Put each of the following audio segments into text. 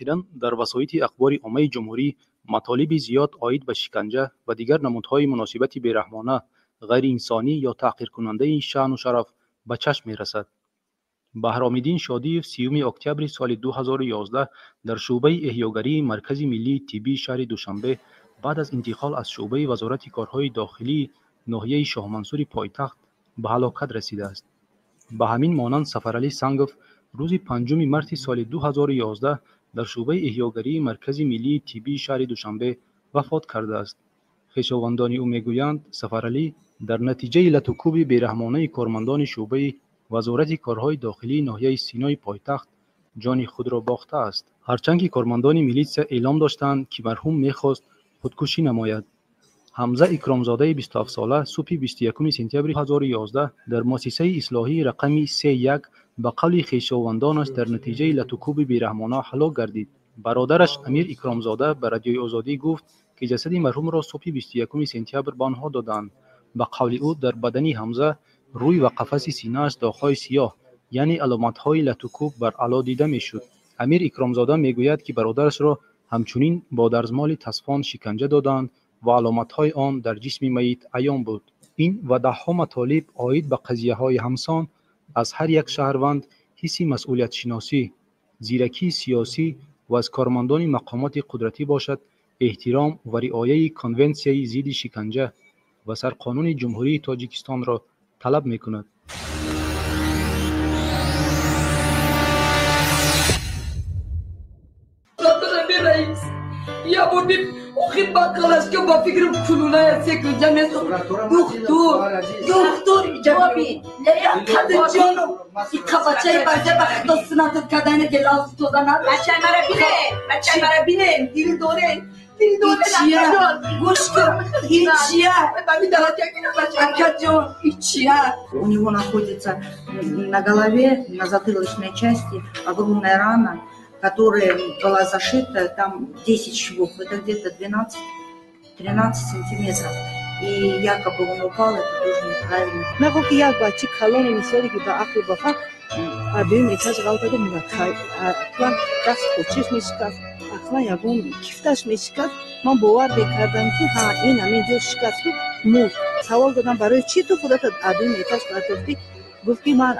ظاهراً дар васоити ахбори оммаи ҷумҳурӣ матолиби зиёд оид ба шиканҷа ва дигар намудҳои муносибати бераҳмона, ғайриинсонӣ ё таҳқиркунандаи шаъну шараф ба чашм мерасад. баҳромиддин шодиев 30 октябри соли 2011 дар шуъбаи эҳёгарии маркази миллии тиббии шаҳри душанбе баъд аз интиқол аз шуъбаи вазорати корҳои дохилии ноҳияи Шоҳмансури пойтахт ба ҳалокат расидааст. ба ҳамин монанд Сафаралӣ Сангов рӯзи 5 марти соли 2011 дар шуъбаи эҳёгарии маркази миллии тиббии шаҳри душанбе вафот кардааст. хешовандони ӯ мегӯянд, Сафаралӣ дар натиҷаи латукуби бераҳмонаи кормандони шуъбаи вазорати корҳои дохилии ноҳияи Синои пойтахт ҷони худро бохтааст. ҳарчанд ки кормандони милитсия эълом доштанд, ки марҳум мехост худкушӣ намояд. ҳамза Икромзодаи 27-сола субҳи 21 сентябри 2011 дар муассисаи ислоҳии рақами 31 ба қавли хешовандонаш дар натиҷаи латукуби бераҳмона ҳалок гардид. бародараш Амир Икромзода ба Радиои Озодӣ гуфт, ки ҷасади марҳумро субҳи 21 сентябр ба онҳо доданд. ба қавли ӯ, дар бадани Ҳамза рӯй ва қафаси синааш дохҳои сиёҳ, яъне аломатҳои латукуб бар аъло дида мешуд. Амир Икромзода мегӯяд, ки бародарашро ҳамчунин бо дастмоли тасфон шиканҷа доданд ва аломатҳои он дар ҷисми маит аён буд. ин ва даҳҳо матолиб оид ба қазияҳои ҳамсон аз ҳар як шаҳрванд ҳисси масъулиятшиносӣ, зиракии сиёсӣ ва аз кормандони мақомоти қудратӣ бошад, эҳтиром ва риояи Конвенсияи зидди шиканҷа ва Сарқонуни Ҷумҳурии Тоҷикистонро талаб мекунад. Я будем ухим бакалашка ба фикрим кулуная секу ҷамеса духтур ҷаваби я кадҷоном и қабачаи баҷа ба худо сунату кадане ки лавз тозана бачаи мара бинем дил доре у него находится на голове, на затылочной части огромная рана, которая была зашита, там 10 швов, это где-то 12-13 сантиметров. И якобы он упал, это тоже неправильно. Нахуй як бачи калони мисоли ки ба ақли бафа адуим этаж галтада мина атлан даст хочеш мешикаст, атлан ягон кифташ мешикаст. Ман бовар мекардам ки ҳа ин ҳамин ҷо шикасту мурд. Савол додам барои чӣ ту худатат адуим этаж бартофтӣ? گفت که من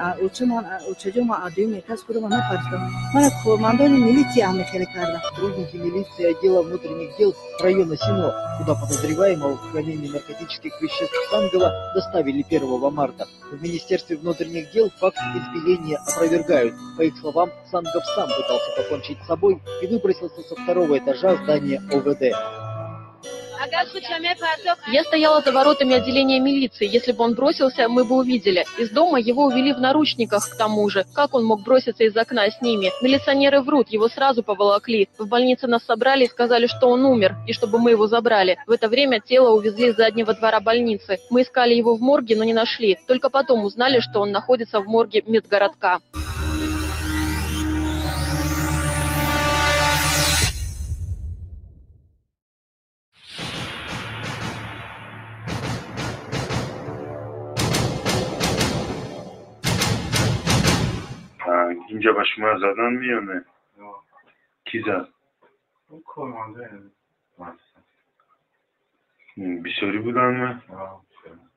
چجا ما عدویم этаж خودم نپرستم. من командони милитсия خیلی کردم. Сотрудники милиции отдела внутренних дел района Сино, куда подозреваемого в хранении наркотических веществ Сангова доставили 1 марта. В Министерстве внутренних дел факт избиения опровергают. По их словам, Сангов сам пытался покончить с собой и выбросился со 2-го этажа здания ОВД. Я стояла за воротами отделения милиции. Если бы он бросился, мы бы увидели. Из дома его увели в наручниках, к тому же. Как он мог броситься из окна с ними? Милиционеры врут, его сразу поволокли. В больнице нас собрали и сказали, что он умер, и чтобы мы его забрали. В это время тело увезли с заднего двора больницы. Мы искали его в морге, но не нашли. Только потом узнали, что он находится в морге медгородка. اینجا به شما زدن میونه؟ کی زد؟ بسیاری بودن من؟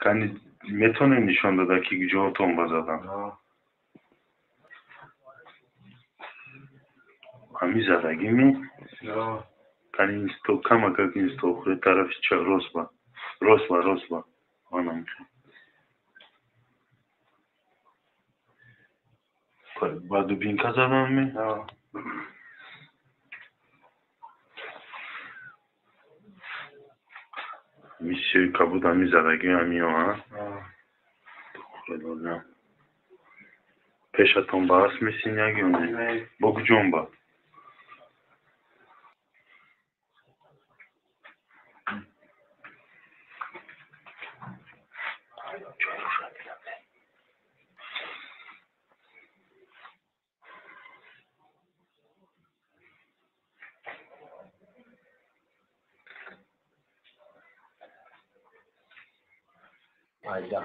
کنی میتونه نشان داده که جاتون بزدن؟ همی زدگی می؟ کنی اینستو کم اگر که اینستو خوری طرف چه راست با آنم که با دوبینکا زدن می؟ میشه کبود همی زدگی همی ها خیلی پیشتون باعث میسین یکی اونه بگو جون با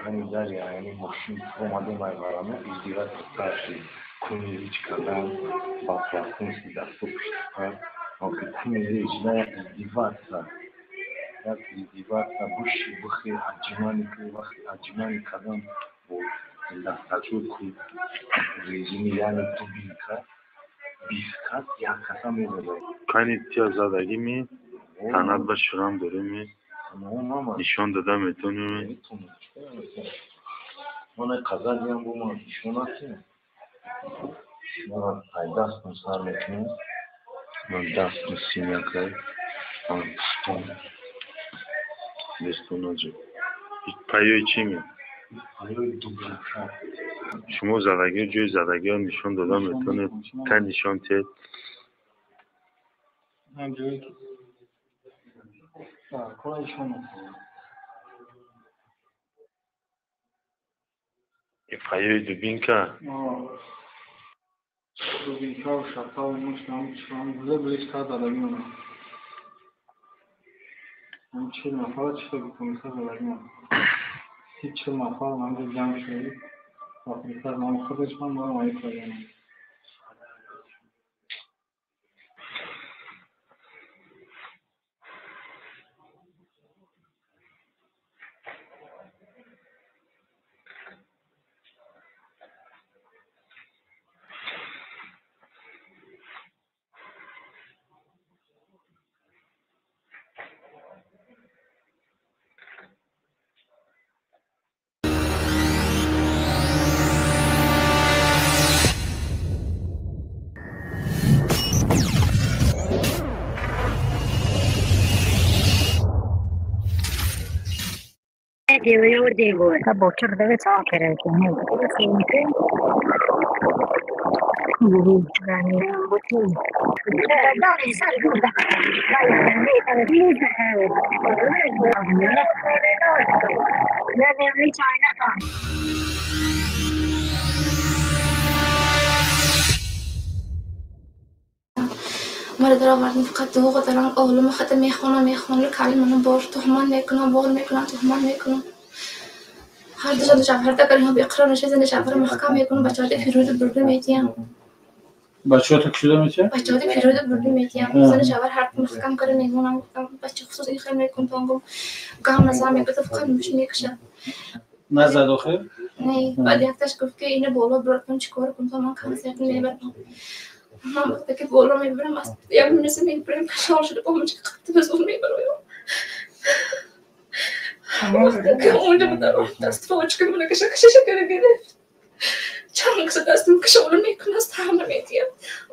همینجا یعنی ماشین اومده میبرم ازدیوات تاشی کنیری چکردن با فرانسوی دست و پشت که کنیری اجنا ازدیوات بوشی بخی عجمانی که وقتی عجمانی کردن با دستاچو که رژیمی یعنی تو بیسکت یک کسا میبره کنی تیا زدگی می تنت با شرم داره می نشان داده میتونی من قضا دیم با من نشان هستیم من دست کنسار میکنم من دست سینه کرد دستون آجا پایوی چی می؟ پایوی دوباره شما زدگی جوی زدگی ها نشان داده میتونه تن نشان تید همجوری که کلایشون این پایوی دوبینکه دوبینکه و شرطه و مشتم بلیش که دادگی منه من 40 نفر چطور بکنیسه دادگی منه 40 نفر من جمع شدی آخریتر من خودش من دارم آیه کنم Io dico, la boccia deve sapere che non è finita. مرد را آوردن فقط حقوق دارن اولم خط میخونن کلمه بار تهمان میکنن بار میکنن تهمان میکنن هر دو جعفر دکر ها بیقرار نشه زنده جعفر محکم میکنن بچه‌ها پیرود برده میتیم بچه‌ها تا کجا میتیم بچه‌ها پیرود برده میتیم زنده جعفر هر محکم کرده میمونن بچه خصوص این خیلی میکن تو گام نظر میگه فقط میشه میکشه نزد آخر نه بعد یک تاش گفت که اینه بالا براتون چیکار کنم تو من کانسرت میبرم من وقتی که بالا میبرم از یک میرسه میبرم کشال شده با من چقدر بزرگ میبرم وقتی که اونجا بدارم دست فاچ که منو کشه گرفت چند کسی دستم کشال میکنه از همه میتیم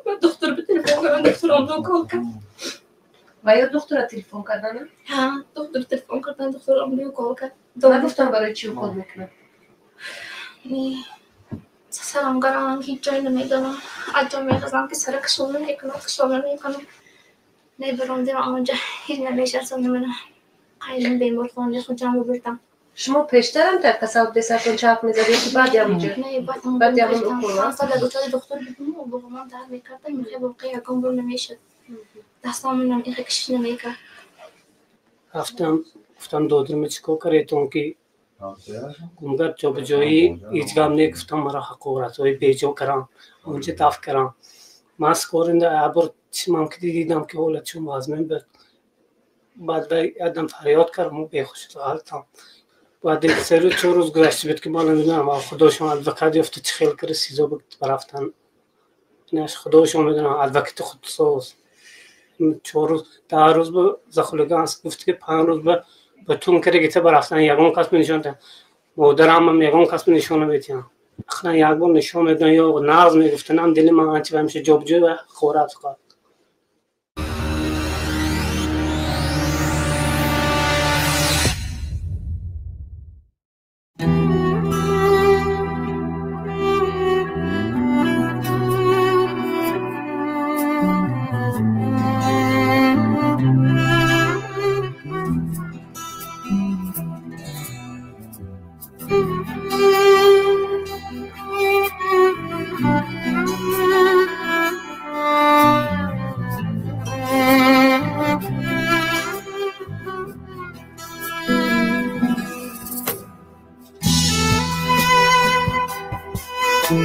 و دکتر به تلفن کردن دکتر آمدو کال کرد و یا دکتر تلفن کردن؟ ها دکتر تلفن کردن دکتر آمدو کال کرد نگفتم برای چی کال میکنه؟ نه سلام گرم هیچ جایی نمیدونم از جا میخوام که سر کشال میکنم نه برام دیم آنجا هیچ نمیشرسم نمیدونم خیلی بیمار خونده خود جمع بردم شما پیشترم در کساب دستتون چاپ میزدید که بعد یا میجه؟ نه بعد یا من اکولا؟ اصلا دکتر بدونم و بابا من درد میکردم میخوای باقی یکم بر نمیشد دستام منم این کشش نمیکرد گفتم دادرم چیکار کردیم که گمگر جا به جایی هیچ گام نگفتم مرا حقورت های بیجا کردم اونجا دفع کردم مسکورنده عبر چیمم که دیدم که حالت چون وزمین بود بعد ادم فریاد کردم و بیخوشت غلطم بعد 3-4 روز گذشته بود که من نمیدونم خداشون ادوکت یافته چه خیلی که رسیزا بود برفتن نش خداشون میدونم ادوکت خودساز 4 روز 10 روز به زخلگان گفت که 5 روز به تون کرگیته برفتن یگان کس نشون مادرم هم یگان کس نشون میدیم اخنا یگان نشون میدن یا ناز میگفتن هم دل من چه همیشه جوب جو خورات کرد بسم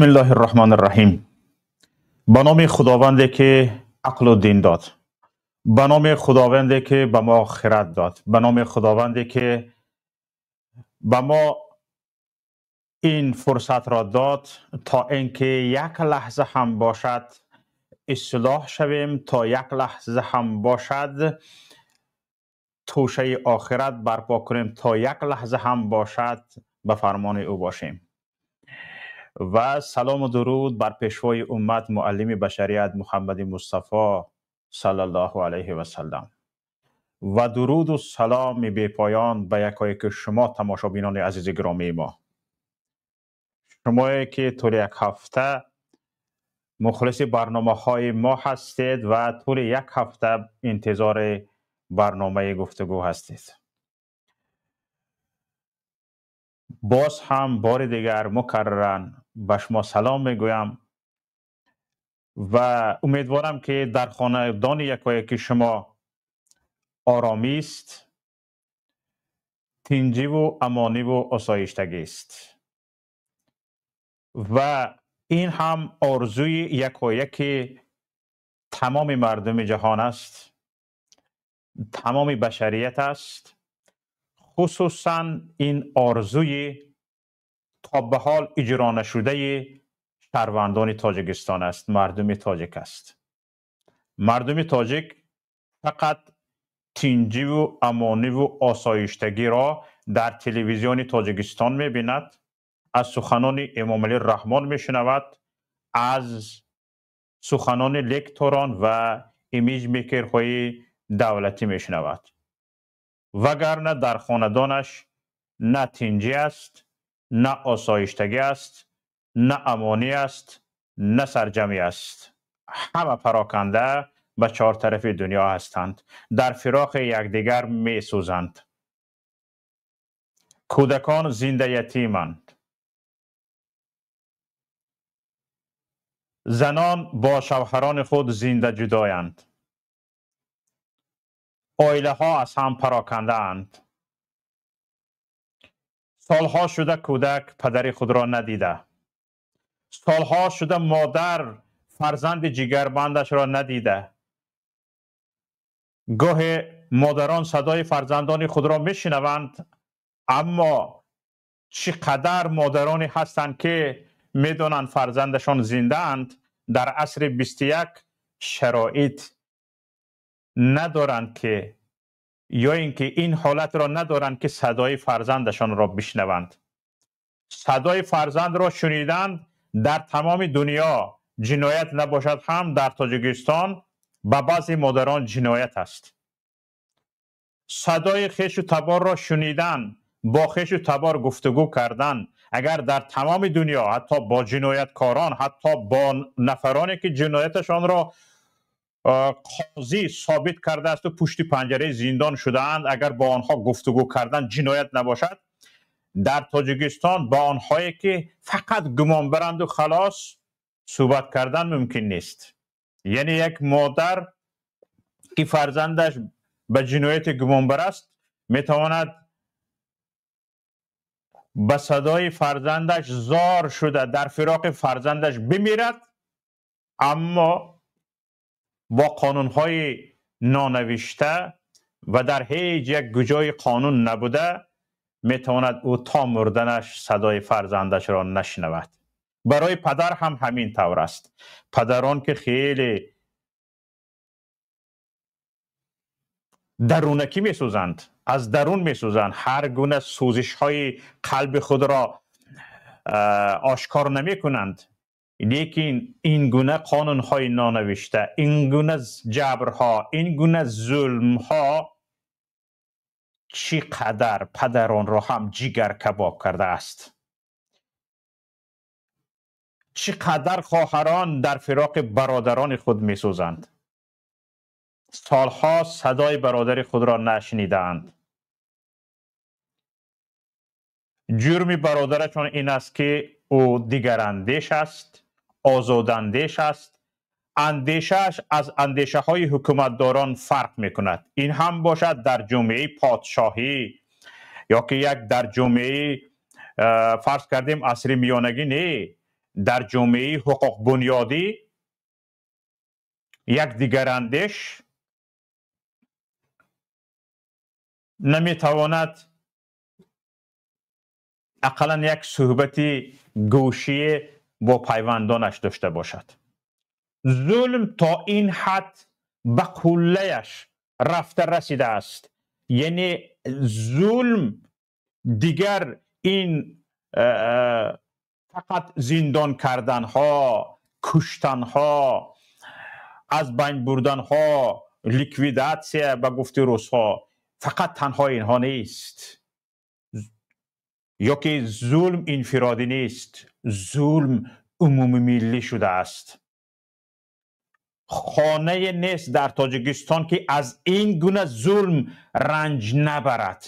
الله الرحمن الرحیم. به نام خداوندی که عقل و دین داد، به نام خداوندی که به ما خرد داد، به نام خداوندی که به ما این فرصت را داد تا اینکه یک لحظه هم باشد اصلاح شویم، تا یک لحظه هم باشد توشه آخرت برپا کنیم، تا یک لحظه هم باشد به فرمان او باشیم. و سلام و درود بر پیشوای امت معلم بشریت محمد مصطفی صلی الله علیه و سلم و درود و سلام بی پایان به یکایی که شما تماشابینان عزیز گرامی ما، شمایی که طول یک هفته مخلص برنامه های ما هستید و طول یک هفته انتظار برنامه گفتگو هستید. باز هم بار دیگر مکررن به شما سلام میگویم و امیدوارم که در خاندان یکایی که شما آرامی است، تنجی و امانی و آسایشتگی است و این هم آرزوی یکایک تمام مردم جهان است، تمام بشریت است خصوصا این آرزوی تا به حال اجرا نشده شهروندان تاجیکستان است، مردم تاجیک است. مردم تاجیک فقط تینجی و امانی و آسایشتگی را در تلویزیون تاجیکستان می‌بیند، از سخنان امام علی رحمان میشنود، از سخنان لکتوران و ایمیج میکرهای دولتی میشنود، وگرنه در خاندانش نه تینجی است، نه آسایشتگی است، نه امانی است، نه سرجمی است. همه پراکنده به چهار طرف دنیا هستند، در فراق یکدیگر می سوزند. کودکان زنده یتیمند، زنان با شوهران خود زنده جدایند، عائله ها از هم پراکنده اند. سالها شده کودک پدر خود را ندیده، سالها شده مادر فرزند جگربندش را ندیده. گاه مادران صدای فرزندان خود را میشنوند، اما چقدر مادرانی هستند که میدونند فرزندشان زنده اند، در عصر 21 شرایط ندارند که یا اینکه این حالت را ندارند که صدای فرزندشان را بشنوند. صدای فرزند را شنیدند در تمام دنیا جنایت نباشد هم در تاجیکستان به بعضی مادران جنایت است. صدای خویش و تبار را شنیدن، با خویش و تبار گفتگو کردن، اگر در تمام دنیا حتی با جنایتکاران، حتی با نفرانی که جنایتشان را قاضی ثابت کرده است و پشت پنجره زندان شده‌اند، اگر با آنها گفتگو کردن جنایت نباشد، در تاجیکستان با آنهایی که فقط گمان برند و خلاص صحبت کردن ممکن نیست. یعنی یک مادر که فرزندش به جنایت گمان بر است میتواند به صدای فرزندش زار شده در فراق فرزندش بمیرد، اما با قانونهای نانوشته و در هیچ یک گوجای قانون نبوده میتواند او تا مردنش صدای فرزندش را نشنود. برای پدر هم همین طور است. پدران که خیلی درونکی میسوزند، از درون میسوزند، هر گونه سوزش های قلب خود را آشکار نمی کنند، لیکن این گونه قانون های نانوشته، این گونه جبرها، این گونه ظلم ها چقدر پدران را هم جگر کباب کرده است. چقدر خواهران در فراق برادران خود می سوزند، سالها صدای برادر خود را نشنیدند. جرم برادرشان این است که او دیگراندیش است، آزاداندیش است، اندیشش از اندیشه های حکومتداران فرق می کند. این هم باشد در جامعه پادشاهی یا که یک در جامعه فرض کردیم عصر میانگی، نه، در جامعه حقوق بنیادی یک دیگراندیش نمیتواند اقلا یک صحبتی گوشی با پیوندانش داشته باشد. ظلم تا این حد به قله‌اش رفته رسیده است. یعنی ظلم دیگر این فقط زندان کردن ها، کشتن ها، از بین بردن ها، لیکویداسیون به گفته روس‌ها، فقط تنها اینها نیست. یا که ظلم انفرادی نیست، ظلم عمومی ملی شده است. خانه نیست در تاجیکستان که از این گونه ظلم رنج نبرد.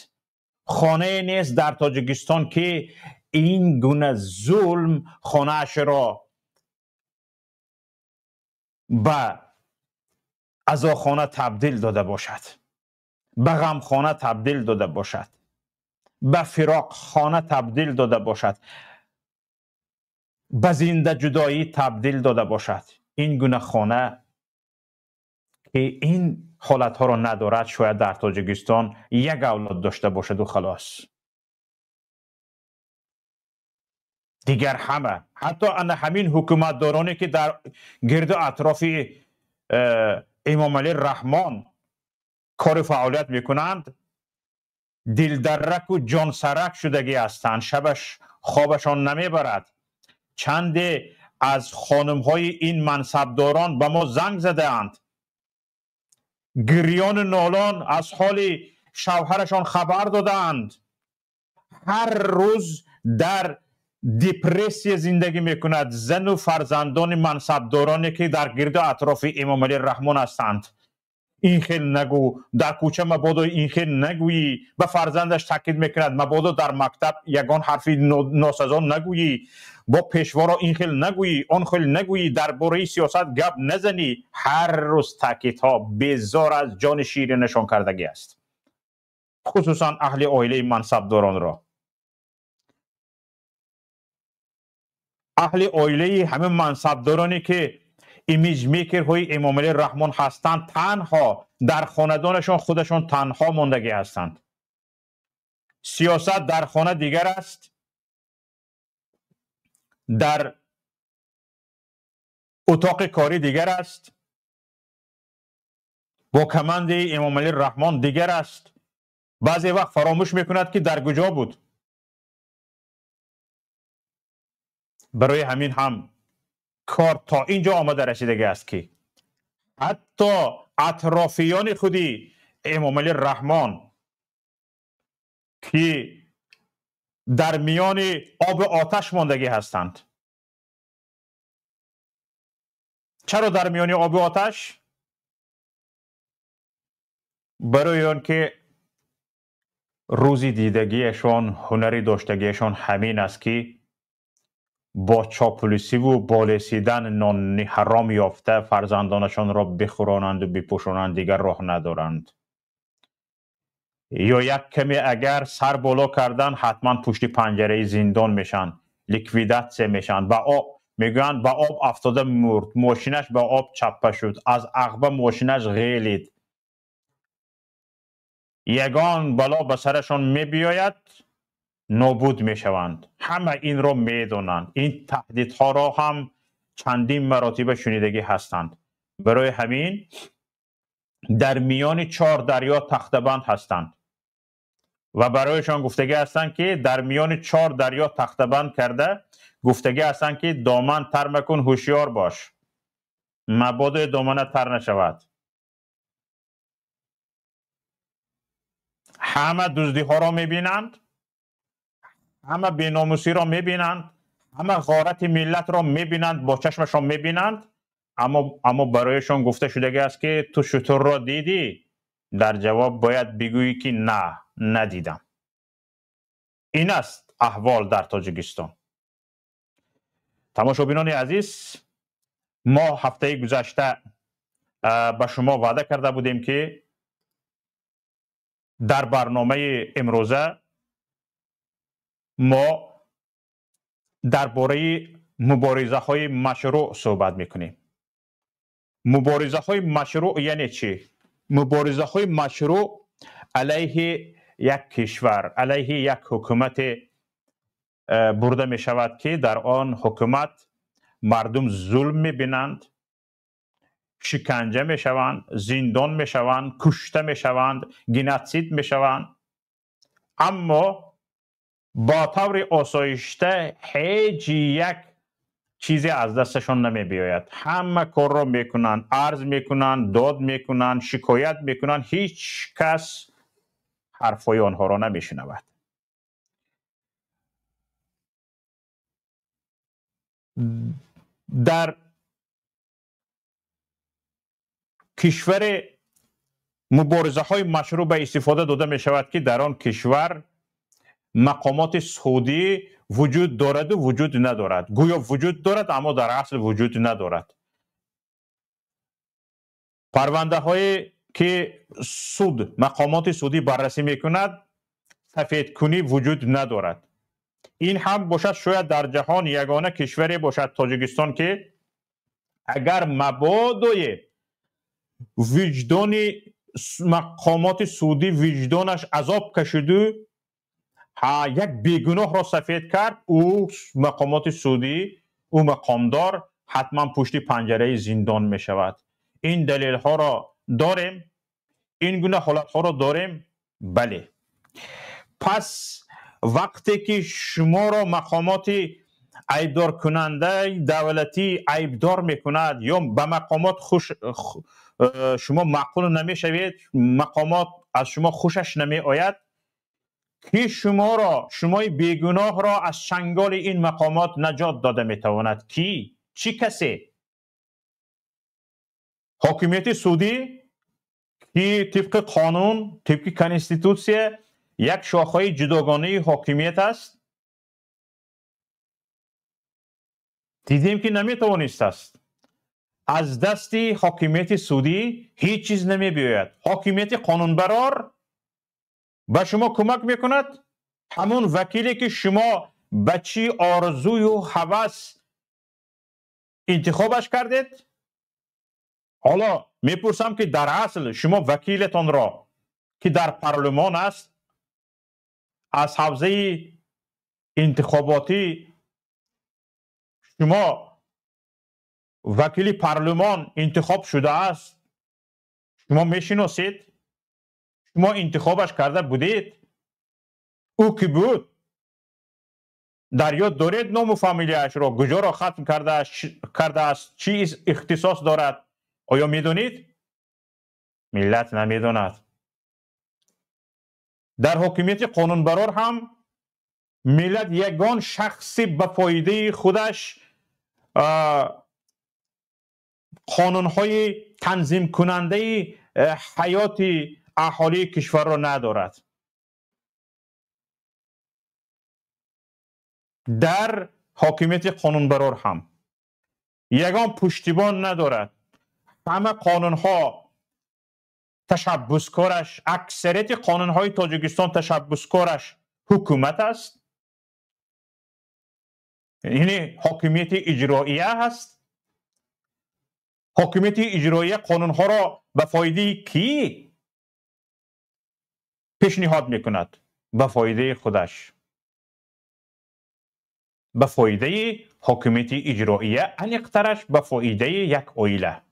خانه نیست در تاجیکستان که این گونه ظلم خانه‌اش را به عزاخانه تبدیل داده باشد، به غمخانه تبدیل داده باشد، به فراق خانه تبدیل داده باشد، به زنده جدایی تبدیل داده باشد. این گونه خانه که این حالت ها را ندارد، شاید در تاجیکستان یک اولاد داشته باشد و خلاص. دیگر همه، حتی همین حکومتدارانی که در گرد و اطراف امام علی رحمان کار فعالیت میکنند، دل درک و جان سرک شدگی هستند. شبش خوابشان نمیبرد. چند از خانم های این منصبداران به ما زنگ زده اند، گریان نالان از حال شوهرشان خبر دادند. هر روز در دیپرسی زندگی میکند زن و فرزندان منصبدارانی که در گرد اطراف امام علی رحمان هستند. این خیل نگو، در کوچه مبادا این خیل نگویی. به فرزندش تاکید میکند مبادا در مکتب یگان حرفی ناسزا نگویی، با پیشوارا این خیل نگویی، آن خیل نگویی، درباره سیاست گپ نزنی. هر روز تاکیدها بیزار از جان شیرینشان کردگی است، خصوصا اهل عائله منصبداران را. اهل عائله همه منصبدارانی که ایمیج میکرهای امام علی رحمان هستند، تنها در خاندانشان خودشان تنها ماندگی هستند. سیاست در خانه دیگر است، در اتاق کاری دیگر است، با کمند امام علی رحمان دیگر است. بعضی وقت فراموش میکند که در کجا بود. برای همین هم کار تا اینجا آمده رسیدگی است که حتی اطرافیان خودی امام علی رحمان که در میان آب آتش ماندگی هستند. چرا در میان آب آتش؟ برای آن که روزی دیدگیشان، هنری داشتگیشان همین است که با چاپلوسی و بالسیدن نان حرام یافته فرزندانشان را بخورانند و بپوشانند، دیگر راه ندارند. یا یک کمی اگر سر بالا کردن حتما پشت پنجره زندان میشن، لیکویداسیون میشن، با آب میگن با آب افتاده مرد، ماشینش با آب چپه شد، از عقب ماشینش غیلید. یگان بلا به سرشان میبیاید، نابود میشوند. همه این را میدونند. این تهدیدها را هم چندین مراتب شنیدگی هستند. برای همین در میان 4 دریا تختبند هستند و برایشان گفتگی هستند که در میان 4 دریا تختبند کرده، گفتگی هستند که دامن تر مکن، هوشیار باش، مبادا دامن تر نشود. همه دزدی ها را میبینند، همه بیناموسی را میبینند، همه غارت ملت را میبینند، با چشمشان میبینند، اما برایشان گفته شدگی است که تو شتر را دیدی؟ در جواب باید بگویی که نه، ندیدم. این است احوال در تاجیکستان. تماشابینان عزیز، ما هفته گذشته به شما وعده کرده بودیم که در برنامه امروزه ما درباره مبارزه های مشروع صحبت میکنیم. مبارزه های مشروع یعنی چی؟ مبارزه های مشروع علیه یک کشور، علیه یک حکومت برده می شود که در آن حکومت مردم ظلم می بینند، شکنجه می شوند، زندان می شوند، کشته می شوند، گنوسید می شوند، اما با طور آسایشته هیچ یک چیزی از دستشان نمی بیاید. همه کار را میکنند، عرض میکنند، داد میکنند، شکایت میکنند، هیچ کس حرفای آنها را نمیشنود. در کشور مبارزه های مشروع به استفاده داده می شود که در آن کشور مقامات سعودی وجود دارد و وجود ندارد. گویا وجود دارد اما در اصل وجود ندارد. پرونده هایی که مقامات سعودی بررسی می کند، سفید کنی وجود ندارد. این هم باشد شاید در جهان یگانه کشوری باشد، تاجیکستان، که اگر مبادای وجدان مقامات سعودی وجدانش عذاب کشیده یک بیگناه را سفید کرد، او مقامات سعودی، او مقامدار حتما پشت پنجره زندان می شود. این دلیل ها را داریم، این گونه حالت ها را داریم. بله، پس وقتی که شما را مقامات عیبدار کننده دولتی عیبدار میکند یا به مقامات شما معقول نمی شوید، مقامات از شما خوشش نمی آید، که شما را، شمای بیگناه را از چنگال این مقامات نجات داده می تواند؟ کی؟ چی کسی؟ حاکمیت سعودی که طبق قانون، طبق کنستیتوسیه یک شاخه جداگانه حاکمیت است. دیدیم که نمی توانست است. از دست حاکمیت سعودی هیچ چیز نمی بیاید. حاکمیت قانونبرار به شما کمک میکند. همون وکیلی که شما به چی آرزوی و هوس انتخابش کردید. حالا میپرسم که در اصل شما وکیلتان را که در پارلمان است، از حوزه انتخاباتی شما وکیل پارلمان انتخاب شده است، شما میشناسید؟ شما انتخابش کرده بودید؟ او کی بود؟ در یاد دارید نام و فامیلیش را؟ کجا را ختم کرده است؟ چی اختصاص دارد؟ آیا میدونید؟ ملت نمیدوند. در حاکمیت قانونبرار هم ملت یگان شخصی به فایده خودش قانونهای تنظیم کننده حیات اهالی کشور را ندارد. در حاکمیت قانونبرار هم یگان پشتیبان ندارد. همه قانونها تشبسکارش، اکثریت قانونهای تاجیکستان تشبسکارش حکومت است. یعنی حاکمیت اجراییه هست. حاکمیت اجراییه قانونها را به فایده کی پیشنهاد میکند؟ به فایده خودش، به فایده حاکمیت اجراییه، انیقترش به فایده یک عائله.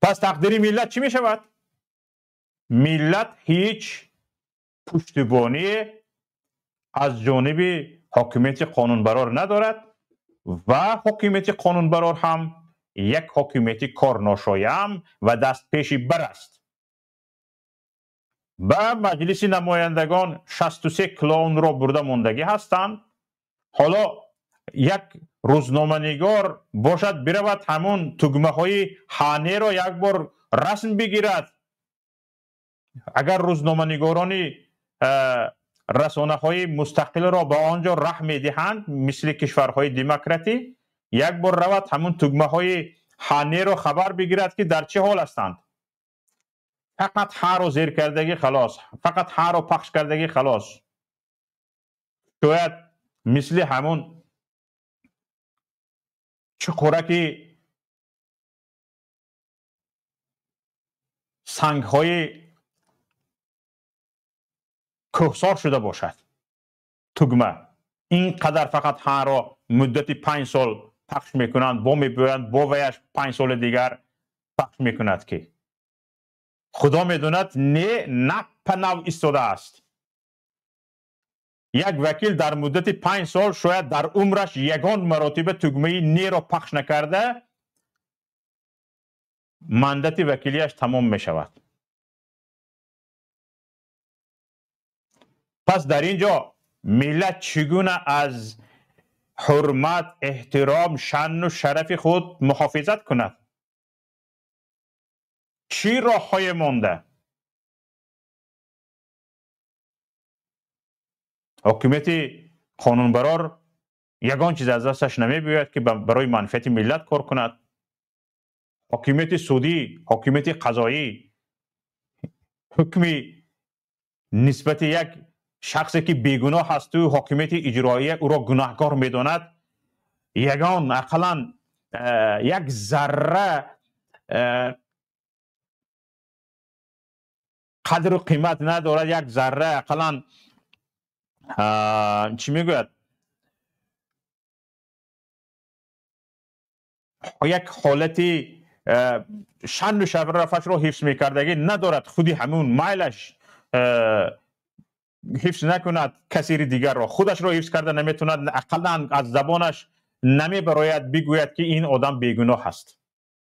پس تقدیر ملت چی می شود؟ ملت هیچ پشتیبانی از جانب حاکمیت قانونبرار ندارد و حاکمیت قانونبرار هم یک حاکمیت کارناشایم و دست پیش بر است. به مجلس نمایندگان 63 کلون را برده موندگی هستند. حالا یک روزنامه نگار باشد برود همون تگمه های خانه را یک بار رسم بگیرد. اگر روزنامه نگارانی رسانه های مستقل را به آنجا ره می دهند مثل کشورهای دموکراتی، یک بار رود همون تگمه های خانه را خبر بگیرد که در چه حال هستند. فقط ها را زیر کردگی خلاص، فقط ها را پخش کردگی خلاص. شاید مثل همون چقورک سنگ های کوهسار شده باشد. تگمه اینقدر فقط ها را مدت 5 سال پخش میکنند، با میبویند با ویش 5 سال دیگر پخش میکند که خدا میدوند نه پنو ایستاده است. یک وکیل در مدت 5 سال شاید در عمرش یگان مراتب تگمه نی را پخش نکرده، مندت وکیلیش تمام می شود. پس در اینجا ملت چگونه از حرمت، احترام، شأن و شرف خود محافظت کند؟ چی راه های مانده؟ حکومت قانونبرار یگان چیز از دستش نمی بیاید که برای منفعت ملت کار کند. حکومت سعودی، حکومت قضایی، حکمی نسبت یک شخصی که بیگناه هست و حکومت اجرایی او را گناهکار میداند، یگان اقلا یک ذره قدر و قیمت ندارد، یک ذره اقلا چی میگوید یک حالتی شن و شرافت رو حفظ میکردگی ندارد، خودی همون مایلش حفظ نکند، کسی دیگر را خودش رو حفظ کرده نمیتوند، اقلا از زبانش نمیبراید بگوید که این آدم بیگناه است.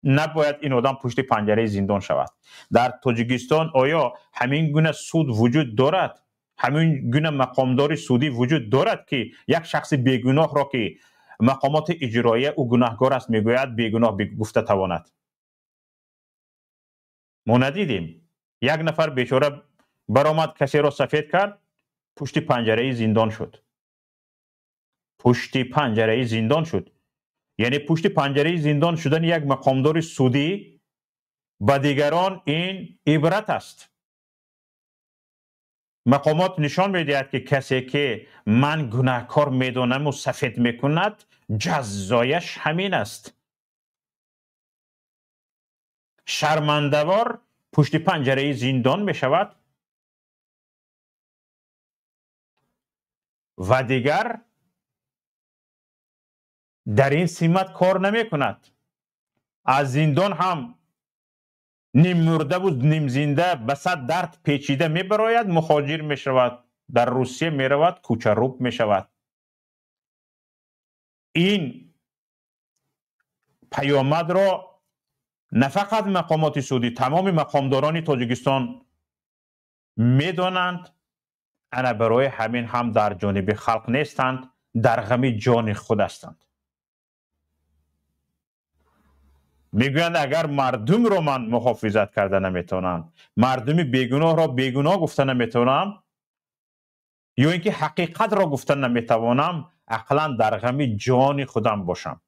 نباید این آدم پشت پنجره زندان شود. در تاجیکستان آیا همین گونه سود وجود دارد؟ همین گونه مقامداری سودی وجود دارد که یک شخص بیگناه را که مقامات اجرایی او گناهکار است میگوید بیگناه گفته تواند؟ ما ندیدیم. یک نفر بیچاره برآمد کسی را سفید کرد، پشت پنجره زندان شد. پشت پنجره زندان شد. یعنی پشت پنجره زندان شدن یک مقامدار سودی به دیگران این عبرت است. مقامات نشان میدهد که کسی که من گناهکار میدانم و سفید میکند جزایش همین است. شرمنده‌وار پشت پنجره زندان میشود و دیگر در این سمت کار نمی کند. از زندان هم نیم مرده و نیم زنده به صد درد پیچیده می براید، مهاجر می شود، در روسیه می رود، کوچه روب می شود. این پیامد را نه فقط مقامات سعودی، تمام مقامداران تاجیکستان می دانند. انا برای همین هم در جانب خلق نیستند، در غم جان خود هستند. میگویند اگر مردم را من محافظت کرده نمیتونم، مردم بیگناه را بیگناه گفته نمیتونم، یا اینکه حقیقت را گفته نمیتوانم، عقلا در غم جان خودم باشم.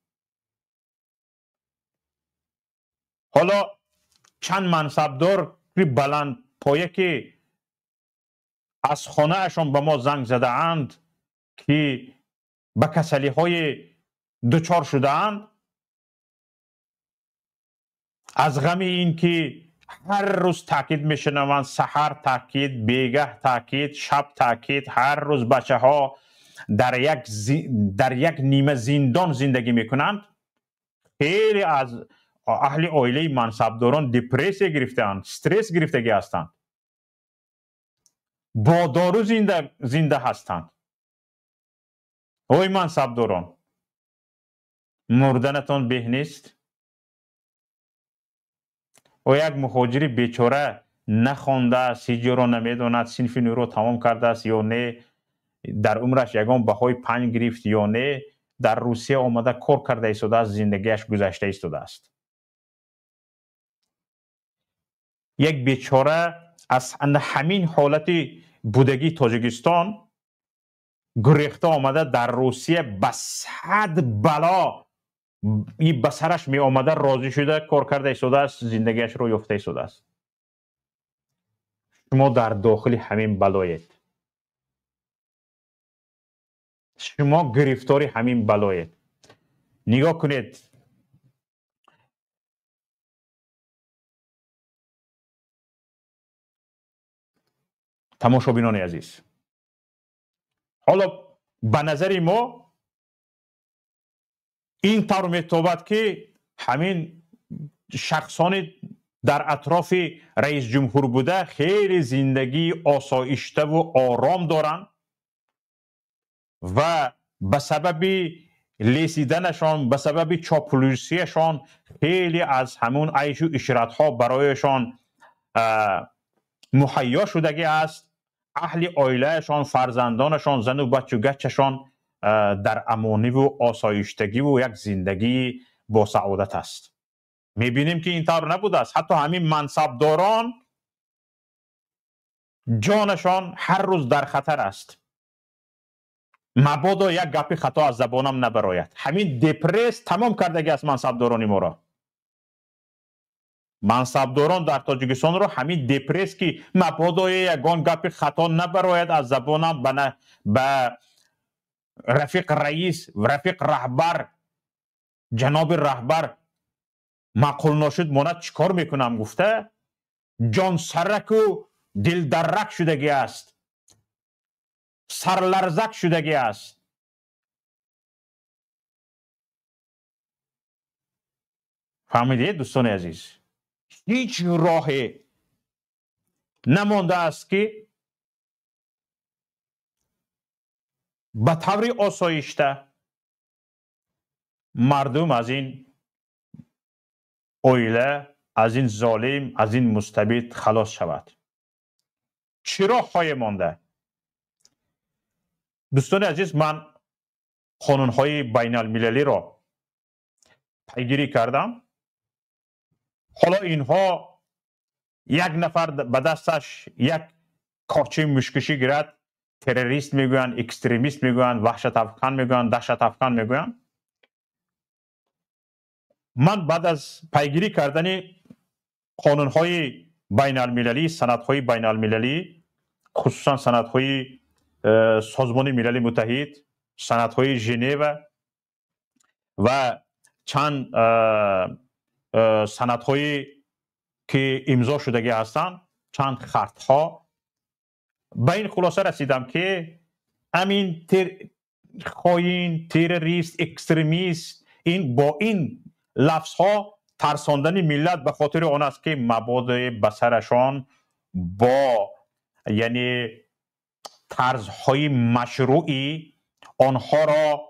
حالا چند منصبدار بلند پایه که از خانه اشان به ما زنگ زده اند که به کسلی های دچار شده اند، از غم این که هر روز تاکید میشنوند، سحر تاکید، بیگه تاکید، شب تاکید، هر روز بچه ها در یک نیمه زندان زندگی میکنند. خیلی از اهل عائله منصبداران دپرسی گرفتند، استرس گرفتگی هستند، با دارو زنده هستند. اوی منصبداران، مردنتان به نیست؟ او یک مهاجری بیچاره نخوانده است، هیچ را نمیداند، صنف نو را تمام کرده است یا نه، در عمرش یگان بهای 5 گرفت یا نه، در روسیه آمده کار کرده ایستاده است، زندگیش گذشته ایستاده است. یک بیچاره از همین حالت بودگی تاجیکستان گریخته آمده در روسیه، به 100 بلا این بسرش می آمده، راضی شده کار کرده ایستاده است، زندگیش رو یافته ایستاده است. شما در داخل همین بلایید، شما گرفتاری همین بلایید. نگاه کنید، تماشابینان عزیز، حالا به نظر ما این طور میتابد که همین شخصان در اطراف رئیس جمهور بوده خیلی زندگی آسایشته و آرام دارند و به سبب لیسیدنشان، به سبب چاپلوسیشان خیلی از همون عیش و عشرت ها برایشان مهیا شدگی است. اهل عائلهشان، فرزندانشان، زن و بچه و گچشان در امانی و آسایشتگی و یک زندگی با سعادت است. میبینیم که اینطور نبوده است. حتی همین منصبداران جانشان هر روز در خطر است. مبادا یک گپ خطا از زبانم نبراید. همین دپرس تمام کردگی است منصبداران ما را. منصبداران در تاجیکستان را همین دپرس که مبادا یگان گپ خطا نبراید از زبانم به رفیق رئیس، رفیق رهبر، جناب رهبر معقول ناشد ماند چیکار میکنم گفته، جان سرک و دل درک شدگی است، سرلرزک شدگی است. فهمیدید دوستان عزیز؟ هیچ راه نمانده است که به طور آسایشته مردم از این اویله، از این ظالم، از این مستبد خلاص شود. چرا های مانده؟ دوستان عزیز، من قانون‌های بین المللی را پیگیری کردم. حالا اینها یک نفر به دستش یک کارچه مشکشی گیرد، تروریست میگوین، اکستریمیست میگوین، وحشت افکن میگوین، دهشت افکن میگوین. من بعد از پیگیری کردن قانون‌های بین المللی، سندهای بین المللی، خصوصا سندهای سازمان ملل متحد، سندهای ژنو و چند سندهای که امضا شدگی هستند، چند خطها، به این خلاصه رسیدم که امین خاین، تروریست، اکستریمیست، این با این لفظ ها ترساندن ملت به خاطر آن است که مبادئ بسرشان با یعنی طرزهای مشروعی آنها را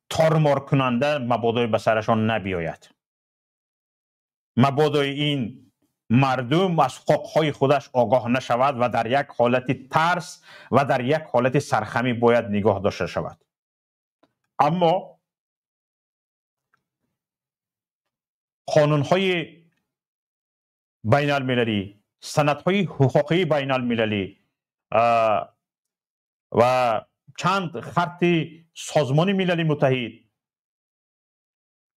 تارمار کننده مبادئ بسرشان نبیاید. مبادئ این مردم از حقوقهای خودش آگاه نشود و در یک حالت ترس و در یک حالت سرخمی باید نگاه داشته شود. اما قانون‌های بین المللی، سندهای حقوقی بین المللی و چند خط سازمان ملل متحد،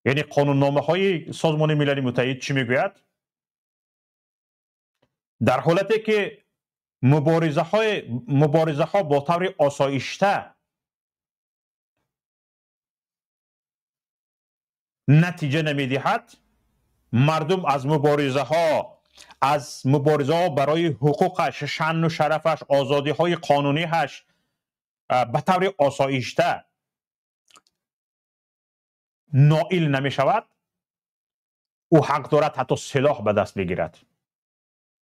یعنی قانوننامه های سازمان ملل متحد چی میگوید؟ در حالتی که مبارزه ها با طور آسایشته نتیجه نمیدهد، مردم از مبارزه ها برای حقوقش، شأن و شرفش، آزادی های قانونیش به طور آسایشته نائل نمی شود، او حق دارد حتی سلاح به دست بگیرد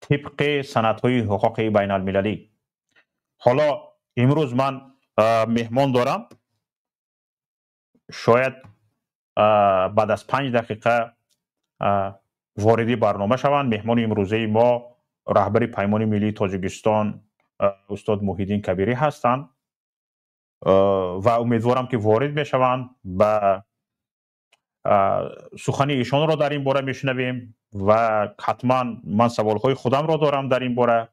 طبق سندهای حقوقی بین المللی. حالا امروز من مهمان دارم، شاید بعد از 5 دقیقه واردی برنامه شوند. مهمان امروزه ما رهبر پیمان ملی تاجیکستان استاد محیدین کبیری هستند و امیدوارم که وارد بشوند و سخن ایشان را در این باره میشنویم و حتما من سوالهای خودم را دارم در این باره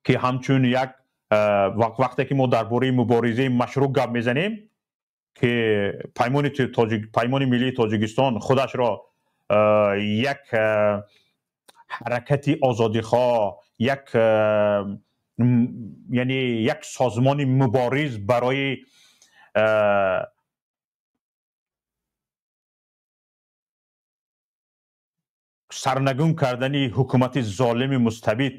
که همچون یک وقتی که ما درباره مبارزه مشروع گپ میزنیم که پیمان ملی تاجیکستان خودش را یک حرکت آزادیخواه، یعنی یک سازمان مبارز برای سرنگون کردن حکومت ظالم مستبد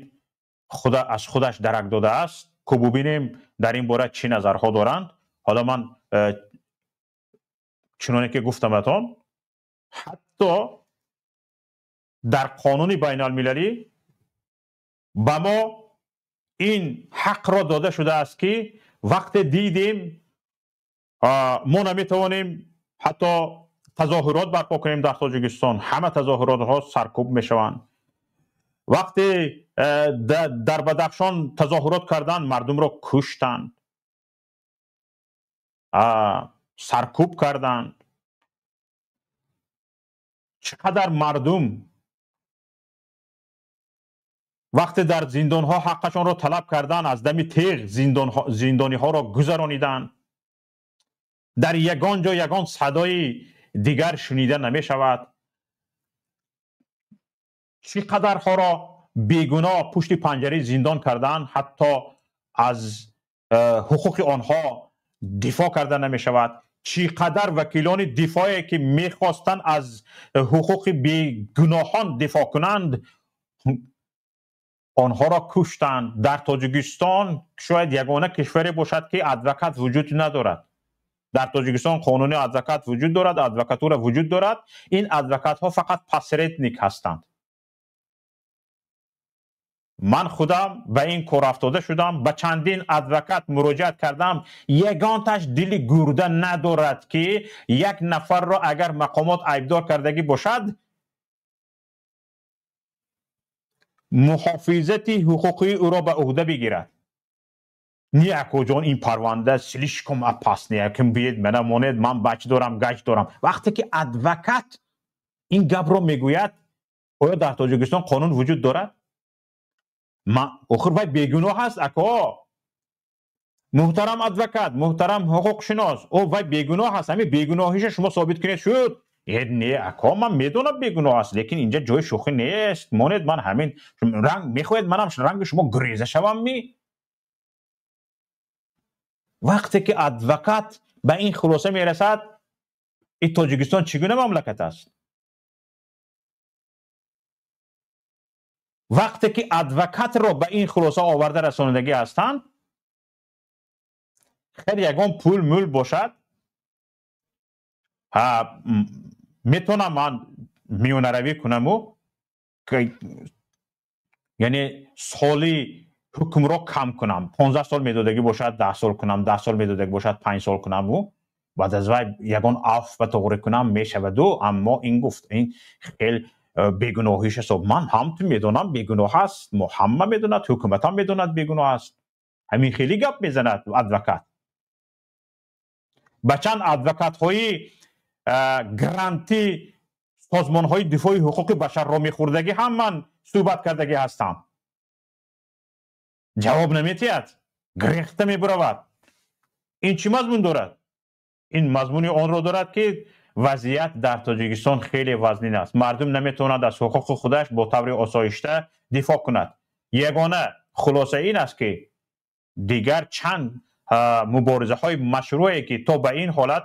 از خودش درک داده است که ببینیم در این باره چی نظرها دارند. حالا من چنانه که گفتم اتون، حتی در قانون بین المللی به ما این حق را داده شده است که وقت دیدیم ما نمیتوانیم حتی تظاهرات برپا کنیم در تاجیکستان، همه تظاهرات ها سرکوب میشوند. وقتی در بدخشان تظاهرات کردن مردم را کشتند، سرکوب کردند. چقدر مردم وقتی در زندان ها حقشان را طلب کردن از دم تیغ زندانی ها را گذرانیدند. در یگان جا یگان صدای دیگر شنیده نمی شود. چقدر ها را بیگناه پشت پنجره زندان کردن، حتی از حقوق آنها دفاع کرده نمی شود. چقدر وکیلان دفاعی که میخواستند از حقوق بیگناهان دفاع کنند آنها را کشتند. در تاجیکستان شاید یگانه کشوری باشد که ادوکات وجود ندارد. در تاجیکستان قانون ادوکات وجود دارد، ادوکاتور وجود دارد. این ادوکات ها فقط پاسرتنیک هستند. من خودم به این کار افتاده شدم، به چندین ادوکات مراجعت کردم، یگانتش دل گرده ندارد که یک نفر را اگر مقامات عیبدار کردگی باشد محافظت حقوقی او را به عهده بگیرد. نی اکو جان این پرونده سلیش کم اپاس نی کم بید منه ماند من بچ دارم گچ دارم. وقتی که ادوکات این گپ را میگوید آیا در تاجیکستان قانون وجود دارد؟ آخر وای بیگناه هست اکو محترم ادوکات، محترم حقوق شناس، او وای بیگناه هست، همین بیگناهیش شما ثابت کنید شد. نه اکو من میدونم بیگناه است، لیکن اینجا جای شوخی نیست. ماند من همین رنگ میخواید منم رنگ شما گریزه شوم می. وقتی که ادوکات به این خلاصه میرسد این تاجیکستان چگونه مملکت است؟ وقتی که ادوکات را به این خلاصه آورده رسانندگی هستند خیلی یگان پول مول باشد میتونم من میونه روی کنم و یعنی سالی حکم را کم کنم. 15 سال میدادگی باشد 10 سال کنم، 10 سال میدادگی باشد 5 سال کنم و بعد از وای یگان عفو به تغییر کنم میشود. اما این گفت این خیلی بیگناهیش است. من هم تو میدونم بیگناه است، محمد میدوند، حکومت هم میدوند بیگناه است. همین خیلی گپ میزند ادوکات. بچند ادوکات های گرانتی سازمان های دفاع حقوق بشر را میخوردگی هم من صحبت کردگی هستم. جواب نمیتید، گریخته میبرود. این چی مضمون دارد؟ این مضمونی آن را دارد که وضعیت در تاجیکستان خیلی وزنین است. مردم نمیتواند از حقوق خودش با طور آسایشته دفاع کند. یگانه خلاصه این است که دیگر چند مبارزه های مشروعی که تا به این حالت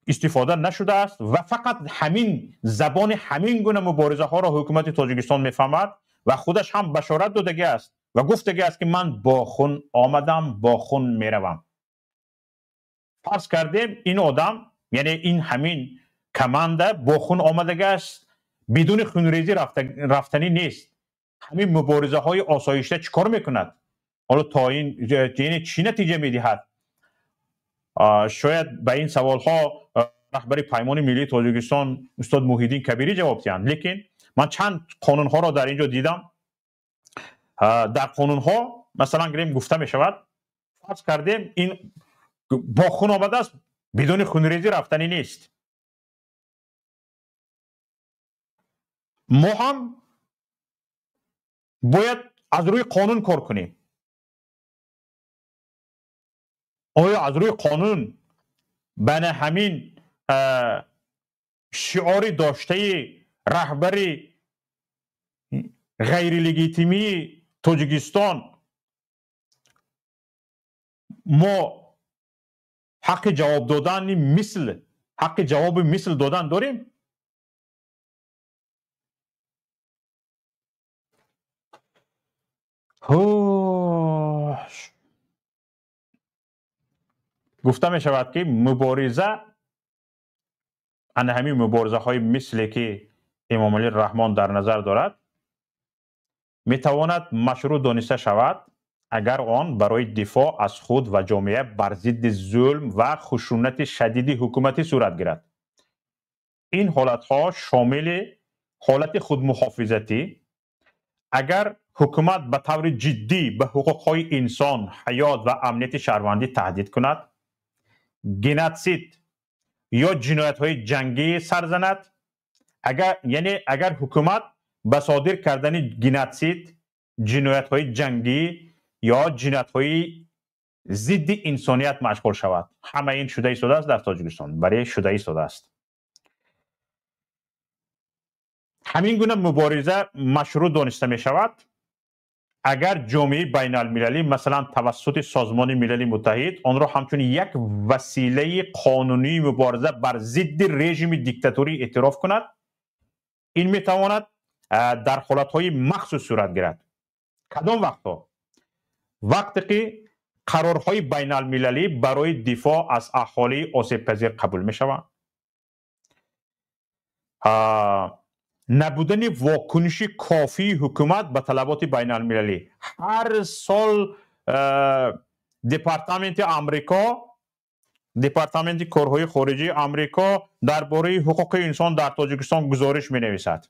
استفاده نشده است و فقط همین زبان همین گونه مبارزه ها را حکومت تاجیکستان میفهمد و خودش هم بشارت دادگی است و گفتگی است که من با خون آمدم با خون میروم. فرض کردیم این آدم یعنی این همین کمانده با خون آمدگی است، بدون خونریزی رفتنی نیست. همین مبارزه های آسایشته چیکار میکند؟ حالا تا این یعنی چی نتیجه میدهد؟ شاید به این سوال ها رهبر پیمان ملی تاجیکستان استاد محیدین کبیری جواب دهند. لیکن من چند قانون ها را در اینجا دیدم. در قانون ها مثلا گریم گفته می شود فرض کردیم این با خون آمده است، بدون خونریزی رفتنی نیست. ما هم باید از روی قانون کار کنیم. آیا از روی قانون بین همین شعاری داشته رهبر غیر لگیتیمی تاجیکستان ما حق جواب دادن مثل حق جواب مثل دادن داریم؟ گفته می شود که مبارزه همین مبارزه های مثل که امام علی رحمان در نظر دارد می تواند مشروع دانسته شود اگر آن برای دفاع از خود و جامعه بر ضد ظلم و خشونت شدید حکومتی صورت گیرد. این حالت ها شامل حالت خودمحافظتی، اگر حکومت به طور جدی به حقوق های انسان، حیات و امنیت شهروندی تهدید کند، گنوسید یا جنایت های جنگی سر زند، اگر حکومت به صادر کردن گنوسید، جنایت های جنگی یا جنایت های ضد انسانیت مشغول شود. همه این شده ایستاده است در تاجیکستان، برای شده ایستاده است. همین گونه مبارزه مشروع دانسته می شود اگر جامعه بین المللی مثلا توسط سازمان ملل متحد آن را همچون یک وسیله قانونی مبارزه بر ضد رژیم دیکتاتوری اعتراف کند. این می تواند در حالتهای مخصوص صورت گیرد. کدام وقتها؟ وقتی که قرارهای بین المللی برای دفاع از اهالی آسیب پذیر قبول می شوند، نبودن واکنش کافی حکومت به طلبات بین المللی. هر سال دپارتمنت آمریکا، دپارتمنت کارهای خارجی آمریکا درباره حقوق انسان در تاجیکستان گزارش می نویسد.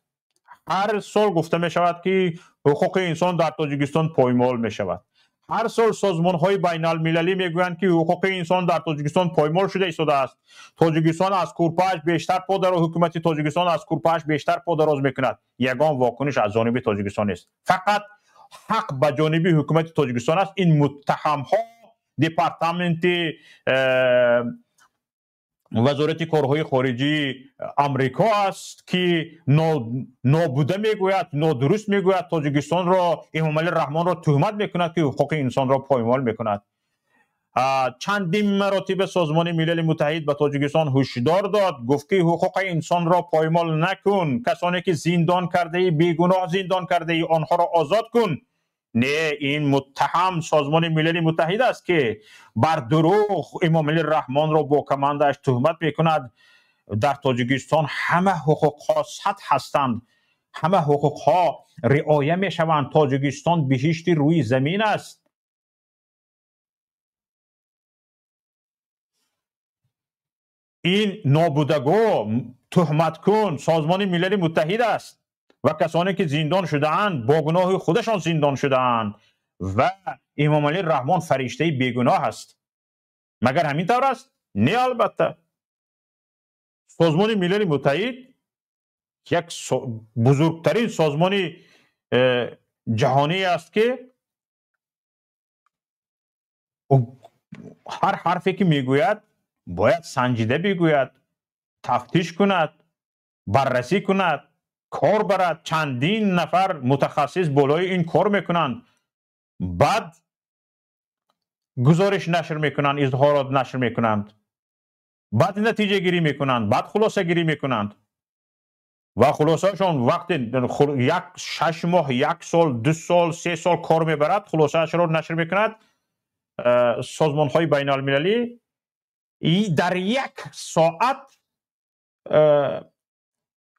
هر سال گفته می شود که حقوق انسان در تاجیکستان پایمال می شود. هر سال سازمان های بین المللی می گویند که حقوق انسان در تاجیکستان پایمال شده ایستاده است. تاجیکستان از کورپاش بیشتر پادراز، حکومت تاجیکستان از کورپاش بیشتر پادراز میکند. یگان واکنش از جانب تاجیکستان است. فقط حق به جانب حکومت تاجیکستان است. این متهم ها دپارتمنت وزارت کارهای خارجی آمریکا است که نابوده میگوید، نادرست میگوید، تاجیکستان را، امام علی رحمان را تهمت میکند که حقوق انسان را پایمال میکند. چندین مراتب سازمان ملل متحد به تاجیکستان هشدار داد، گفت که حقوق انسان را پایمال نکن، کسانی که زندان کرده، بیگناه زندان کرده، آنها را آزاد کن. نه، این متهم سازمان ملل متحد است که بر دروغ امام علی رحمان را با کماندش تهمت میکند. در تاجیکستان همه حقوق ها سطح هستند، همه حقوق ها رعایت میشوند. تاجیکستان بهشت روی زمین است. این نابودگو تهمت کن سازمان ملل متحد است و کسانی که زندان شده‌اند با گناه خودشان زندان شده‌اند و امام علی رحمان فرشته بیگناه است. مگر همین طور است؟ نه، البته. سازمان ملل متحد یک بزرگترین سازمان جهانی است که هر حرفی که میگوید باید سنجیده بگوید، تفتیش کند، بررسی کند، کار برد. چندین نفر متخصص بالای این کار میکنند، بعد گزارش نشر میکنند، اظهارات نشر میکنند، بعد نتیجه گیری میکنند، بعد خلاصه گیری میکنند و خلاصه شون وقتی 6 ماه، 1 سال، 2 سال، 3 سال کار میبرد، خلاصه را نشر میکند. سازمان های بین المللی در 1 ساعت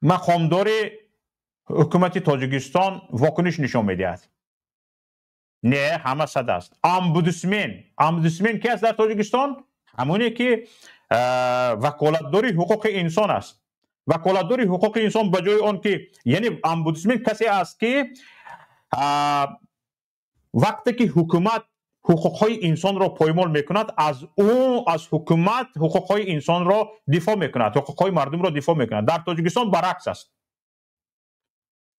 مقامدار حکومت تاجیکستان واکنش نشان میدهد. نه، همه صد است. امبودسمن کی است در تاجیکستان؟ همونی که وکالتدار حقوق انسان است. وکالتدار حقوق انسان به جای آن که، یعنی امبودسمن کسی است که وقتی که حکومت حقوقهای انسان را پایمال میکند، از حکومت حقوقهای انسان را دفاع میکند، حقوقهای مردم را دفاع میکند. در تاجیکستان برعکس است.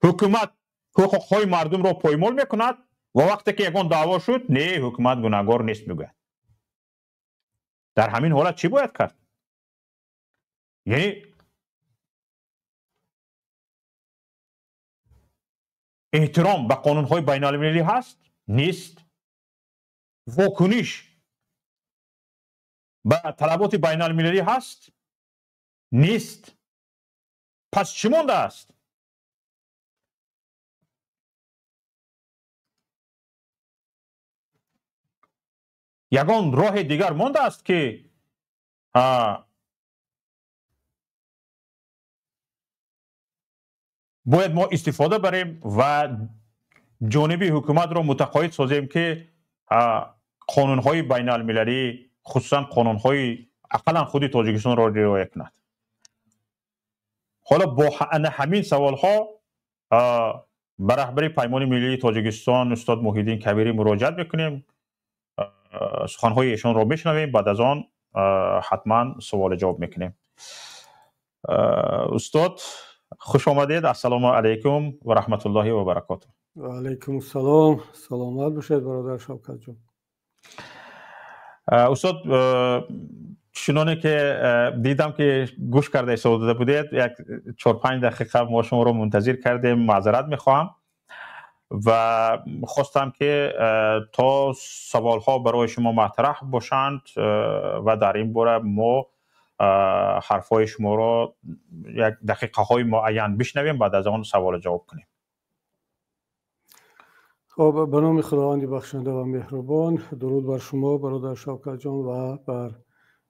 حکومت حقوقهای مردم را پایمال میکند و وقتی که یگان دعوا شد، نه، حکومت گناهکار نیست میگوید. در همین حالت چی باید کرد؟ یعنی احترام به قانونهای بین المللی هست؟ نیست. واکنش به طلبات بین المللی هست؟ نیست. پس چی مانده است؟ یگان راه دیگر مانده است که باید ما استفاده بریم و جانب حکومت را متقاعد سازیم که قانونهای بین المللی، خصوصا قانونهای اقلا خود تاجیکستان را رعایت کند. حالا با همین سوال ها به رهبر پیمان ملی تاجیکستان استاد محی الدین کبیری مراجعت میکنیم. سخنهای ایشان را میشنویم، بعد از آن حتما سوال جواب میکنیم. استاد خوش آمدید. السلام علیکم و رحمت الله و برکاته. و علیکم السلام. سلامت باشید برادر شوکت جان. استاد، چنانه که دیدم که گوش کرده سعودده بودید، یک 4-5 دقیقه ما شما رو منتظر کردیم. معذرت میخواهم و خواستم که تا سوال ها برای شما مطرح باشند و در این باره ما حرفای شما را یک دقیقه های معین بشنویم، بعد از آن سوال جواب کنیم. خب، به نام خداوند بخشنده و مهربان، درود بر شما برادر شوکت جان و بر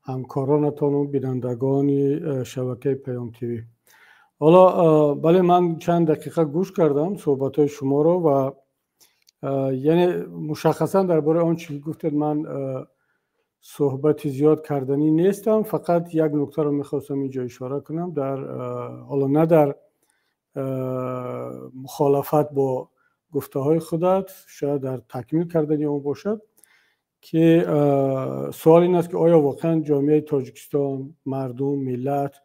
همکارانتان و بینندگان شبکه پیام تیوی. حالا بله، من چند دقیقه گوش کردم صحبت های شما رو و یعنی مشخصا درباره آن چیزی گفتید من صحبت زیاد کردنی نیستم. فقط یک نکته رو میخواستم اینجا اشاره کنم، حالا نه در مخالفت با گفته های خودت، شاید در تکمیل کردنی اون باشد، که سوال این است که آیا واقعا جامعه تاجیکستان، مردم، ملت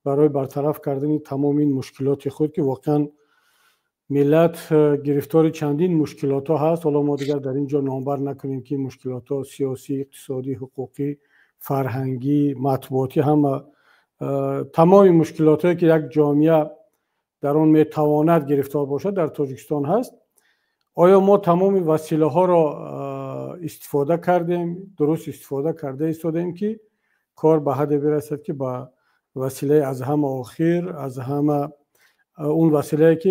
برای برطرف کردن تمام این مشکلات خود، که واقعا ملت گرفتار چندین مشکلات ها هست، حالا ما دیگر در اینجا نامبر نکنیم که مشکلات ها سیاسی، اقتصادی، حقوقی، فرهنگی، مطبوعاتی، هم تمام مشکلات هایی که یک جامعه در آن میتواند گرفتار باشد در تاجیکستان هست. آیا ما تمام وسیله ها را استفاده کردیم، درست استفاده کرده ایستادیم که کار به حد برسد که با وسیله از همه آخر، از همه اون وسیله که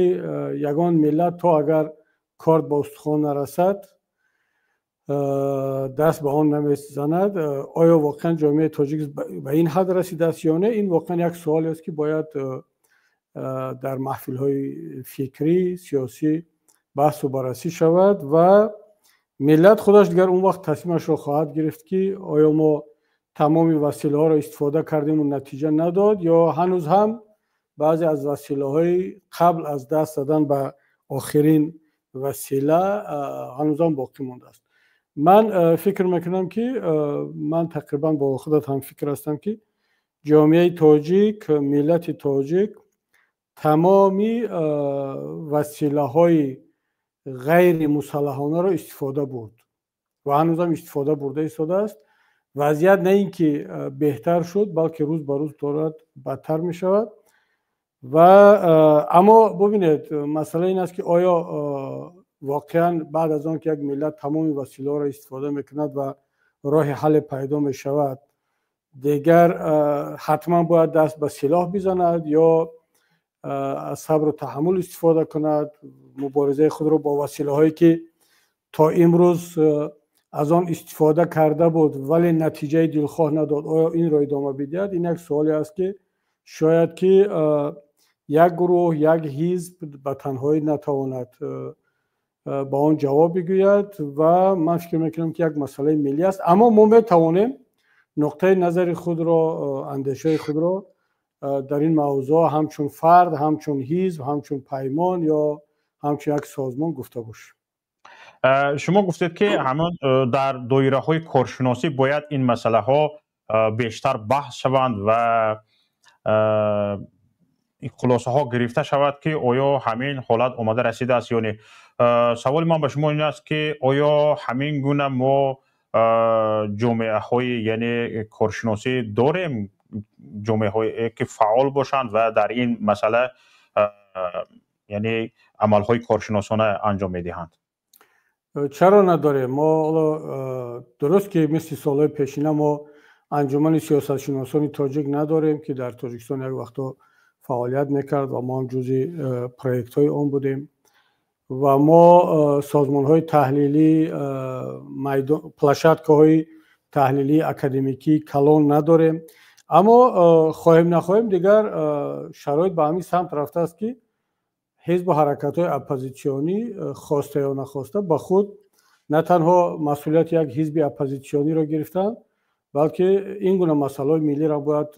یگان ملت تا اگر کار به استخوان نرسد دست به آن نمیزند، آیا واقعا جامعه تاجیک به این حد رسیده است یا نه؟ این واقعا یک سوالی است که باید در محفل های فکری سیاسی بحث و بررسی شود و ملت خودش دیگر اون وقت تصمیمش رو خواهد گرفت که آیا ما تمام وسیله ها را استفاده کردیم و نتیجه نداد، یا هنوز هم بعضی از وسیله های قبل از دست دادن به آخرین وسیله هنوز هم باقی مانده است. من فکر میکنم که من تقریبا با خودت هم فکر هستم که جامعه تاجیک، ملت تاجیک تمامی وسیله های غیر مسلحانه را استفاده برد و هنوز هم استفاده برده ایستاده است. وضعیت نه اینکه بهتر شد، بلکه روز به روز دارد بدتر می شود. و اما ببینید مسئله این است که آیا واقعا بعد از آن که یک ملت تمام وسیله را استفاده میکند و راه حل پیدا می شود، دیگر حتما باید دست به سلاح بزند یا از صبر و تحمل استفاده کند، مبارزه خود را با وسیله هایی که تا امروز از آن استفاده کرده بود ولی نتیجه دلخواه نداد، آیا این را ادامه بدهد؟ این یک سوالی است که شاید که یک گروه، یک حزب به تنهایی نتواند با آن جواب بگوید و من فکر میکنم که یک مسئله ملی است. اما ما میتوانیم نقطه نظر خود را، اندیشه خود را در این موضوع همچون فرد، همچون حزب، همچون پیمان یا همچون یک سازمان گفته باشیم. شما گفتید که همان در دایره های کارشناسی باید این مسئله ها بیشتر بحث شوند و خلاصه ها گرفته شود که آیا همین حالت آمده رسیده است یا نه. سوال من به شما این است که آیا همین گونه ما جامعه های یعنی کارشناسی داریم، جامعه هایی که فعال باشند و در این مسئله یعنی عمل های کارشناسانه انجام میدهند؟ چرا نداریم؟ ما درست که مثل سالهای پیشینه ما انجمن سیاست شناسان تاجیک نداریم که در تاجیکستان یک وقتا فعالیت میکرد و ما هم جزی پروژه های اون بودیم و ما سازمان های تحلیلی، پلشتگاه های تحلیلی اکادمیکی کلان نداریم. اما خواهیم نخواهیم دیگر شرایط به همین سمت رفته است که حزب و حرکت های اپوزیسیونی خواسته یا نخواسته به خود نه تنها مسئولیت یک حزب اپوزیسیونی را گرفتن، بلکه این گونه مسائل ملی را باید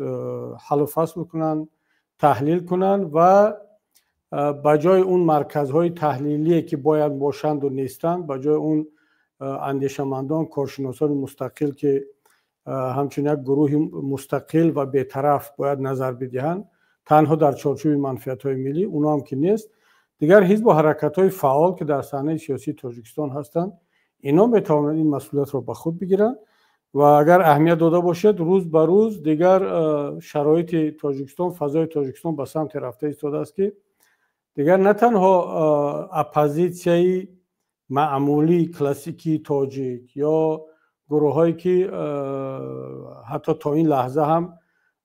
حل و فصل کنند، تحلیل کنند و بجای اون مرکزهای تحلیلی که باید باشند و نیستند، بجای اون اندیشمندان، کارشناسان مستقل که همچنین یک گروه مستقل و بی‌طرف باید نظر بدهند تنها در چارچوب منفعت‌های ملی، اونا هم که نیست. دیگر حزب و حرکت‌های فعال که در صحنه سیاسی تاجیکستان هستند، اینا میتوانند این مسئولیت را به خود بگیرند و اگر اهمیت داده باشد روز به روز دیگر شرایط تاجیکستان، فضای تاجیکستان به سمت رفته ایستاده است که دیگر نه تنها اپوزیسیای معمولی کلاسیکی تاجیک یا گروه‌هایی که حتی تا این لحظه هم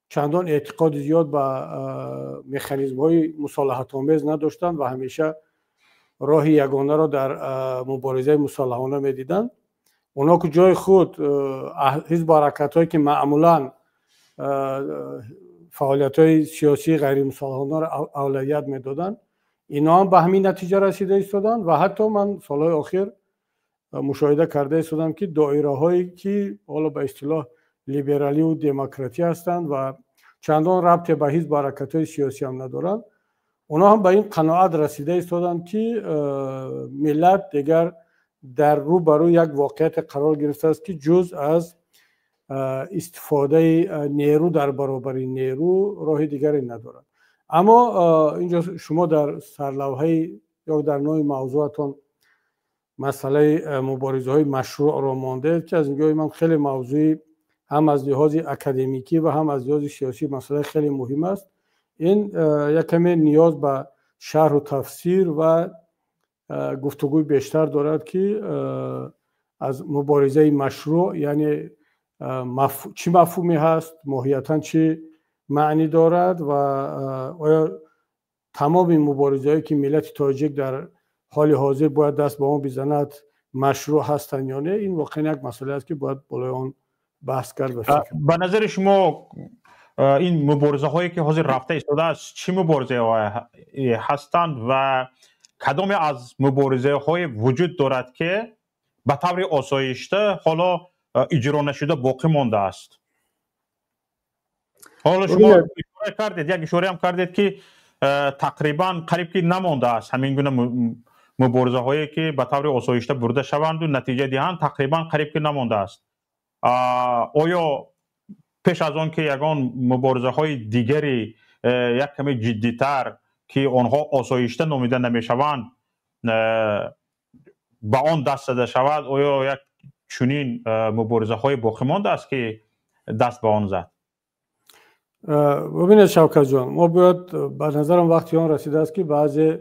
چندان اعتقاد زیاد به مکانیزم های مصالحت آمیز نداشتند و همیشه راه یگانه را در مبارزه مصالحانه میدیدند. اونا که جای خود حزب حرکت هایی که معمولا فعالیت های سیاسی غیر مصالحانه را اولویت میدادند، اینا هم به همین نتیجه رسیده ایستادند و حتی من سالهای آخر مشاهده کرده ایستادم که دایره هایی که حالا به اصطلاح لیبرالی و دموکراتی هستند و چندان ربط به حزب حرکت های سیاسی هم ندارند، اونا هم به این قناعت رسیده ایستادند که ملت دیگر در روبرو یک واقعیت قرار گرفته است که جز از استفاده نیرو در برابر نیرو راه دیگری ندارد. اما اینجا شما در سرلوحه یا در نوع موضوعتون مسئله مبارزه های مشروع را مانده که از نگاه من خیلی موضوعی هم از لحاظ اکادمیکی و هم از لحاظ سیاسی مسئله خیلی مهم است. این یک کمی نیاز به شرح و تفسیر و گفتگوی بیشتر دارد که از مبارزه مشروع یعنی چی مفهومی هست، ماهیتاً چی معنی دارد و آیا تمام این مبارزه‌ای که ملت تاجیک در حال حاضر باید دست به آن بزند مشروع هستند یا نه، این واقعا یک مسئله است که باید بالای آن بحث کرد. به نظر شما این مبارزه هایی که حاضر رفته ایستاده است چی مبارزه هستند و کدام از مبارزه های وجود دارد که به طور آسایشته حالا اجرا نشده باقی مانده است؟ حالا شما اشاره کردید، یک اشاره هم کردید که تقریبا قریب که نمانده است همین گونه مبارزه هایی که به طور آسایشته برده شوند و نتیجه دهند تقریبا قریب که نمانده است. آیا پیش از آن که یگان مبارزه های دیگری یک کمی جدیتر که آنها آسایشته نامیده نمی شوند به آن دست زده شود، آیا یک چنین مبارزه های باقی مانده است که دست به آن زد؟ ببینید شوکت جان، ما باید به نظرم وقتی آن رسیده است که بعضی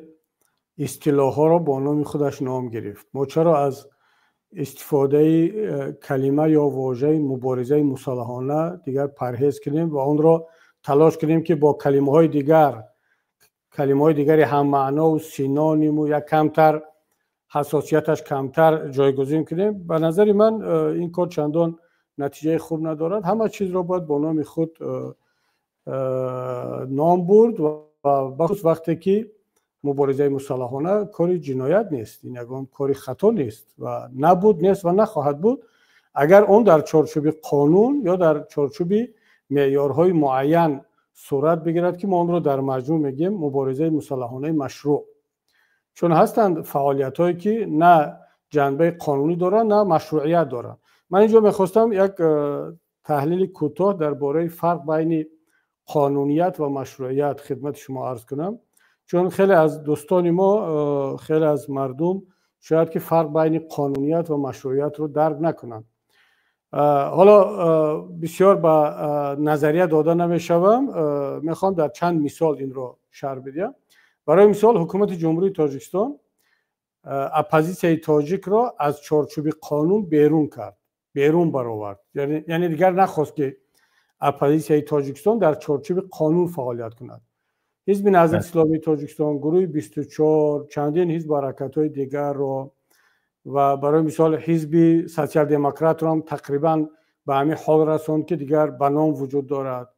اصطلاح ها را با نام خودش نام گرفت. ما چرا از استفاده کلمه یا واژه مبارزه مصالحانه دیگر پرهیز کنیم و آن را تلاش کنیم که با کلمه های دیگری هم معنا و سینونیم و یک کمتر حساسیتش کمتر جایگزین کنیم؟ به نظر من این کار چندان نتیجه خوب ندارد. همه چیز را باید با نام خود نام برد و بخصوص وقتی که مبارزه مصالحانه کاری جنایت نیست، این یگان کاری خطا نیست و نبود نیست و نخواهد بود اگر اون در چارچوب قانون یا در چارچوب معیارهای معین صورت بگیرد که ما اون رو در مجموع میگیم مبارزه مصالحانه مشروع. چون هستند فعالیت هایی که نه جنبه قانونی دارن نه مشروعیت دارن. من اینجا میخواستم یک تحلیل کوتاه درباره فرق بین قانونیت و مشروعیت خدمت شما عرض کنم، چون خیلی از دوستان ما، خیلی از مردم شاید که فرق بین قانونیت و مشروعیت رو درک نکنن. حالا بسیار به نظریه داده نمیشوم، میخوام در چند مثال این رو شرح بدم. برای مثال حکومت جمهوری تاجیکستان اپوزیسیون تاجیک را از چارچوب قانون بیرون برآورد، یعنی دیگر نخواست که اپوزیسیون تاجیکستان در چارچوب قانون فعالیت کند. حزب نهضت اسلامی تاجیکستان، گروه 24، چندین حزب حرکت‌های دیگر را و برای مثال حزب سوسیال دموکرات را هم تقریبا به همین حال رساند که دیگر به نام وجود دارد.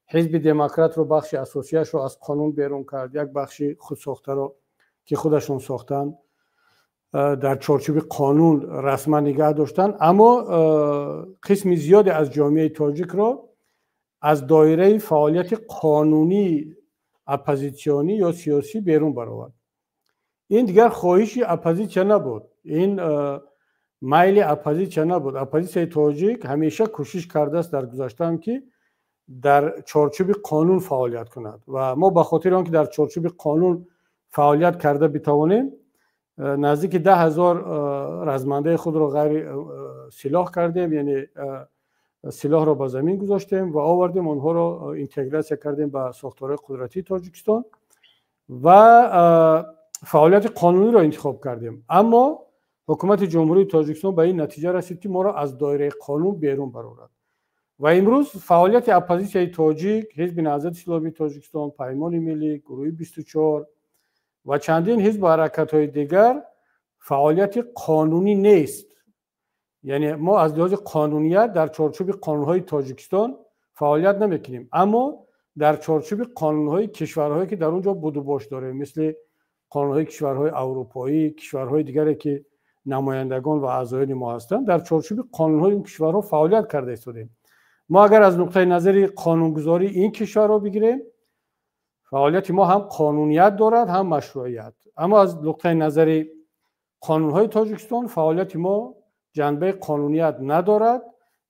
حزب دموکرات رو بخش اساسیش رو از قانون بیرون کرد، یک بخشی خود ساخته رو که خودشون ساختن در چارچوب قانون رسما نگه داشتن، اما قسم زیادی از جامعه تاجیک را از دایره فعالیت قانونی اپوزیسیونی یا سیاسی بیرون برآورد. این دیگر خواهش اپوزیسیون نبود، این میل اپوزیسیون نبود. اپوزیسیون تاجیک همیشه کوشش کرده است در گذشته هم که در چارچوب قانون فعالیت کند و ما به خاطر آنکه در چارچوب قانون فعالیت کرده بتوانیم نزدیک 10,000 رزمنده خود را غیر سلاح کردیم، یعنی سلاح را به زمین گذاشتیم و آوردیم آنها را اینتگراسیون کردیم به ساختار قدرتی تاجیکستان و فعالیت قانونی را انتخاب کردیم. اما حکومت جمهوری تاجیکستان به این نتیجه رسید که ما را از دایره قانون بیرون برآورد و امروز فعالیت اپوزیسیای تاجیک، حزب نهضت اسلامی تاجیکستان، پیمان ملی، گروه 24 و چندین حزب و حرکت‌های دیگر فعالیت قانونی نیست. یعنی ما از لحاظ قانونیت در چارچوب قانون‌های تاجیکستان فعالیت نمی‌کنیم، اما در چارچوب قانون‌های کشورهایی که در اونجا بود و باش داره، مثل قانون‌های کشورهای اروپایی، کشورهای دیگری که نمایندگان و اعضایان ما هستند، در چارچوب قانون‌های این کشورها فعالیت کرده استیم. ما اگر از نقطه نظر قانونگذاری این کشورها بگیریم، فعالیت ما هم قانونیت دارد هم مشروعیت، اما از نقطه نظر قانون‌های تاجیکستان فعالیت ما جنبه قانونیت ندارد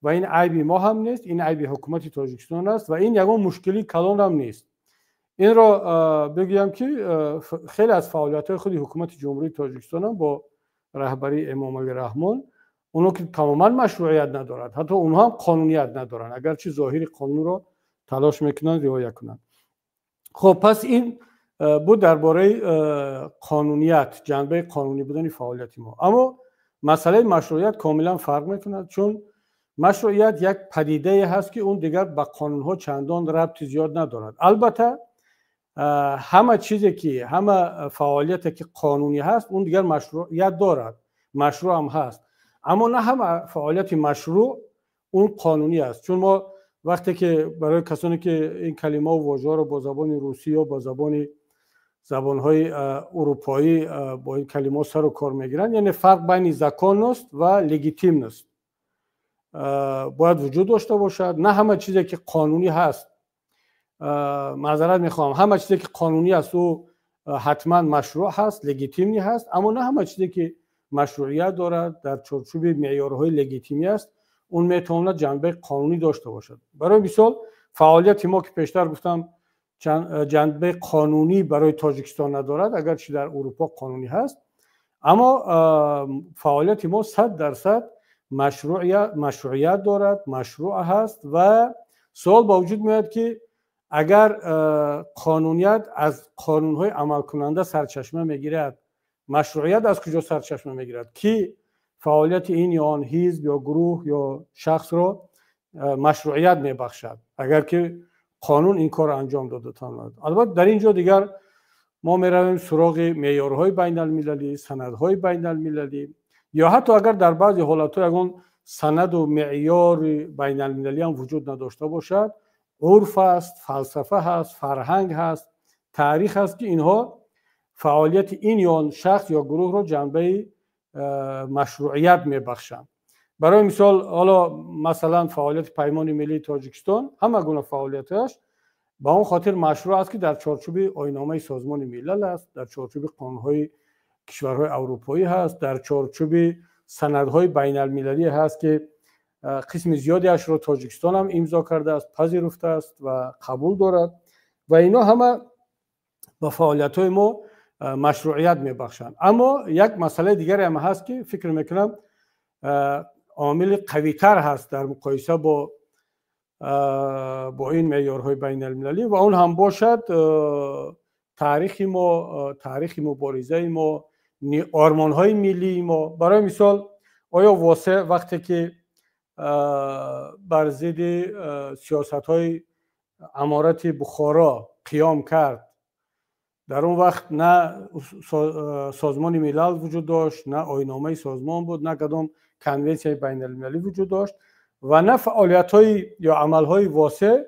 و این عیبی ما هم نیست، این عیبی حکومت تاجیکستان است و این یگان مشکلی کلان هم نیست. این را بگویم که خیلی از فعالیت‌های خود حکومت جمهوری تاجیکستان هم با رهبری امام علی رحمان، اونها که تماما مشروعیت ندارد، حتی اونها هم قانونیت ندارند، اگرچه ظاهر قانون را تلاش میکنند رعایت کنند. خب پس این بود درباره قانونیت، جنبه قانونی بودن فعالیت ما. اما مسئله مشروعیت کاملا فرق میکند، چون مشروعیت یک پدیده هست که اون دیگر به قانونها چندان ربطی زیاد ندارد. البته همه چیزی که همه فعالیتی که قانونی هست اون دیگر مشروعیت دارد، مشروع هم هست، اما نه همه فعالیت مشروع اون قانونی است. چون ما وقتی که برای کسانی که این کلمه و واژه‌ها رو با زبان روسی یا با زبان‌های اروپایی با این کلمات سر و کار میگیرن، یعنی فرق بین زکان است و لگیتیم است، باید وجود داشته باشد. نه همه چیزی که قانونی هست، معذرت میخوام، همه چیزی که قانونی است او حتما مشروع هست، لگیتیمی هست، اما نه همه چیزی که مشروعیت دارد در چارچوب معیارهای لگیتیمی است اون میتواند جنبه قانونی داشته باشد. برای مثال فعالیت ما که پیشتر گفتم جنبه قانونی برای تاجیکستان ندارد، اگرچه در اروپا قانونی هست، اما فعالیت ما 100% مشروعیت دارد، مشروع هست و سوال با وجود میاد که اگر قانونیت از قانونهای عمل کننده سرچشمه میگیرد، مشروعیت از کجا سرچشمه میگیرد؟ کی فعالیت این یا آن حزب یا گروه یا شخص را مشروعیت میبخشد اگر که قانون این کار انجام داده تواند؟ البته در اینجا دیگر ما میرویم سراغ معیارهای بین المللی، سندهای بین المللی، یا حتی اگر در بعضی حالت‌ها اون سند و معیار بین المللی هم وجود نداشته باشد، عرف است، فلسفه هست، فرهنگ هست، تاریخ هست که اینها فعالیت این یا آن شخص یا گروه را جنبه مشروعیت میبخشند. برای مثال حالا مثلا فعالیت پیمان ملی تاجیکستان همه گونه فعالیتش با اون خاطر مشروع است که در چارچوب آیین‌نامه سازمان ملل است، در چارچوب قانون‌های کشورهای اروپایی هست، در چارچوب سندهای بین المللی هست که قسم زیادی اش را تاجیکستان هم امضا کرده است، پذیرفته است و قبول دارد و اینا همه با فعالیت‌های ما مشروعیت میبخشند. اما یک مسئله دیگری هم هست که فکر میکنم عامل قوی‌تر هست در مقایسه با این معیارهای بین المللی و اون هم باشد تاریخ ما، تاریخ مبارزه ما، آرمان‌های ملی ما. برای مثال آیا واسه وقتی که بر ضد سیاست‌های امارت بخارا قیام کرد، در اون وقت نه سازمان ملل وجود داشت، نه آیین‌نامه سازمان بود، نه کدام کنونسیون بین المللی وجود داشت و نه فعالیت‌های یا عمل‌های واسع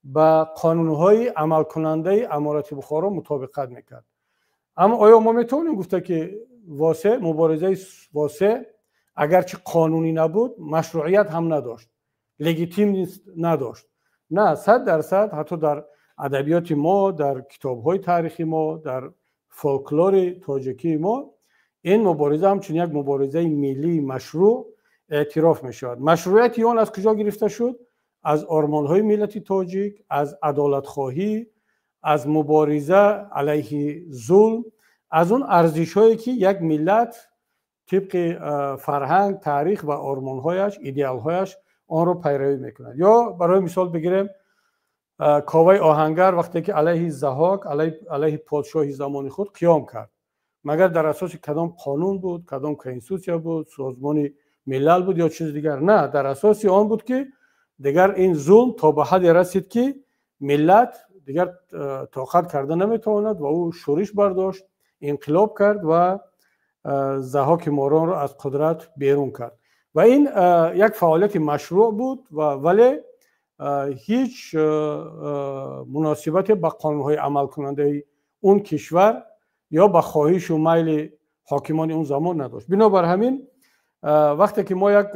با قانون‌های عمل کننده امارت بخارا مطابقت میکرد. اما آیا ما میتونیم گفته که واسع، مبارزه واسع اگرچه قانونی نبود مشروعیت هم نداشت، لگیتیم نداشت؟ نه، 100% حتی در ادبیات ما، در کتاب‌های تاریخی ما، در فولکلور تاجیکی ما این مبارزه هم چون یک مبارزه ملی مشروع اعتراف می‌شود. مشروعیت اون از کجا گرفته شد؟ از آرمان‌های ملت تاجیک، از عدالت‌خواهی، از مبارزه علیه ظلم، از اون ارزش‌هایی که یک ملت طبق فرهنگ، تاریخ و آرمان‌هایش، ایدئال‌هایش آن را پیروی می‌کند. یا برای مثال بگیریم کاوه آهنگر وقتی که علیه ضحاک، علیه پادشاهی زمان خود قیام کرد، مگر در اساس کدام قانون بود، کدام کنستیتوسیا بود، سازمان ملل بود یا چیز دیگر؟ نه، در اساس آن بود که دیگر این ظلم تا به حدی رسید که ملت دیگر طاقت کرده نمیتواند و او شورش برداشت، انقلاب کرد و ضحاک ماران را از قدرت بیرون کرد و این یک فعالیت مشروع بود و ولی هیچ مناسبت به قانونهای عمل کننده اون کشور یا به خواهش و میل حاکمان اون زمان نداشت. بنابر همین وقتی که ما یک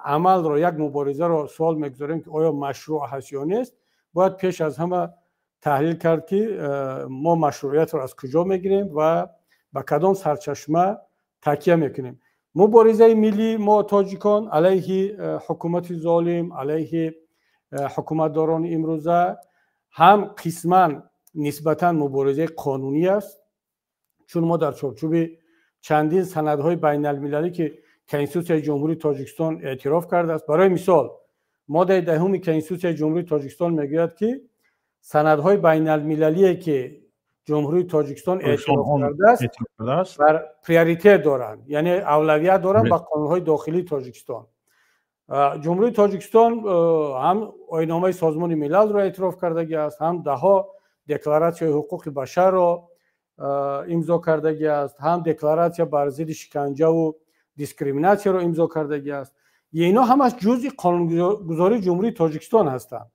عمل را، یک مبارزه را سوال میگذاریم که آیا مشروع هست یا نیست، باید پیش از همه تحلیل کرد که ما مشروعیت را از کجا میگیریم و به کدام سرچشمه تکیه میکنیم. مبارزه ملی ما تاجیکان علیه حکومت ظالم، علیه حکومتداران امروزه هم قسما نسبتا مبارزه قانونی است، چون ما در چارچوب چندین سندهای بین المللی که کنستیتوسیون جمهوری تاجیکستان اعتراف کرده است، برای مثال ماده دهم کنستیتوسیون جمهوری تاجیکستان میگوید که سندهای بین المللی که جمهوری تاجیکستان اعتراف کرده است بر پریوریته دارند، یعنی اولویت دارند به قانونهای داخلی تاجیکستان. جمهوری تاجیکستان هم آیین‌نامه سازمان ملل را اعتراف کرده است، هم دهها دکلراسیون حقوق بشر را امضا کرده است، هم دکلراسیون بر ضد شکنجه و دیسکریمیناسیون را امضا کرده است. اینا همش جزء قانونگذاری جمهوری تاجیکستان هستند.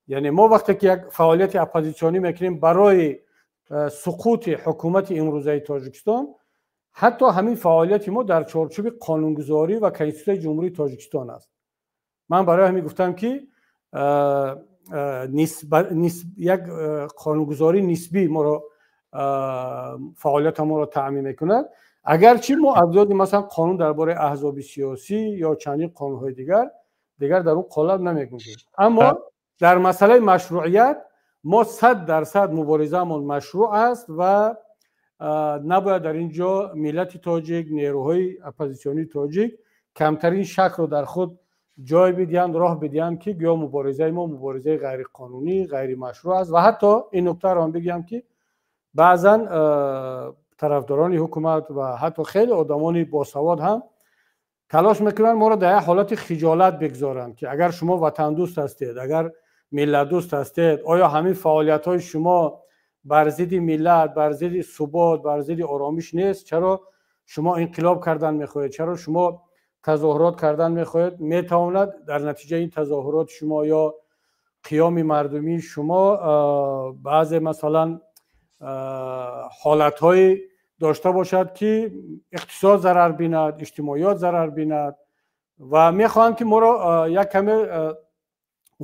یعنی ما وقتی که یک فعالیت اپوزیسیونی میکنیم برای سقوط حکومت امروزه تاجیکستان، حتی همین فعالیت ما در چارچوب قانونگذاری و کنستیتوسیون جمهوری تاجیکستان است. من برای همین گفتم که یک قانونگذاری نسبی ما را فعالیت ما را تعمیم میکند، اگرچه ما ابزار مثلا قانون درباره احزاب سیاسی یا چندین قانون‌های دیگر در اون قالب نمیگنجیم. اما در مسئله مشروعیت ما 100% مبارزه‌مون مشروع است و نباید در اینجا ملت تاجیک، نیروهای اپوزیسیونی تاجیک کمترین شک رو در خود جای بدهند، راه بدهند که گویا مبارزه ما مبارزه غیر قانونی، غیر مشروع است. و حتی این نکته رو هم بگم که بعضا طرفداران حکومت و حتی خیلی آدمان باسواد هم تلاش میکنن ما را در حالت خجالت بگذارند که اگر شما وطن دوست هستید، اگر ملت دوست هستید، آیا همین فعالیت های شما بر ضد ملت، بر ضد ثبات، بر ضد آرامش نیست؟ چرا شما انقلاب کردن میخواهید؟ چرا شما تظاهرات کردن میخواهید؟ میتواند در نتیجه این تظاهرات شما یا قیام مردمی شما بعض مثلا حالتهای داشته باشد که اقتصاد ضرر بیند، اجتماعیات ضرر بیند و میخواهند که ما را یک کمی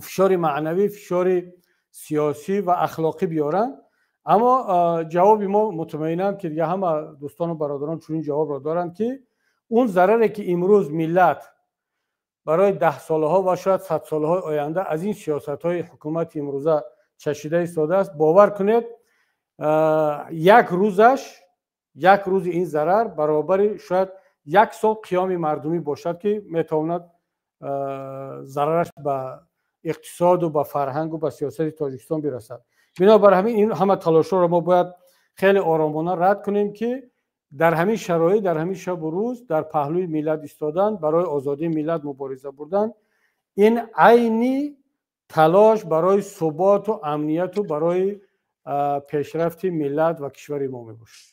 فشار معنوی، فشار سیاسی و اخلاقی بیارن. اما جواب ما مطمئنم که دیگه همه دوستان و برادران چون این جواب را دارند که اون ضرری که امروز ملت برای 10 ساله ها و شاید 100 ساله های آینده از این سیاست های حکومت امروزه چشیده ایستاده است، باور کنید یک روز این ضرر برابر شاید 1 سال قیام مردمی باشد که میتواند ضررش به اقتصاد و به فرهنگ و به سیاست تاجیکستان برسد. بنابر همین این همه تلاش‌ها را ما باید خیلی آرامانه رد کنیم که در همین شرایط، در همین شب و روز در پهلوی ملت ایستادن، برای آزادی ملت مبارزه بردن، این عینی تلاش برای ثبات و امنیت و برای پیشرفت ملت و کشور ما میباشد.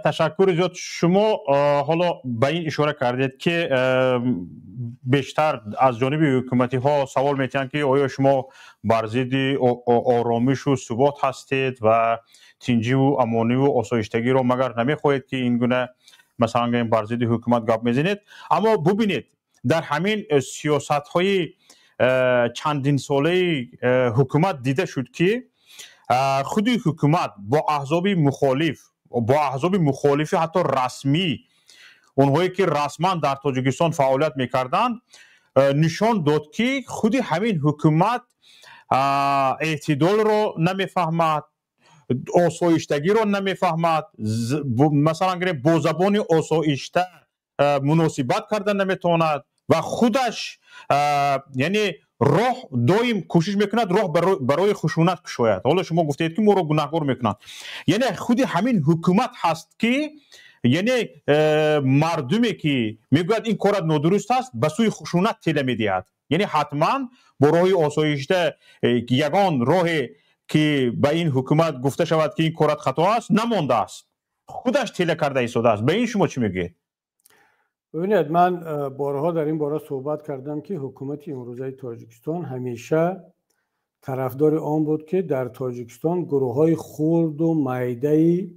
تشکر زیاد. شما حالا به این اشاره کردید که بیشتر از جانب حکومتی ها سوال میتونن که آیا شما بر ضد آرامش و ثبات هستید و تنظیم و امانی و آسایشتگی رو مگر نمیخواهید که این گونه مثلا بر ضد حکومت گپ میزنید؟ اما ببینید در همین سیاست های چندین ساله حکومت دیده شد که خود حکومت با احزاب مخالف حتی رسمی، اونهایی که رسما در تاجیکستان فعالیت میکردند، نشان داد که خود همین حکومت اعتدال رو نمیفهمد، آسایشتگی رو نمیفهمد، مثلا با زبان آسایشته مناسبت کردن نمیتواند و خودش یعنی راه دائم کوشش میکند راه برای خشونت کشاید. حالا شما گفتید که ما رو گناهکار میکنند، یعنی خود همین حکومت هست که یعنی مردمی که میگوید این کار نادرست است به سوی خشونت تیله میدهد. یعنی حتما با راه آسایشته یگان راهی که به این حکومت گفته شود که این کار خطا است نمانده است، خودش تیله کرده ایستاده است. به این شما چی میگید؟ ببینید من بارها در این باره صحبت کردم که حکومت امروزه تاجیکستان همیشه طرفدار آن بود که در تاجیکستان گروه‌های خرد و میده‌ای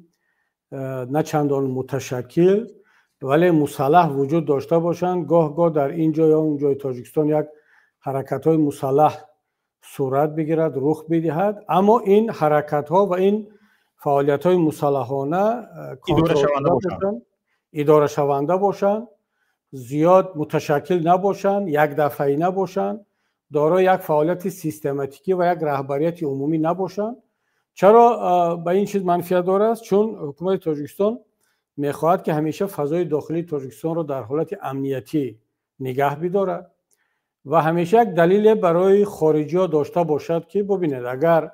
نه چندان متشکل ولی مسلح وجود داشته باشند. گاه در این جای یا اون جای تاجیکستان یک حرکت‌های مسلح صورت بگیرد، رخ بدهد، اما این حرکت‌ها و این فعالیت‌های مسلحانه اداره شونده باشند، زیاد متشکل نباشند، یک دفعه‌ای نباشند، دارای یک فعالیت سیستماتیکی و یک رهبریت عمومی نباشند. چرا به این چیز منفیت داره است؟ چون حکومت تاجیکستان میخواهد که همیشه فضای داخلی تاجیکستان رو در حالت امنیتی نگه بدارد و همیشه یک دلیل برای خارجی ها داشته باشد که ببینید اگر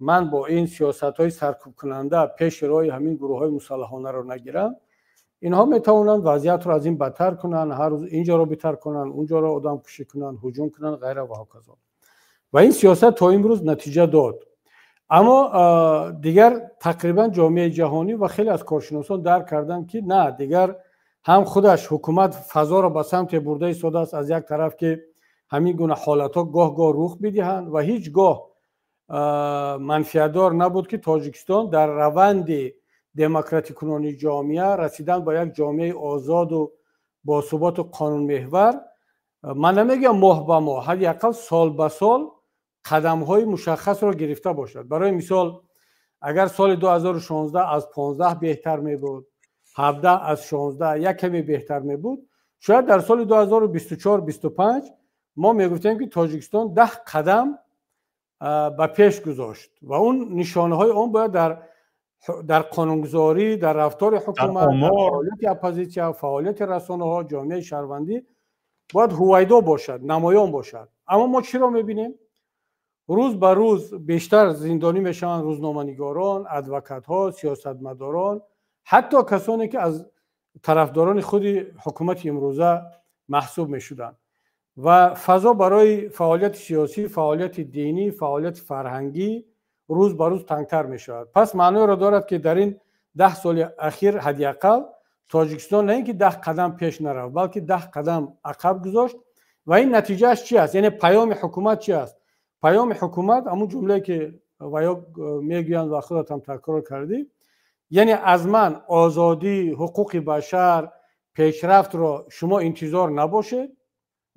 من با این سیاست های سرکوب کننده پیش روی همین گروه های مسلحانه رو نگیرم، اینها میتوانند وضعیت رو از این بدتر کنن، هر روز اینجا رو بهتر کنن، اونجا رو آدم کشی کنن، هجوم کنن، غیره و هکذا. و این سیاست تا امروز نتیجه داد. اما دیگر تقریبا جامعه جهانی و خیلی از کارشناسان درک کردن که نه، دیگر هم خودش حکومت فضا را به سمت برده ایستاده است، از یک طرف که همین گونه حالت ها گاه رخ بدهند و هیچگاه منفعت‌دار نبود که تاجیکستان در روند دموکراتیک کنانی جامعه رسیدن با یک جامعه آزاد و با ثبات و قانون محور، من نمیگم ماه به ماه، حداقل سال به سال قدم های مشخص را گرفته باشد. برای مثال اگر سال 2016 از 15 بهتر می بود، 17 از 16 یک کمی بهتر می بود، شاید در سال 2024-25 ما می گفتیم که تاجیکستان 10 قدم به پیش گذاشت و اون نشانه های اون باید در قانونگذاری، در رفتار حکومت، در فعالیت اپوزیسیون، فعالیت رسانه ها، جامعه شهروندی باید هویدا باشد، نمایان باشد. اما ما چی را میبینیم؟ روز به روز بیشتر زندانی میشن روزنامه‌نگاران، ادوکات ها، سیاستمداران، حتی کسانی که از طرفداران خود حکومت امروزه محسوب میشدن و فضا برای فعالیت سیاسی، فعالیت دینی، فعالیت فرهنگی روز به روز تنگتر می شود. پس معنی را دارد که در این 10 سال اخیر حداقل تاجیکستان نه اینکه 10 قدم پیش نرفت بلکه 10 قدم عقب گذاشت. و این نتیجهش چی است؟ یعنی پیام حکومت چی است؟ پیام حکومت همون جمله که ویا میگویند و خودت هم تکرار کردی، یعنی از من آزادی، حقوق بشر، پیشرفت را شما انتظار نباشه،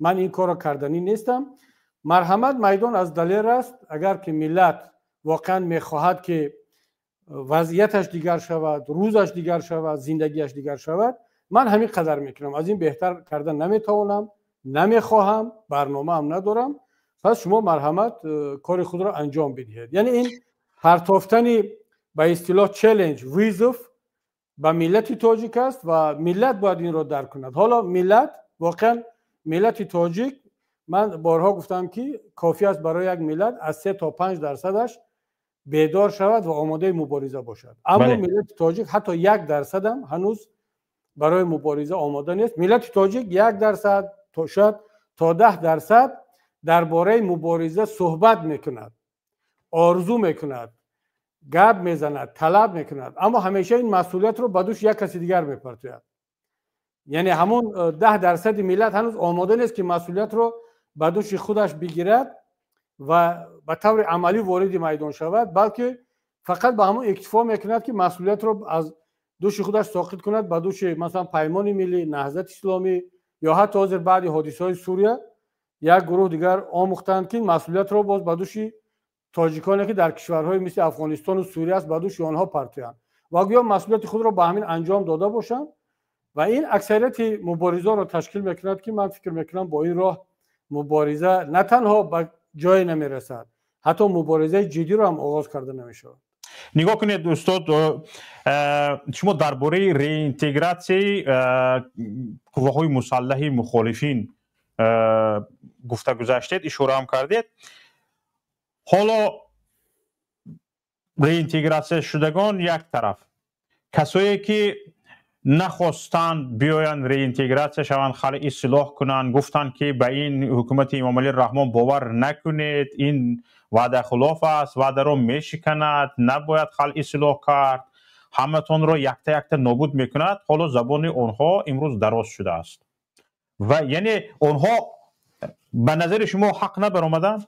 من این کار را کردنی نیستم. مرحمت میدان از دلیر است. اگر که ملت واقعا میخواهد که وضعیتش دیگر شود، روزش دیگر شود، زندگیش دیگر شود، من همین قدر میکنم، از این بهتر کردن نمیتوانم، نمیخواهم، برنامه هم ندارم. پس شما مرحمت کار خود را انجام بدهید. یعنی این پرتافتنی به اصطلاح چالش، ویزوف به ملت تاجیک است و ملت باید این را درک کند. حالا ملت، واقعا ملت تاجیک، من بارها گفتم که کافی است برای یک ملت از 3 تا 5% بیدار شود و آماده مبارزه باشد. اما ملت تاجیک حتی 1% هم هنوز برای مبارزه آماده نیست. ملت تاجیک 1% تا شاید تا 10% درباره مبارزه صحبت میکند، آرزو میکند، گپ میزند، طلب میکند، اما همیشه این مسئولیت رو به دوش یک کسی دیگر میپرتوید. یعنی همون 10% ملت هنوز آماده نیست که مسئولیت رو به دوش خودش بگیرد و به طور عملی وارد میدان شود، بلکه فقط به همون اکتفا میکند که مسئولیت رو از دوش خودش ساقط کند به دوش مثلا پیمان ملی، نهضت اسلامی یا حتی حاضر بعد حادثه‌های سوریه یک گروه دیگر آموختند که مسئولیت رو باز به دوش تاجیکانی که در کشورهای مثل افغانستان و سوریه است به دوش آنها پرتویند و گویا مسئولیت خود را به همین انجام داده باشند و این اکثریت مبارزه را تشکیل میکند که من فکر میکنم با این راه مبارزه نه تنها به جای نمیرسد، حتی مبارزه جدی رو هم آغاز کرده نمیشه. نگاه کنید استاد، شما درباره رینتگراسی قوه‌های مسلح مخالفین گفته گذاشتید، اشاره هم کردید. حالا رینتگراسی شدگان یک طرف، کسایی که نخواستند بیاین رینتگراسیون شوند، خلع اصلاح کنند. گفتند که به این حکومت امام علی رحمان باور نکنید، این وعده خلاف است، وعده را میشکند، نباید خلع اصلاح کرد، همتون را یک تا نابود میکند. حالا زبان آنها امروز دراز شده است و یعنی آنها به نظر شما حق نبرآمدند؟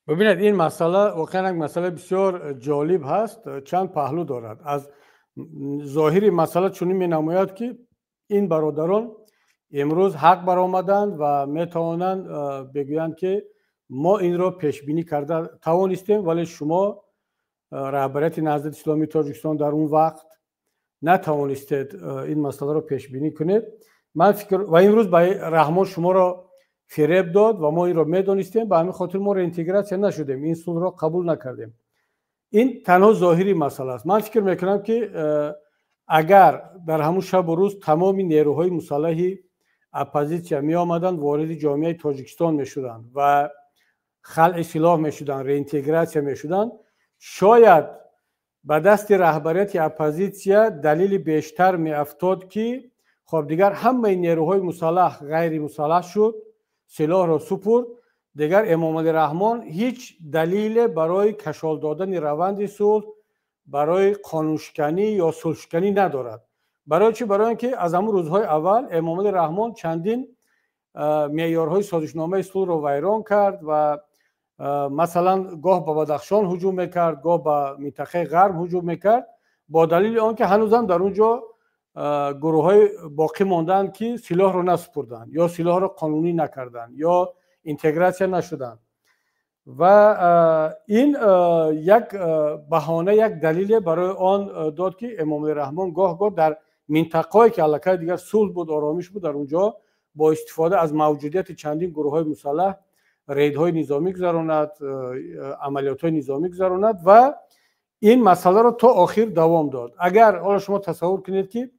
ببینید این مسئله واقعا یک مسئله بسیار جالب هست، چند پهلو دارد. از ظاهری مسئله چنین می نماید که این برادران امروز حق برآمدند و می توانند بگویند که ما این را پیش بینی کرده توانستیم، ولی شما رهبریت نهضت اسلامی تاجیکستان در اون وقت نتوانستید این مسئله را پیش بینی کنید. من فکر و امروز به رحمان شما را فریب داد و ما این را میدانستیم، به همین خاطر ما رینتگراسیون نشدیم، این صلح را قبول نکردیم. این تنها ظاهری مسئله است. من فکر میکنم که اگر در همون شب و روز تمام نیروهای مسلح اپوزیسیون می آمدند وارد جامعه تاجیکستان می شدند و خلع سلاح می شدند، رینتگراسیون می شدند، شاید به دست رهبریت اپوزیسیون دلیل بیشتر می افتاد که خب دیگر همه نیروهای مسلح غیر مسلح شد، سلاح را سپرد، دیگر امام علی رحمان هیچ دلیل برای کشال دادن روند صلح، برای قانونشکنی یا صلحشکنی ندارد. برای چی؟ برای اینکه از همون روزهای اول امام علی رحمان چندین معیارهای سازشنامه صلح را ویران کرد و مثلا گاه به بدخشان هجوم میکرد، گاه به منطقه غرب هجوم میکرد، با دلیل آنکه هنوزم در اونجا گروه های باقی ماندند که سلاح را نسپردند یا سلاح را قانونی نکردند یا اینتگراسیون نشدند. و این یک بهانه، یک دلیل برای آن داد که امام علی رحمان گاه در منطقه‌ای که علاقه دیگر صلح بود، آرامش بود، در اونجا با استفاده از موجودیت چندین گروه های مسلح ریدهای نظامی گذراند، عملیات های نظامی گذراند و این مسئله را تا آخر دوام داد. اگر حالا شما تصور کنید که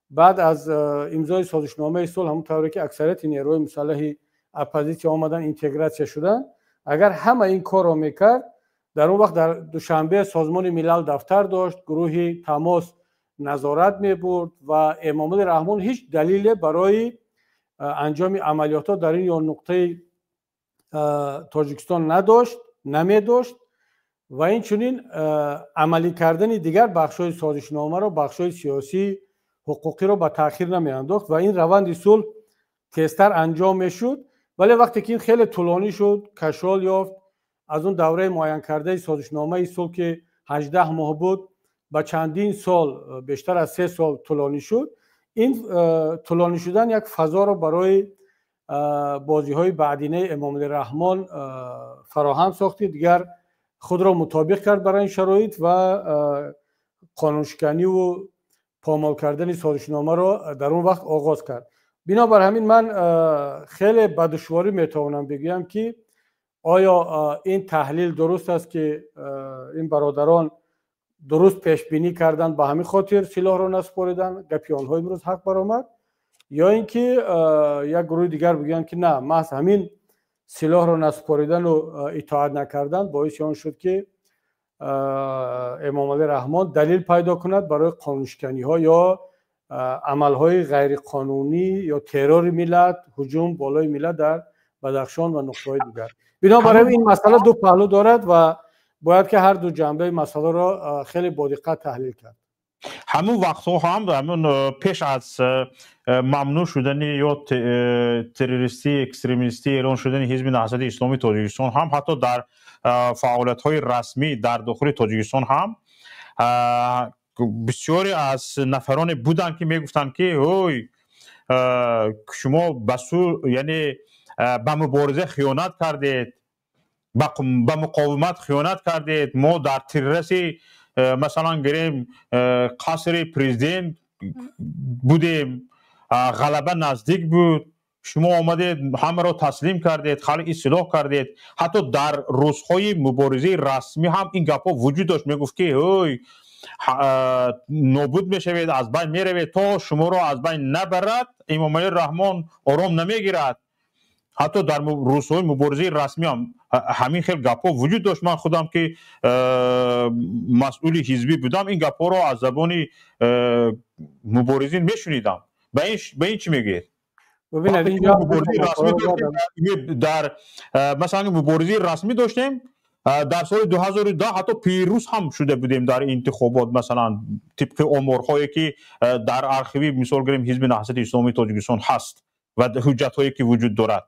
بعد از امضای سازشنامه صلح، همونطوری که اکثریت نیروهای مسلح اپوزیسیون آمدن اینتگراسیون شدن، اگر همه این کار را میکرد، در اون وقت در دوشنبه سازمان ملل دفتر داشت، گروه تماس نظارت میبرد و امام علی رحمان هیچ دلیل برای انجام عملیات در این یا نقطه تاجیکستان نداشت، نمیداشت و این چنین عملی کردن دیگر بخشای سازشنامه را، بخشای سیاسی حقوقی را به تأخیر نمیانداخت و این روند صلح تیزتر انجام میشد. ولی وقتی که این خیلی طولانی شد، کشال یافت، از اون دوره معین کرده سازشنامه صلح که 18 ماه بود با چندین سال، بیشتر از 3 سال طولانی شد، این طولانی شدن یک فضا را برای بازی های بعدینه امام علی رحمان فراهم ساختی، دیگر خود را مطابق کرد برای این شرایط و قانونشکنی و پامال کردن سازشنامه را در اون وقت آغاز کرد. بنابر همین من خیلی با دشواری میتوانم بگویم که آیا این تحلیل درست است که این برادران درست پیش بینی کردن به همین خاطر سلاح را نسپاریدن، گپی آنها امروز حق برآمد، یا اینکه یک گروه دیگر بگوین که نه، محض همین سلاح را نسپاریدن و اطاعت نکردن باعث آن شد که امام علی رحمان دلیل پیدا کند برای قانونشکنی ها یا عمل های غیر قانونی یا ترور ملت، هجوم بالای ملت در بدخشان و نقطه های دیگر. بنابراین این مسئله دو پهلو دارد و باید که هر دو جنبه مسئله را خیلی با دقت تحلیل کرد. همون وقتها هم همون پیش از ممنوع شدن یا تروریستی اکستریمیستی اعلان شدن حزب نهضت اسلامی تاجیکستان هم، حتی در فعالیت های رسمی در داخل تاجیکستان هم بسیاری از نفران بودند که میگفتند که اوی شما یعنی به مبارزه خیانت کردید، به مقاومت خیانت کردید، ما در تروریستی مثلا گریم قصر پرزیدنت بودیم، غلبه نزدیک بود، شما آمدید همه را تسلیم کردید، خلع سلاح کردید. حتی در روزهای مبارزه رسمی هم این گپا وجود داشت، میگفت که اوی نابود میشوید، از بین میروید، تا شما را از بین نبرد امام علی رحمان آرام نمیگیرد. حتی در روزهای مبارزه رسمی هم همین خیلی گپا وجود داشت. من خودم که مسئول حزبی بودم این گپا رو از زبان مبارزین میشنیدم. به این چی میگید؟ ببینید اینجا مبارزه رسمی داشتیم، در مثلا مبارزه رسمی داشتیم در سال 2010 حتی پیروز هم شده بودیم در انتخابات، مثلا طبق آمارهایی که در ارشیو مثال گیریم حزب نهضت اسلامی تاجیکستان هست و حجت هایی که وجود دارد.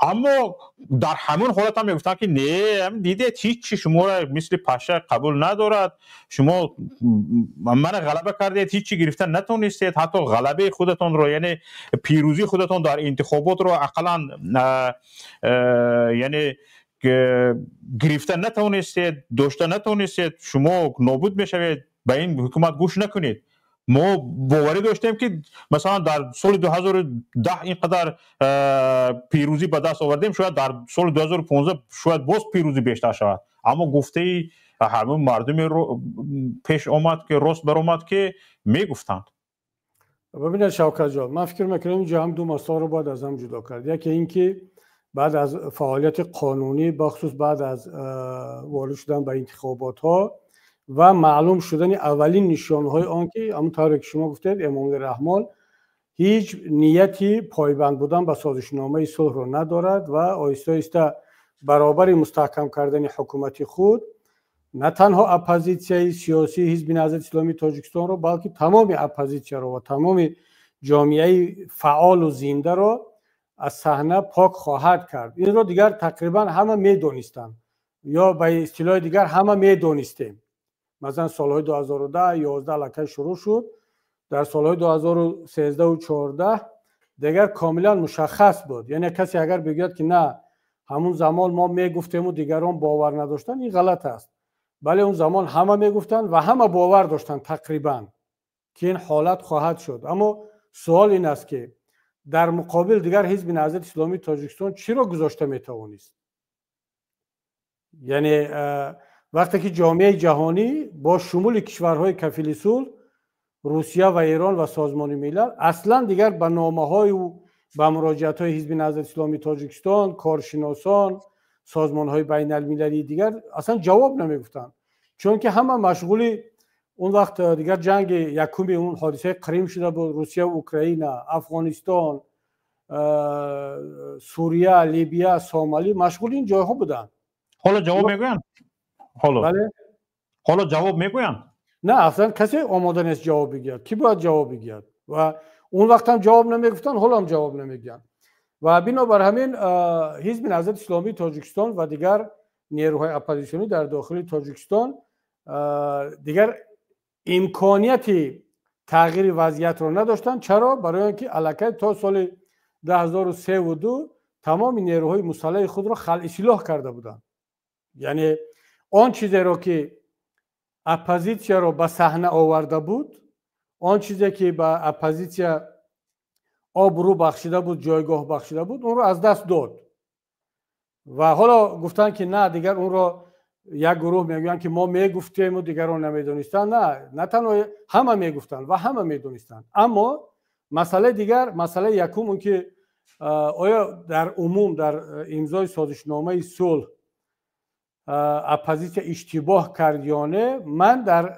اما در همون حالت هم میگفتن که نه دیده هیچ شما را مثل پشه قبول ندارد، شما من غلبه کردید هیچی گرفتن نتونستید، حتی غلبه خودتون رو یعنی پیروزی خودتون در انتخابات رو اقلا یعنی گرفتن نتونستید، داشته نتونستید، شما نابود میشوید، به این حکومت گوش نکنید. ما باوری داشتیم که مثلا در سال 2010 اینقدر پیروزی به دست آوردیم، شاید در سال 2015 شاید باز پیروزی بیشتر شود. اما گفته همون مردم رو پیش آمد که راست برآمد که میگفتند. ببینید شوکت جان، من فکر میکنم اینجا هم دو مسئله رو باید از هم جدا کرد. یکی اینکه بعد از فعالیت قانونی بخصوص بعد از وارد شدن به انتخابات ها و معلوم شدن اولین نشانهای آن که همونطور که شما گفتید امام رحمان هیچ نیتی پایبند بودن به سازشنامه صلح رو ندارد و آهسته آهسته برابر مستحکم کردن حکومت خود نه تنها اپوزیسیون سیاسی حزب نهضت اسلامی تاجیکستان رو بلکه تمام اپوزیسیون رو و تمام جامعه فعال و زنده رو از صحنه پاک خواهد کرد. این رو دیگر تقریبا همه میدونستن یا به اصطلاح دیگر همه میدونستیم. مثلا سالهای 2010 11 لکه شروع شد، در سالهای 2013 و 14 دیگر کاملا مشخص بود. یعنی کسی اگر بگوید که نه همون زمان ما میگفتیم و دیگران باور نداشتن، این غلط است. بله اون زمان همه میگفتن و همه باور داشتن تقریبا که این حالت خواهد شد. اما سوال این است که در مقابل دیگر حزب نهضت اسلامی تاجیکستان چرا گذاشته میتوانست؟ یعنی وقتی که جامعه جهانی با شمول کشورهای کفیل صلح روسیه و ایران و سازمان ملل اصلا دیگر به نامه‌های و به مراجعت‌های حزب نهضت اسلامی تاجیکستان، کارشناسان، سازمان‌های بین‌المللی دیگر اصلا جواب نمیگفتن، چون که همه مشغول اون وقت دیگر جنگ یکم اون حادثه کریم شده بود. روسیه و اوکراین، افغانستان، سوریه، لیبیا، سومالی مشغول این جایها بودن. حالا جواب میگوین؟ بله؟ حالا جواب میگوین؟ نه اصلا کسی آماده نیست جواب بگید. کی باید جواب بگید؟ و اون وقت هم جواب نمیگفتن، حالا هم جواب نمیگن. و بنابر همین حزب نهضت اسلامی تاجیکستان و دیگر نیروهای اپوزیسیونی در داخل تاجیکستان دیگر امکانیت تغییر وضعیت رو نداشتن. چرا؟ برای اینکه الکی تا سال 2003 و 2002 تمام نیروهای مسلح خود را خلع سلاح کرده بودند. یعنی آن چیزی رو که اپوزیسیا رو به صحنه آورده بود، آن چیزی که به اپوزیسیا آبرو بخشیده بود، جایگاه بخشیده بود، اون رو از دست داد. و حالا گفتن که نه دیگر اون رو یک گروه میگن که ما میگفتیم و دیگران نمیدونستن. نه تنها همه میگفتن و همه میدونستن. اما مسئله دیگر، مسئله یکم اون که آیا در عموم در امضای سازشنامه صلح اپوزیسیا اشتباه کرد یا نه؟ من در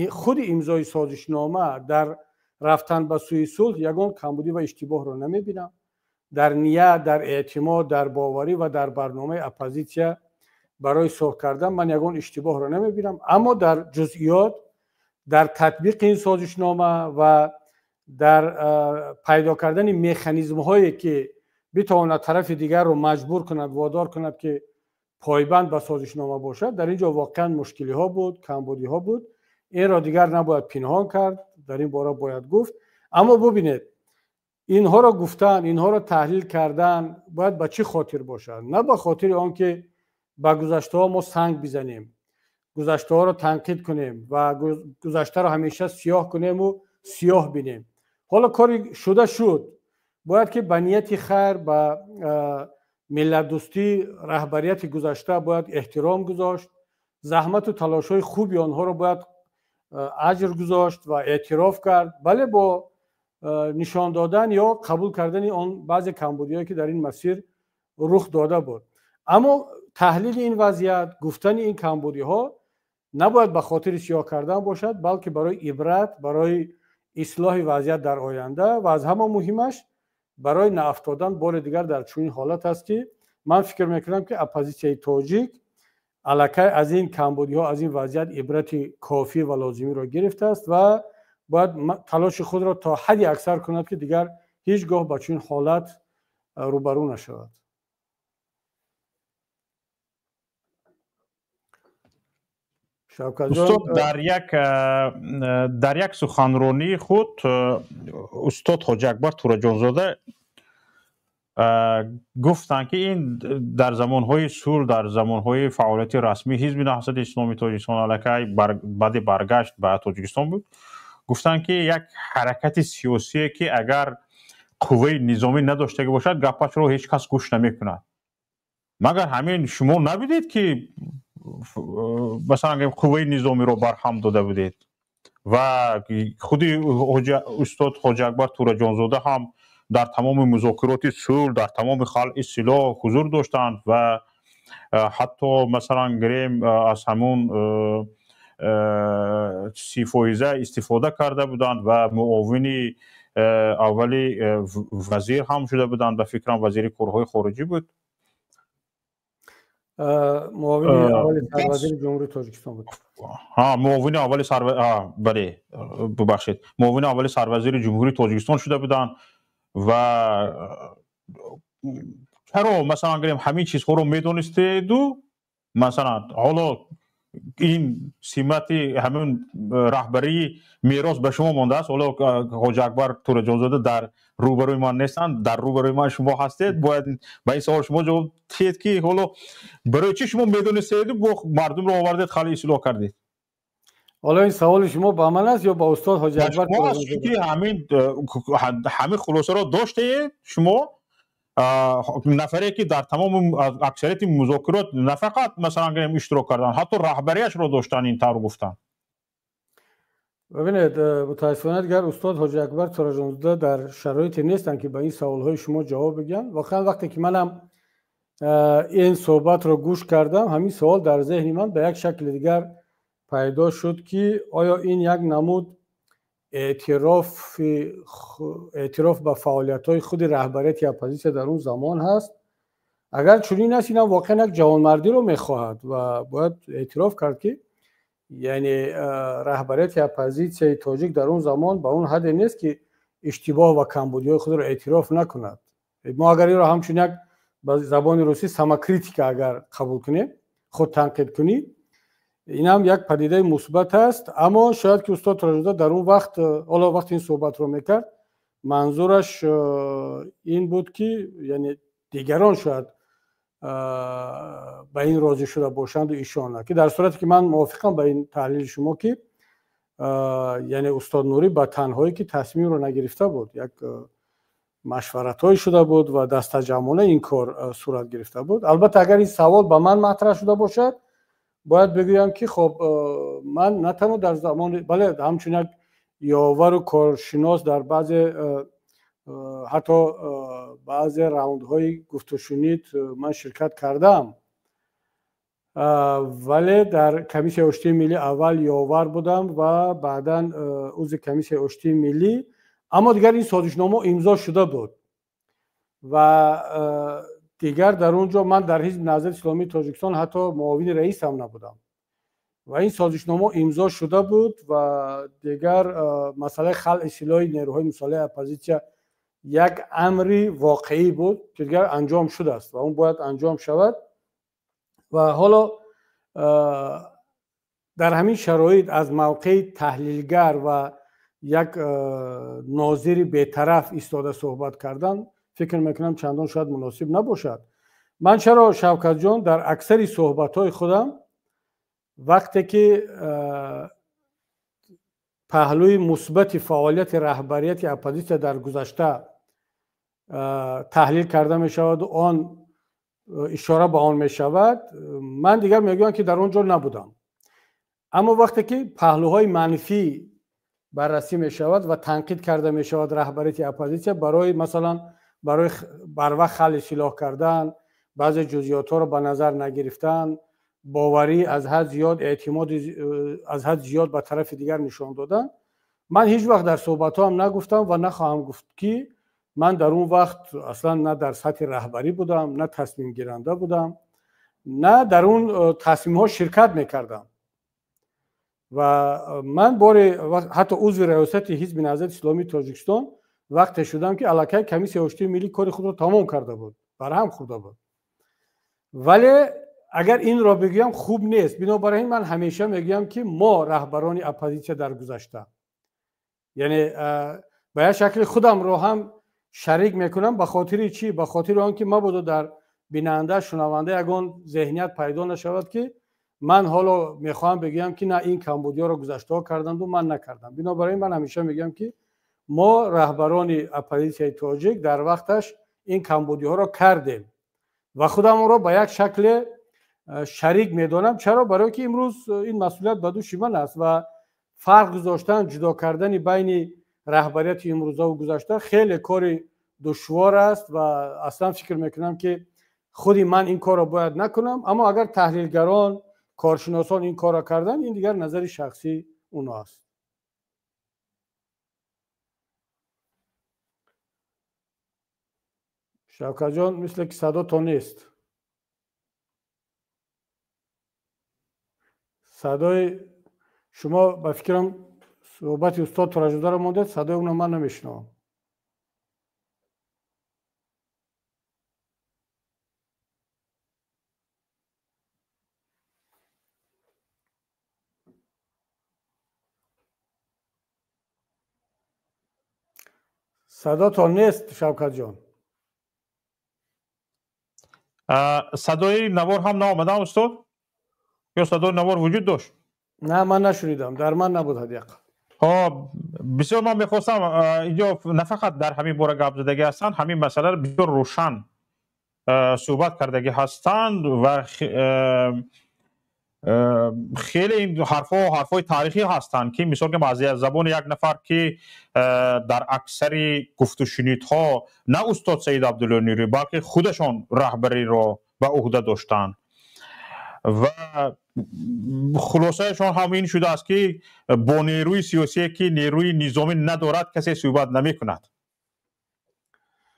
خود امضای سازشنامه در رفتن به سوی صلح یگان کمبودی و اشتباه رو نمیبینم. در نیت، در اعتماد، در باوری و در برنامه اپوزیسیا برای صلح کردن من یگان اشتباه رو نمیبینم. اما در جزئیات، در تطبیق این سازشنامه و در پیدا کردن مکانیزم هایی که بتواند طرف دیگر رو مجبور کند، وادار کند که پایبند به سازشنامه باشد، در اینجا واقعا مشکلی ها بود، کمبودی ها بود. این را دیگر نباید پنهان کرد، در این باره باید گفت. اما ببینید اینها را گفتن، اینها را تحلیل کردن باید به چه خاطر باشد؟ نه به خاطر آنکه به گذشته ها ما سنگ بزنیم، گذشته ها را تنقید کنیم و گذشته را همیشه سیاه کنیم و سیاه بینیم. حالا کاری شده شد، باید که به نیت خیر، به ملت دوستی رهبریت گذشته باید احترام گذاشت، زحمت و تلاش های خوبی آنها را باید اجر گذاشت و اعتراف کرد. بله با نشان دادن یا قبول کردن آن بعضی کمبودی‌هایی که در این مسیر رخ داده بود. اما تحلیل این وضعیت، گفتن این کمبودی ها نباید به خاطر سیاه کردن باشد، بلکه برای عبرت، برای اصلاح وضعیت در آینده و از همه مهمش برای ناافتادن بار دیگر در چنین حالت است که من فکر میکنم که اپوزیسیون تاجیک علاقه از این کمبودی ها، از این وضعیت عبرت کافی و لازمی را گرفته است و باید تلاش خود را تا حدی اکثر کند که دیگر هیچگاه با چنین حالت روبرو نشود. استاد در یک سخنرانی خود استاد حاج اکبر تورجانزاده گفتند که این در زمانهای صلح، در زمانهای فعالیت رسمی حزب نهضت اسلامی تاجیکستان علیه بعد برگشت به تاجیکستان بود، گفتند که یک حرکت سیاسی که اگر قوه نظامی نداشته باشد گپش رو هیچ کس گوش نمیکند. مگر همین شما نبودید که مثلا قوه نظامی رو برهم داده بودید و خود استاد حاج اکبر تورجانزاده هم در تمام مذاکرات صلح، در تمام خلع سلاح حضور داشتند و حتی مثلا گریم از همون 30% استفاده کرده بودند و معاون اولی وزیر هم شده بودند. به فکرم وزیر کارهای خارجی بود، معاون اول سروزیر جمهوری تاجیکستان بود. معاون اول بله ببخشید، معاون اول سروزیر جمهوری تاجیکستان شده بودند و چرا مثلا گریم همین چیزها رو میدونستید و مثلا حالا این سمت همین رهبری میراث به شما مانده است. حالا حاج اکبر تورجانزاده در روبروی من نیستند، در روبروی من شما هستید، باید به این سوال شما جواب دهید که حالا برای چی شما میدونستید و مردم رو آوردید خلع اصلاح کردید؟ حالا این سوال شما با من است یا با استاد حاج اکبر تورجانزاده؟ همین خلاصه را داشتید شما، نفری که در تمام اکثریت مذاکرات نه فقط مثلا گریم اشتراک کردن، حتی رهبریش رو داشتن، این طور گفتن. ببینید متاسفانه دیگر استاد حاج اکبر تورجانزاده در شرایطی نیستن که به این سوالهای شما جواب بگن. واقعا وقتی که منم این صحبت رو گوش کردم، همین سوال در ذهن من به یک شکل دیگر پیدا شد که آیا این یک نمود اعتراف به فعالیت‌های خود رهبریت اپوزیسیون در اون زمان هست؟ اگر چنین است، این واقعا یک جوانمردی رو می‌خواهد و باید اعتراف کرد که یعنی رهبریت اپوزیسیون تاجیک در اون زمان به اون حد نیست که اشتباه و کمبودی‌های خود رو اعتراف نکند. ما اگر این رو همچون یک به زبان روسی ساماکریتیک اگر قبول کنیم، خود تنقید کنیم، این هم یک پدیده مثبت است. اما شاید که استاد تورجانزاده در اون وقت، حالا وقت این صحبت رو میکرد، منظورش این بود که یعنی دیگران شاید به این راضی شده باشند و ایشان، که در صورتی که من موافقم با این تحلیل شما که یعنی استاد نوری با تنهایی که تصمیم رو نگرفته بود، یک مشورت‌های شده بود و دستجمعانه این کار صورت گرفته بود. البته اگر این سوال با من مطرح شده باشد، باید بگویم که خب من نه تنها در زمان همچنین یک یاور و کارشناس در حتی بعض راوندهای گفت و شنید من شرکت کردم، ولی در کمیسیون اشتی ملی اول یاور بودم و بعدا عضو کمیسیون اشتی ملی، اما دیگر این سازشنامه امضا شده بود و دیگر در اونجا من در حزب نهضت اسلامی تاجیکستان حتی معاون رئیس هم نبودم و این سازشنامه امضا شده بود و دیگر مسئله خلع سلاح نیروهای مسلح اپوزیسیون یک امری واقعی بود که دیگر انجام شده است و اون باید انجام شود. و حالا در همین شرایط از موقع تحلیلگر و یک ناظر بی‌طرف ایستاده صحبت کردن فکر میکنم چندان شاید مناسب نباشد. من چرا شوکت جان در اکثر صحبت‌های خودم وقتی که پهلوی مثبت فعالیت رهبریت اپوزیسیون در گذشته تحلیل کرده می شود و آن اشاره به آن می شود، من دیگر میگویم که در اونجا نبودم. اما وقتی که پهلوهای منفی بررسی می شود و تنقید کرده می شود رهبریت اپوزیسیون برای مثلا برای بر وقت خلع سلاح کردن بعض جزئیات ها رو به نظر نگرفتن، باوری از حد زیاد، اعتماد از حد زیاد به طرف دیگر نشان دادن. من هیچ وقت در صحبت هم نگفتم و نخواهم گفت که من در اون وقت اصلا نه در سطح رهبری بودم، نه تصمیم گیرنده بودم، نه در اون تصمیم ها شرکت میکردم. و من حتی عضو ریاست حزب نهضت اسلامی تاجیکستان وقت شدم که الکی کمیسیون هشته ملی کار خود را تمام کرده بود، برهم خورده بود. ولی اگر این را بگویم خوب نیست. بنابراین من همیشه میگم که ما رهبران اپوزیسیون در گذشته، یعنی به شکل خودم رو هم شریک میکنم. به خاطر چی؟ به خاطر آنکه ما بود در بیننده شنونده یگان ذهنیت پیدا نشود که من حالا میخوام بگم که نه این کمبودیا رو گذشته ها کردند و من نکردم. بنابراین من همیشه میگم که ما رهبران اپوزیسیون تاجیک در وقتش این کمبودیا رو کردیم و خودم رو به یک شکل شریک میدونم. چرا؟ برای که امروز این مسئولیت به دوش من است و فرق گذاشتن، جدا کردن بین رهبریت امروزه و گذشته خیلی کار دشوار است و اصلا فکر میکنم که خودی من این کار را باید نکنم. اما اگر تحلیلگران، کارشناسان این کار را کردن، این دیگر نظر شخصی اونا است. شوکت جان مثل که صدا تا نیست. صدای شما به فکرم صحبت استاد تراجده را مونده، صدای اونو من نمیشنم. صدا تا نیست شوکت جان. صدای نوار هم نامده استاد؟ یا صدای نوار وجود داشت؟ نه من نشنیدم، در من نبود حداقل. بسیار من میخواستم اینجا نه فقط در همین باره گپ زدگی هستند، همین مسئله رو بسیار روشن صحبت کردگی هستند و خیلی این حرفای تاریخی هستند که مثال که از زبان یک نفر که در اکثر گفت و شنیدها نه استاد سید عبدالله نیروی بلکه خودشان رهبری را به عهده داشتند و خلاصهشان همین شده است که با نیروی سیاسی که نیروی نظامی ندارد کسی صحبت نمی کند.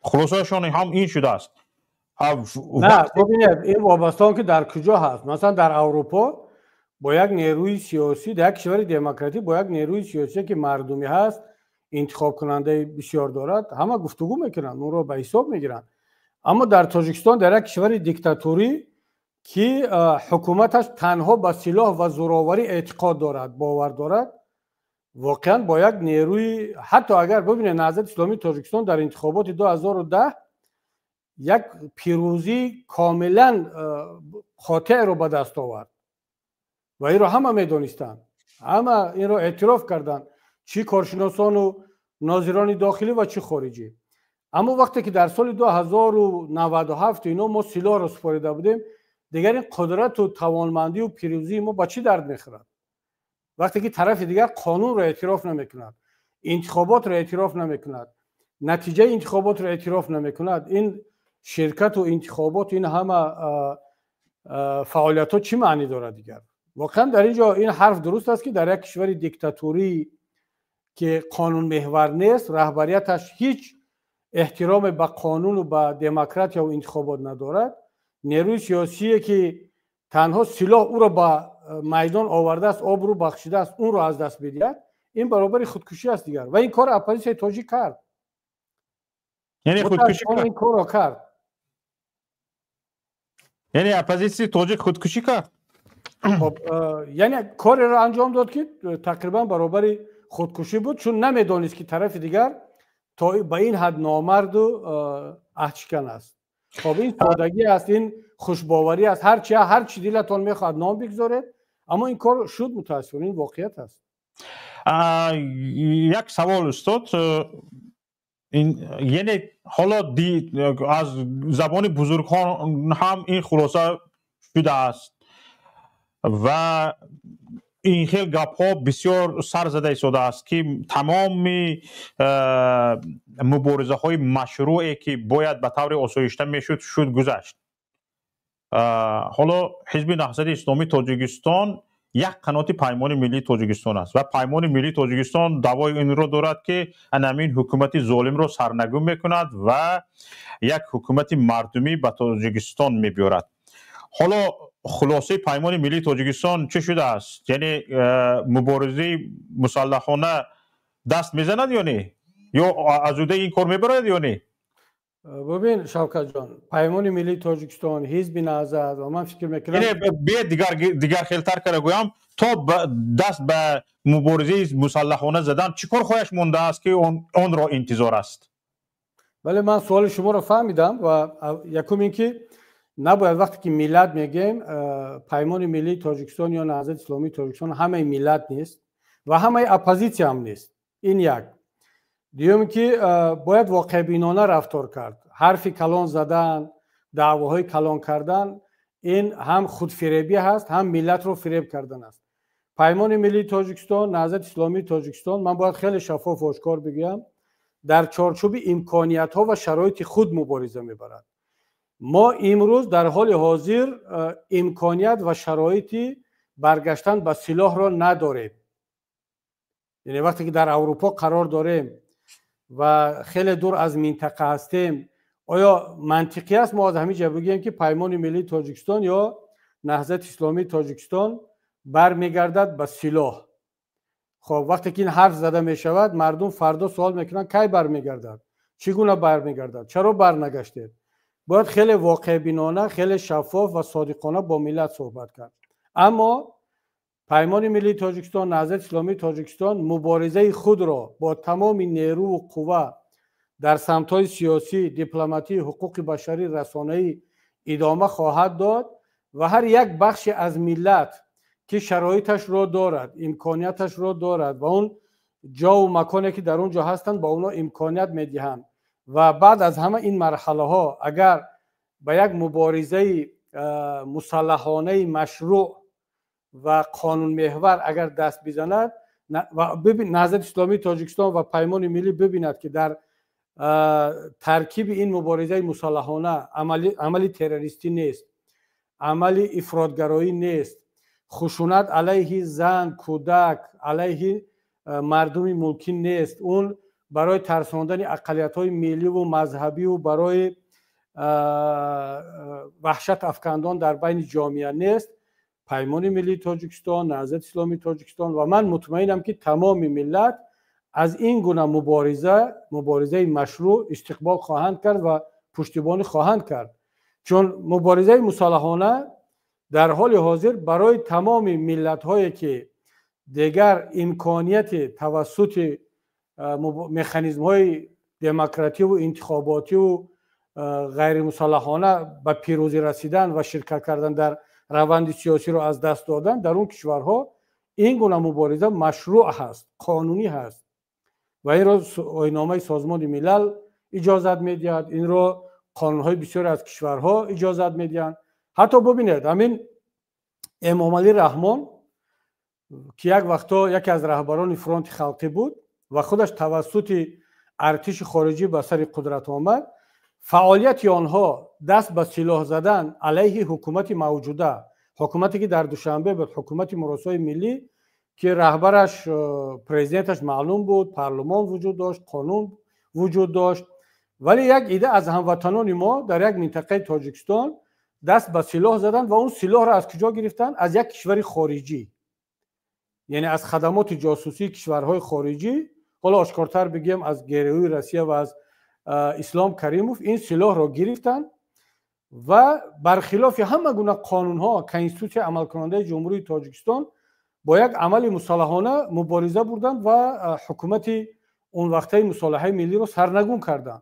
خلاصهشان هم این شده است. نه ببینید این وابستان که در کجا هست. مثلا در اروپا با یک نیروی سیاسی، در یک کشور دموکراتی با یک نیروی سیاسی که مردمی هست، انتخاب کننده بسیار دارد، همه گفتگو میکنن، اون رو به حساب میگیرن. اما در تاجیکستان در یک کشور دیکتاتوری که حکومتش تنها به سلاح و زوراوری اعتقاد دارد، باور دارد، واقعا با یک نیروی، حتی اگر ببینید نهضت اسلامی تاجیکستان در انتخابات 2010 یک پیروزی کاملا خاطع رو به دست آورد و این رو همه میدونستن، همه این رو اعتراف کردن، چی کارشناسان و ناظران داخلی و چی خارجی. اما وقتی که در سال 2097 اینا ما سلاح رو سپاریده بودیم، دیگر این قدرت و توانمندی و پیروزی ما با چی درد میخورد؟ وقتی که طرف دیگر قانون رو اعتراف نمیکند، انتخابات رو اعتراف نمیکند، نتیجه انتخابات رو اعتراف نمیکند، این شرکت و انتخابات، این همه فعالیت ها چی معنی دارد دیگر؟ واقعا در اینجا این حرف درست است که در یک کشور دیکتاتوری که قانون محور نیست، رهبریتش هیچ احترام به قانون و به دموکراسی و انتخابات ندارد، نیروی سیاسی که تنها سلاح او را به میدان آورده است، آب رو بخشیده است، اون رو از دست بدهد، این برابر خودکشی است دیگر. و این کار اپوزیسیون تاجیک کرد. یعنی خودکشی کرد. این کار را کرد. یعنی اپوزیسیون تاجیک خودکشی کرد. خب یعنی کاری را انجام داد که تقریبا برابر خودکشی بود، چون نمیدانست که طرف دیگر تا به این حد نامرد و عهدشکن است. خب این سادگی است، این خوشباوری است، هر چی دلتون میخواد نام بگذارید، اما این کار شد متاسفانه، این واقعیت است. یک سوال استاد، یعنی حالا از زبان بزرگان هم این خلاصه شده است و این خیلی گپ ها بسیار سر زده شده است که تمام مبارزه های مشروعی که باید به طور آسایشته میشد گذشت حالا حزب نهضت اسلامی تاجیکستان یک قنات پیمان ملی تاجیکستان است و پیمان ملی تاجیکستان دعوای این را دارد که همین حکومت ظالم را سرنگون میکند و یک حکومت مردمی به تاجیکستان میبیارد. حالا خلاصه پیمان ملی تاجیکستان چه شده است؟ یعنی مبارزه مسلحانه دست میزند یا نه؟ یا ازوده این کار میبرد یا نه؟ ببین شوکت جان، پیمان ملی تاجیکستان، حزب نهضت و من فکر میکنم بیا دیگر خیلتر کرده گویم تا دست به مبارزه مسلحانه زدن چیکار خواهش مونده است که آن را انتظار است؟ بله من سوال شما را فهمیدم و یکم این که نباید وقتی که ملت میگیم پیمان ملی تاجیکستان یا نهضت اسلامی تاجیکستان همه ملت نیست و همه اپوزیسیون هم نیست. این یک. دیوم که باید واقع بینانه رفتار کرد. حرفی کلان زدن، دعواهای کلان کردن، این هم خودفریبی هست، هم ملت رو فریب کردن است. پیمان ملی تاجیکستان، نهضت اسلامی تاجیکستان، من باید خیلی شفاف و آشکار بگم، در چارچوب امکانیت ها و شرایط خود مبارزه میبرد. ما امروز در حال حاضر امکانیت و شرایطی برگشتن به سلاح را نداریم. یعنی وقتی که در اروپا قرار داریم و خیلی دور از منطقه هستیم، آیا منطقی است ما از همین جا بگیم که پیمان ملی تاجیکستان یا نهضت اسلامی تاجیکستان برمیگردد به سلاح؟ خب وقتی که این حرف زده می شود، مردم فردا سوال میکنن کی برمیگردد؟ چگونه برمیگردد؟ چرا برنگشته؟ باید خیلی واقع بینانه، خیلی شفاف و صادقانه با ملت صحبت کرد. اما پیمان ملی تاجیکستان، نهضت اسلامی تاجیکستان مبارزه خود را با تمام نیرو و قوه در سمت‌های سیاسی، دیپلماتی، حقوق بشری، رسانه‌ای ادامه خواهد داد و هر یک بخش از ملت که شرایطش را دارد، امکانیتش را دارد و اون جا و مکانی که در اونجا هستند با اونا امکانیت میدهند و بعد از همه این مرحله ها اگر به یک مبارزه مسلحانه مشروع و قانون محور اگر دست بزند و ببین نهضت اسلامی تاجیکستان و پیمان ملی ببیند که در ترکیب این مبارزه مسلحانه عملی تروریستی نیست، عملی افراطگرایی نیست، خشونت علیه زن، کودک، علیه مردم ملکی نیست، اون برای ترساندن اقلیت‌های ملی و مذهبی و برای وحشت افکندن در بین جامعه نیست. پیمان ملی تاجیکستان، نهضت اسلامی تاجیکستان و من مطمئنم که تمام ملت از این گونه مبارزه مشروع استقبال خواهند کرد و پشتیبانی خواهند کرد، چون مبارزه مسلحانه در حال حاضر برای تمام ملت هایی که دیگر امکانیت توسط مکانیزم های دموکراتی و انتخاباتی و غیر مسلحانه به پیروزی رسیدن و شرکت کردن در روند سیاسی رو از دست دادن، در اون کشورها این گونه مبارزه مشروع هست، قانونی هست و این را آیین‌نامه سازمان ملل اجازت میدهد، این را قانون‌های بسیار از کشورها اجازت میدهند. حتی ببینید همین امام علی رحمان که یک وقتا یکی از رهبران فرانت خلقی بود و خودش توسط ارتش خارجی به سر قدرت آمد، فعالیت آنها دست به سلاح زدن علیه حکومت موجوده، حکومتی که در دوشنبه به حکومت مراسای ملی که رهبرش پرزیدنتش معلوم بود، پارلمان وجود داشت، قانون وجود داشت، ولی یک ایده از هموطنان ما در یک منطقه تاجیکستان دست به سلاح زدن و اون سلاح را از کجا گرفتن؟ از یک کشور خارجی، یعنی از خدمات جاسوسی کشورهای خارجی. حالا آشکارتر بگیم از گروه روسیه و از اسلام کریموف این سلاح را گرفتن و برخلاف همه گونه قانون‌ها کنستیتوسیون عمل کننده جمهوری تاجیکستان با یک عمل مسلحانه مبارزه بردن و حکومت اون وقته مصالحه ملی رو سرنگون کردن.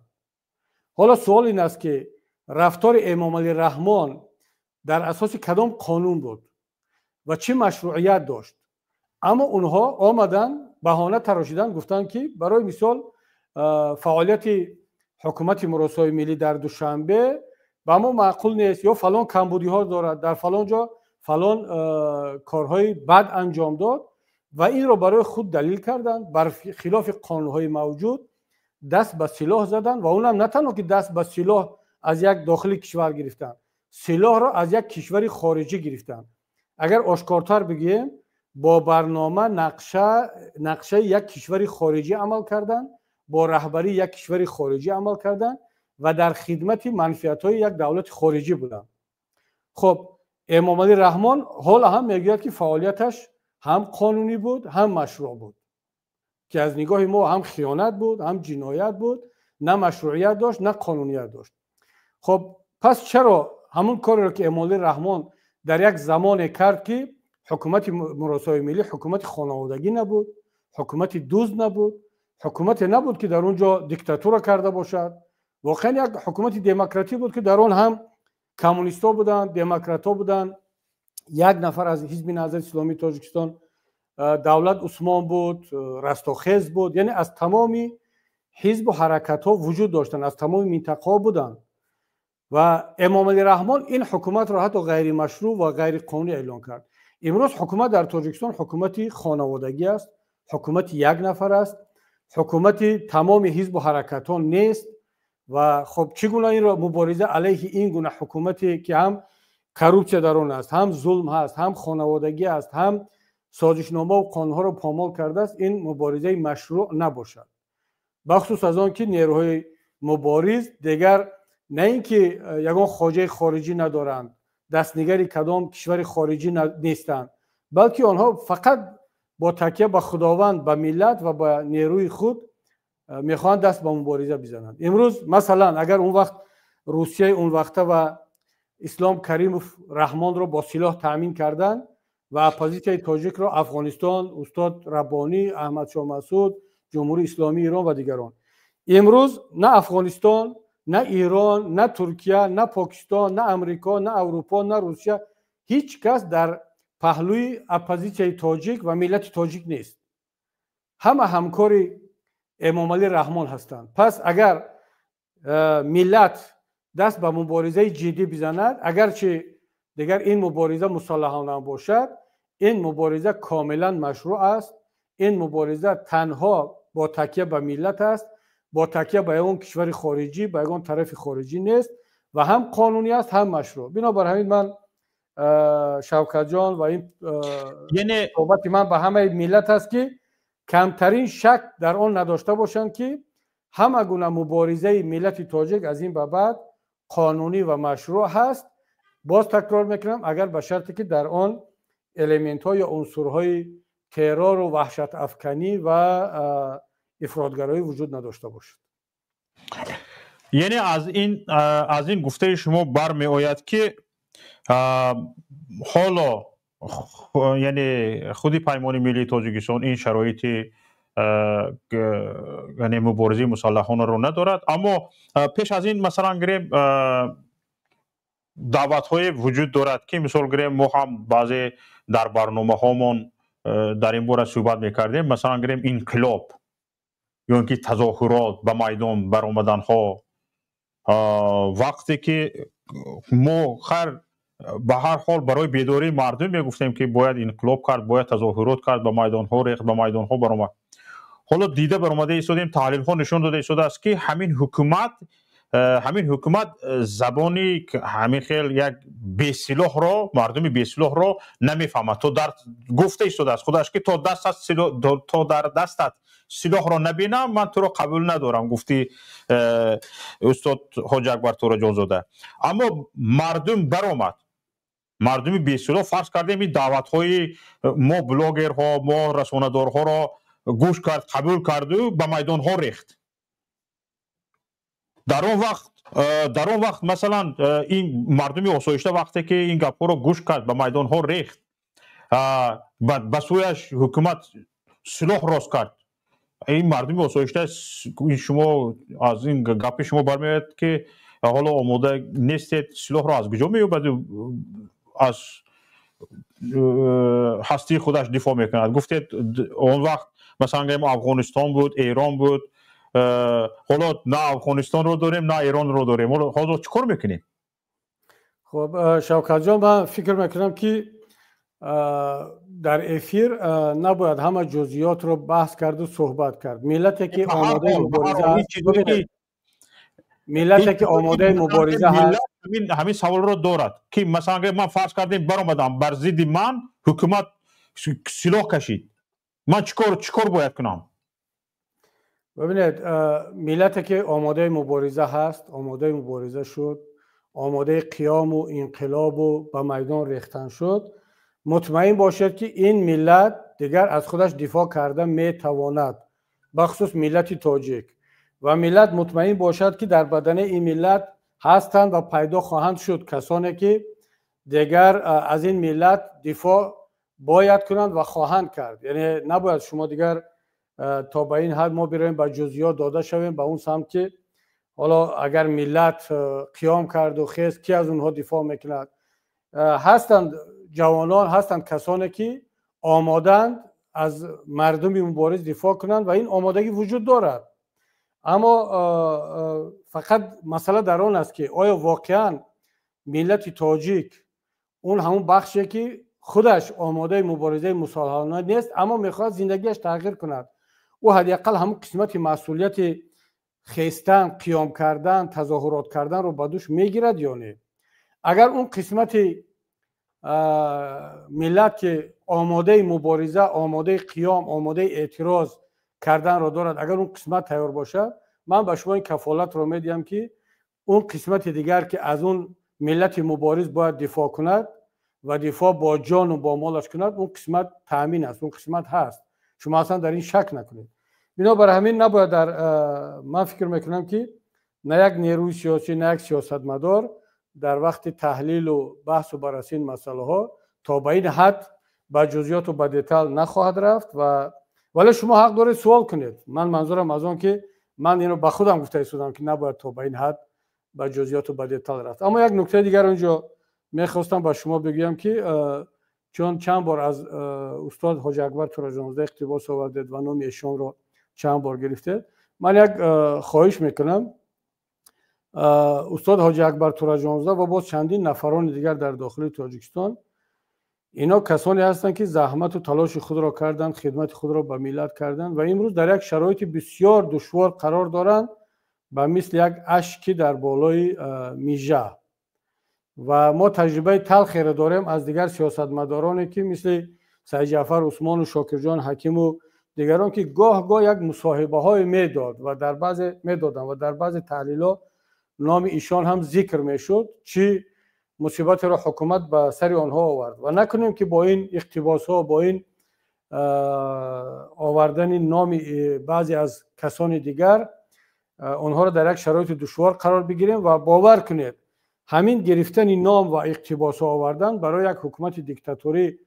حالا سوال این است که رفتار امام علی رحمان در اساس کدام قانون بود و چه مشروعیت داشت؟ اما اونها آمدن بهانه تراشیدن، گفتن که برای مثال فعالیت حکومت مراسای ملی در دوشنبه با ما معقول نیست یا فلان کمبودی ها دارد، در فلان جا فلان کارهای بد انجام داد و این را برای خود دلیل کردند، بر خلاف قانونهای موجود دست به سلاح زدن و اونم نه تنها که دست به سلاح از یک داخل کشور گرفتن، سلاح را از یک کشور خارجی گرفتن. اگر آشکارتر بگیم با برنامه نقشه یک کشور خارجی عمل کردن، با رهبری یک کشور خارجی عمل کردن و در خدمت منفعت‌های یک دولت خارجی بودن. خب امام علی رحمان حالا هم میگوید که فعالیتش هم قانونی بود هم مشروع بود، که از نگاه ما هم خیانت بود هم جنایت بود، نه مشروعیت داشت نه قانونیت داشت. خب پس چرا همون کاری رو که امام علی رحمان در یک زمان کرد که حکومت مراسای ملی حکومت خانوادگی نبود، حکومت دوست نبود، حکومت نبود که در اونجا دیکتاتور کرده باشد، واقعا یک حکومت دموکراتی بود که در اون هم کمونیستا بودن، دموکراتا بودن، یک نفر از حزب نهضت اسلامی تاجیکستان دولت عثمان بود، رستاخیز بود، یعنی از تمامی حزب و حرکت ها وجود داشتن، از تمام منطقه ها بودن و امام علی رحمان این حکومت را حتی غیر مشروع و غیر قانونی اعلان کرد. امروز حکومت در تاجیکستان حکومت خانوادگی است، حکومت یک نفر است، حکومت تمام حزب و حرکت ها نیست و خب چگونه این را مبارزه علیه این گونه حکومتی که هم کروپسیا در آن است، هم ظلم هست، هم خانوادگی است، هم سازشنامه و قانونها را پامال کرده است، این مبارزه مشروع نباشد. بخصوص از آن که نیروهای مبارز دیگر نه اینکه یگان خواجه خارجی ندارند، دستنگری کدام کشور خارجی نیستند، بلکه آنها فقط با تکیه به خداوند، به ملت و به نیروی خود میخوان دست به مبارزه بزنند. امروز مثلا اگر اون وقت روسیه اون وقته و اسلام کریموف رحمان را با سلاح تامین کردن و اپوزیسیون تاجیک را افغانستان، استاد ربانی، احمد شاه مسعود، جمهوری اسلامی ایران و دیگران، امروز نه افغانستان، نه ایران، نه ترکیه، نه پاکستان، نه امریکا، نه اروپا، نه روسیه، هیچ کس در پهلوی اپوزیسیون تاجیک و ملت تاجیک نیست. همه همکاری امام علی رحمان هستند. پس اگر ملت دست به مبارزه جدی بزند، اگرچه دیگر این مبارزه مسلحانه باشد، این مبارزه کاملا مشروع است. این مبارزه تنها با تکیه به ملت است، با تکیه به اون کشور خارجی، به اون طرف خارجی نیست و هم قانونی است هم مشروع. بنابراین من شوکت جان و این یعنی صحبت من به همه ملت است که کمترین شک در آن نداشته باشند که همه گونه مبارزه ملت تاجیک از این به بعد قانونی و مشروع هست. باز تکرار میکنم اگر به شرطی که در آن الیمنت های یا عنصرهای ترور و وحشت افکنی و افراطگرایی وجود نداشته باشد. یعنی از این گفته شما برمی آید که حالا یعنی خودی پیمان ملی تاجیکستان این شرایط یعنی مبارزه مسلحانه رو ندارد، اما پیش از این مثلا گریم دعوت های وجود دارد که مثال گریم ما هم بعضی در برنامه هامون در این باره صحبت میکردیم، مثلا گریم انقلاب یا اینکه تظاهرات به میدان برآمدن ها، وقتی که ما به هر حال برای بیداری مردم میگفتیم که باید انقلاب کرد، باید تظاهرات کرد، به میدان ها ریخت، به میدان ها برآمد. حالا دیده برآمده ایستادیم، تحلیل ها نشون داده ایستاده است که همین حکومت زبانی همین خیلی یک بی‌سلاح را، مردم بی‌سلاح را نمیفهمد. تو در گفته ایستاده است خودش که تا در دستت سلاح را نبینم من تو را قبول ندارم، گفتی استاد حاج اکبر تورا جانزاده. اما مردم برآمد، مردم بی‌سلاح فرض کردیم این دعوت های ما بلاگرها، ما رسانه‌دارها را گوش کرد، قبول کرد و به میدان ها ریخت. در اون وقت مثلا این مردم آسایشته وقتی که این گپ را گوش کرد به میدان ها ریخت، به سویش حکومت سلاح راست کرد، این مردم آسایشته شما از این گپ شما برمیاد که حالا آماده نیستید، سلاح را از کجا مییابد، از هستی خودش دفاع میکند. گفتید اون وقت مثلا افغانستان بود، ایران بود، حالا نه افغانستان رو داریم نه ایران رو داریم، حالا چیکار میکنیم؟ خب شوکت جان، من فکر میکنم که در افیر نباید همه جزئیات رو بحث کرد و صحبت کرد. ملتی که آماده مبارزه هست، همین سوال رو دارد که مثلا اگر من فرض کردیم برآمدم بر ضد من حکومت سلاح کشید، من چیکار باید کنم؟ ببینید ملتی که آماده مبارزه هست، آماده مبارزه شد، آماده قیام و انقلاب و به میدان ریختن شد، مطمئن باشد که این ملت دیگر از خودش دفاع کرده میتواند، بخصوص ملت تاجیک. و ملت مطمئن باشد که در بدن این ملت هستند و پیدا خواهند شد کسانی که دیگر از این ملت دفاع باید کنند و خواهند کرد. یعنی نباید شما دیگر تا به این حد ما بریم به جزئیات داده شویم به اون سمت که حالا اگر ملت قیام کرد و خیست کی از اونها دفاع میکند. هستند جوانان، هستند کسانی که آمادند از مردم مبارز دفاع کنند و این آمادگی وجود دارد. اما فقط مسئله در آن است که آیا واقعا ملت تاجیک اون همون بخشی که خودش آماده مبارزه مسلحانه نیست اما میخواد زندگیش تغییر کند، او حداقل همون قسمت مسئولیت خیستن، قیام کردن، تظاهرات کردن رو به دوش میگیرد یا نه؟ اگر اون قسمت ملت که آماده مبارزه، آماده قیام، آماده اعتراض کردن رو دارد، اگر اون قسمت تیار باشد، من به شما این کفالت رو میدیم که اون قسمت دیگر که از اون ملت مبارز باید دفاع کند و دفاع با جان و با مالش کند، اون قسمت تامین است، اون قسمت هست. شما اصلا در این شک نکنید. بنابر همین نباید من فکر میکنم که نه یک نیروی سیاسی نه یک سیاستمدار در وقت تحلیل و بحث و بررسی این مسئله ها تا به این حد به جزئیات و به دیتیل نخواهد رفت. ولی شما حق دارید سوال کنید. من منظورم از اون که من اینو به خودم گفته ایستادم که نباید تا به این حد به جزئیات و به دیتیل رفت. اما یک نکته دیگر اونجا میخواستم با شما بگم که چون چند بار از استاد حاج اکبر تورجانزاده اقتباس آوردید و نام ایشان رو چند بار گرفته، من یک خواهش میکنم استاد حاج اکبر تورجانزاده و باز چندین نفران دیگر در داخل تاجیکستان، اینا کسانی هستند که زحمت و تلاش خود را کردند، خدمت خود را به ملت کردند و امروز در یک شرایط بسیار دشوار قرار دارند به مثل یک اشکی در بالای میژه. و ما تجربه تلخی را داریم از دیگر سیاستمدارانی که مثل سید جعفر عثمان و شاکر جان حکیم و دیگران که گاه یک مصاحبه های میدادن و در بعض تحلیل‌ها نام ایشان هم ذکر میشد چی مصیبت را حکومت به سر آنها آورد. و نکنیم که با این اقتباس ها، با این آوردن نام بعضی از کسان دیگر آنها را در یک شرایط دشوار قرار بگیریم و باور کنید همین گرفتن نام و اقتباس ها آوردن برای یک حکومت دیکتاتوری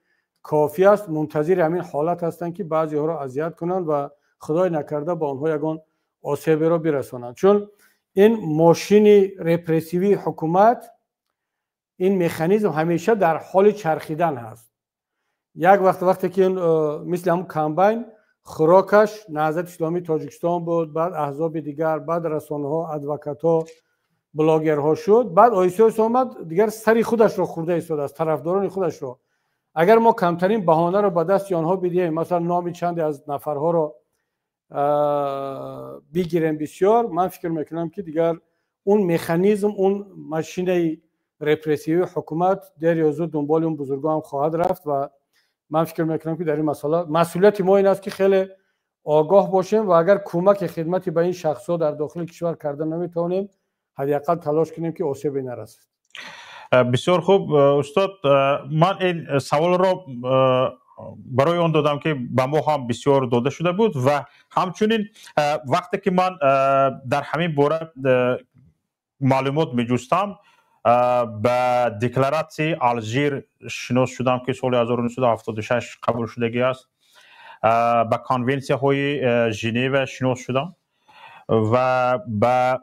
کافی است. منتظر همین حالت هستند که بعضی ها را اذیت کنند و خدای نکرده با آنها یگان آسیبی را برسانند. چون این ماشین رپرسیوی حکومت، این مکانیزم همیشه در حال چرخیدن هست. یک وقتی که مثل همون کمبین خوراکش نهضت اسلامی تاجیکستان بود، بعد احزاب دیگر، بعد رسانه ها، ادوکات ها، بلاگرها شد، بعد آیسیاس آمد دیگر سری خودش رو خورده ایستاد از طرفداران خودش رو. اگر ما کمترین بهانه رو به دست آنها بدیم، مثلا نام چند از نفرها رو بگیریم بسیار، من فکر میکنم که دیگر اون مکانیزم، اون ماشین رپرسیوی حکومت در یا زود دنبال اون بزرگان هم خواهد رفت. و من فکر میکنم که در این مسئله مسئولیت ما این است که خیلی آگاه باشیم و اگر کمک خدمتی به این شخصا در داخل کشور کردن نمیتونیم، حداقل تلاش کنیم که آسیبی نرسد. بسیار خوب استاد، من این سوال را برای اون دادم که به ما هم بسیار داده شده بود و همچنین وقتی که من در همین باره معلومات میجستم به دکلراسیون آلژیر شناس شدم که سال 1976 قبول شدگی است. به کنونسیون های ژنو شناس شدم و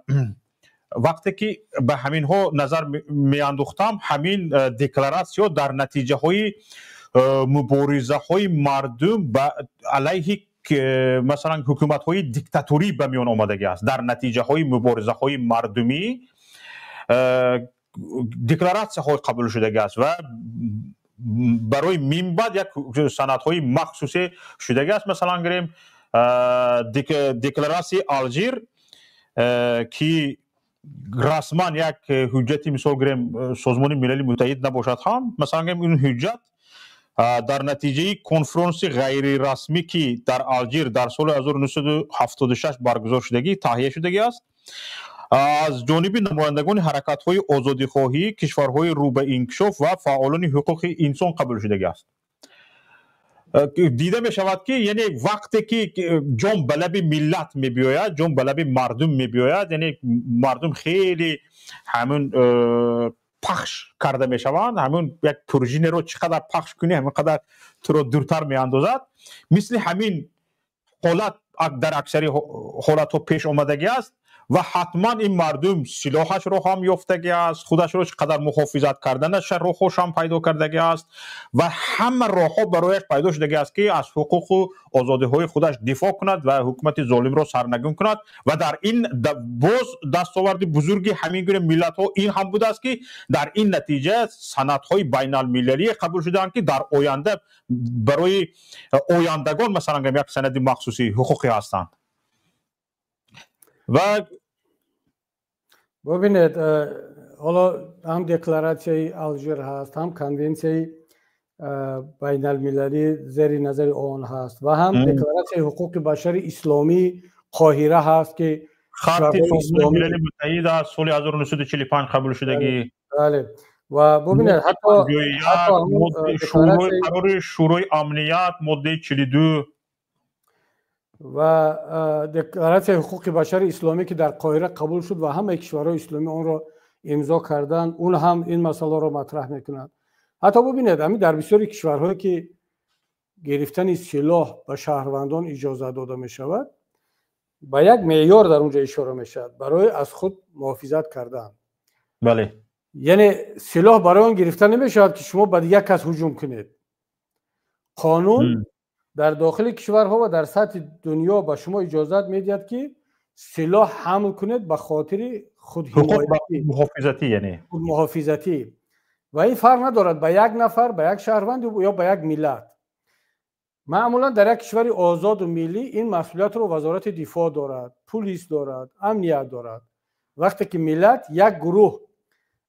وقتی که به همین ها نظر می اندوختم، همین دکلراسیون در نتیجه های مبارزه های مردم علیه مثلا حکومت های دیکتاتوری به میان آمدگی است. در نتیجه های مبارزه های مردمی دکلراسیون های قبول شدگی است و برای من بعد یک سند های مخصوصی شدگی است. مثلا گریم دکلراسیون آلژیر که رسما یک حجتی مثال گریم سازمان ملل متحد نباشد هم مثلا این حجت در نتیجه کنفرانس غیر رسمی که در الجیر در سال 1976 برگزار شدگی تهیه شدگی است از جانب نمایندگان حرکت‌های آزادی‌خواهی کشورهای رو به انکشاف و فعالان حقوق انسان قبول شدگی است. دیده می شود که یعنی وقتی که جام به لب ملت می بیاید، جام به لب مردم می بیاید، یعنی مردم خیلی همون پخش کرده می شوند، همون یک پروژه رو چقدر پخش کنی همینقدر تو رو دورتر می اندازد. مثل همین حالت در اکثری حالت ها پیش آمدگی است و حتما این مردم سلاحش رو هم یافتگی است، خودش رو چقدر محافظت کردنش رو خوش هم پیدا کردگی است و همه راه ها برایش پیدا شدگی است که از حقوق و آزادی های خودش دفاع کند و حکومت ظالم را سرنگون کند و در این باز دستاورد بزرگی همین گونه ملت ها این هم بوده است که در این نتیجه سندهای بین المللی قبول شدند که در آینده برای آیندگان مثلا یک سند مخصوصی حقوقی هستند. و ببینید حالا هم دکلراسیون الژیر هست، هم کنونسیون بین المللی زیر نظر آن هست و هم دکلراسیون حقوق بشر اسلامی قاهره هست که خط سازمان ملل متحد از سال 1945 قبول شدگی. بله و ببینید حتی شورای امنیت ماده 42 و دکلراسیون حقوق بشر اسلامی که در قاهره قبول شد و همه کشورهای اسلامی اون را امضا کردند، اون هم این مسئله را مطرح میکنند. حتی ببینید همین در بسیاری کشورهایی که گرفتن سلاح به شهروندان اجازه داده می شود با یک معیار در اونجا اشاره می شود برای از خود محافظت کردن. بله، یعنی سلاح برای اون گرفتن نمی شود که شما به دیگر کس هجوم کنید. قانون در داخل کشورها و در سطح دنیا به شما اجازه میدهد که سلاح حمل کنید به خاطر خودحمایتی، محافظتی، یعنی خود محافظتی و این فرق ندارد به یک نفر، به یک شهروند یا به یک ملت. معمولا در یک کشور آزاد و ملی این مسئولیت رو وزارت دفاع دارد، پلیس دارد، امنیت دارد. وقتی که ملت یک گروه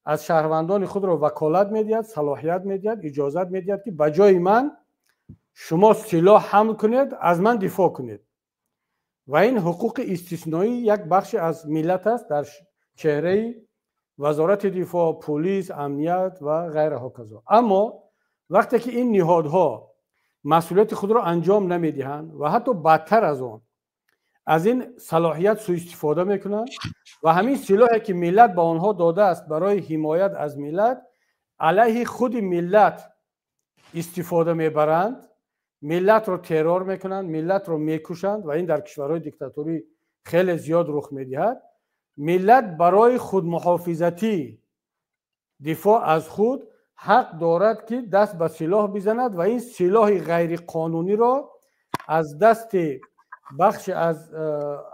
از شهروندان خود رو وکالت میدهد، صلاحیت میدهد، اجازه میدهد که به جای من شما سلاح حمل کنید، از من دفاع کنید و این حقوق استثنایی یک بخش از ملت است در چهره وزارت دفاع، پلیس، امنیت و غیره ها کذا. اما وقتی که این نهادها مسئولیت خود را انجام نمیدهند و حتی بدتر از آن از این صلاحیت سوء استفاده میکنند و همین سلاحی که ملت به آنها داده است برای حمایت از ملت علیه خود ملت استفاده میبرند، ملت رو ترور میکنند، ملت رو میکشند و این در کشورهای دیکتاتوری خیلی زیاد رخ میدهد. ملت برای خود محافظتی دفاع از خود حق دارد که دست به سلاح بزند و این سلاح غیر قانونی را از دست بخش از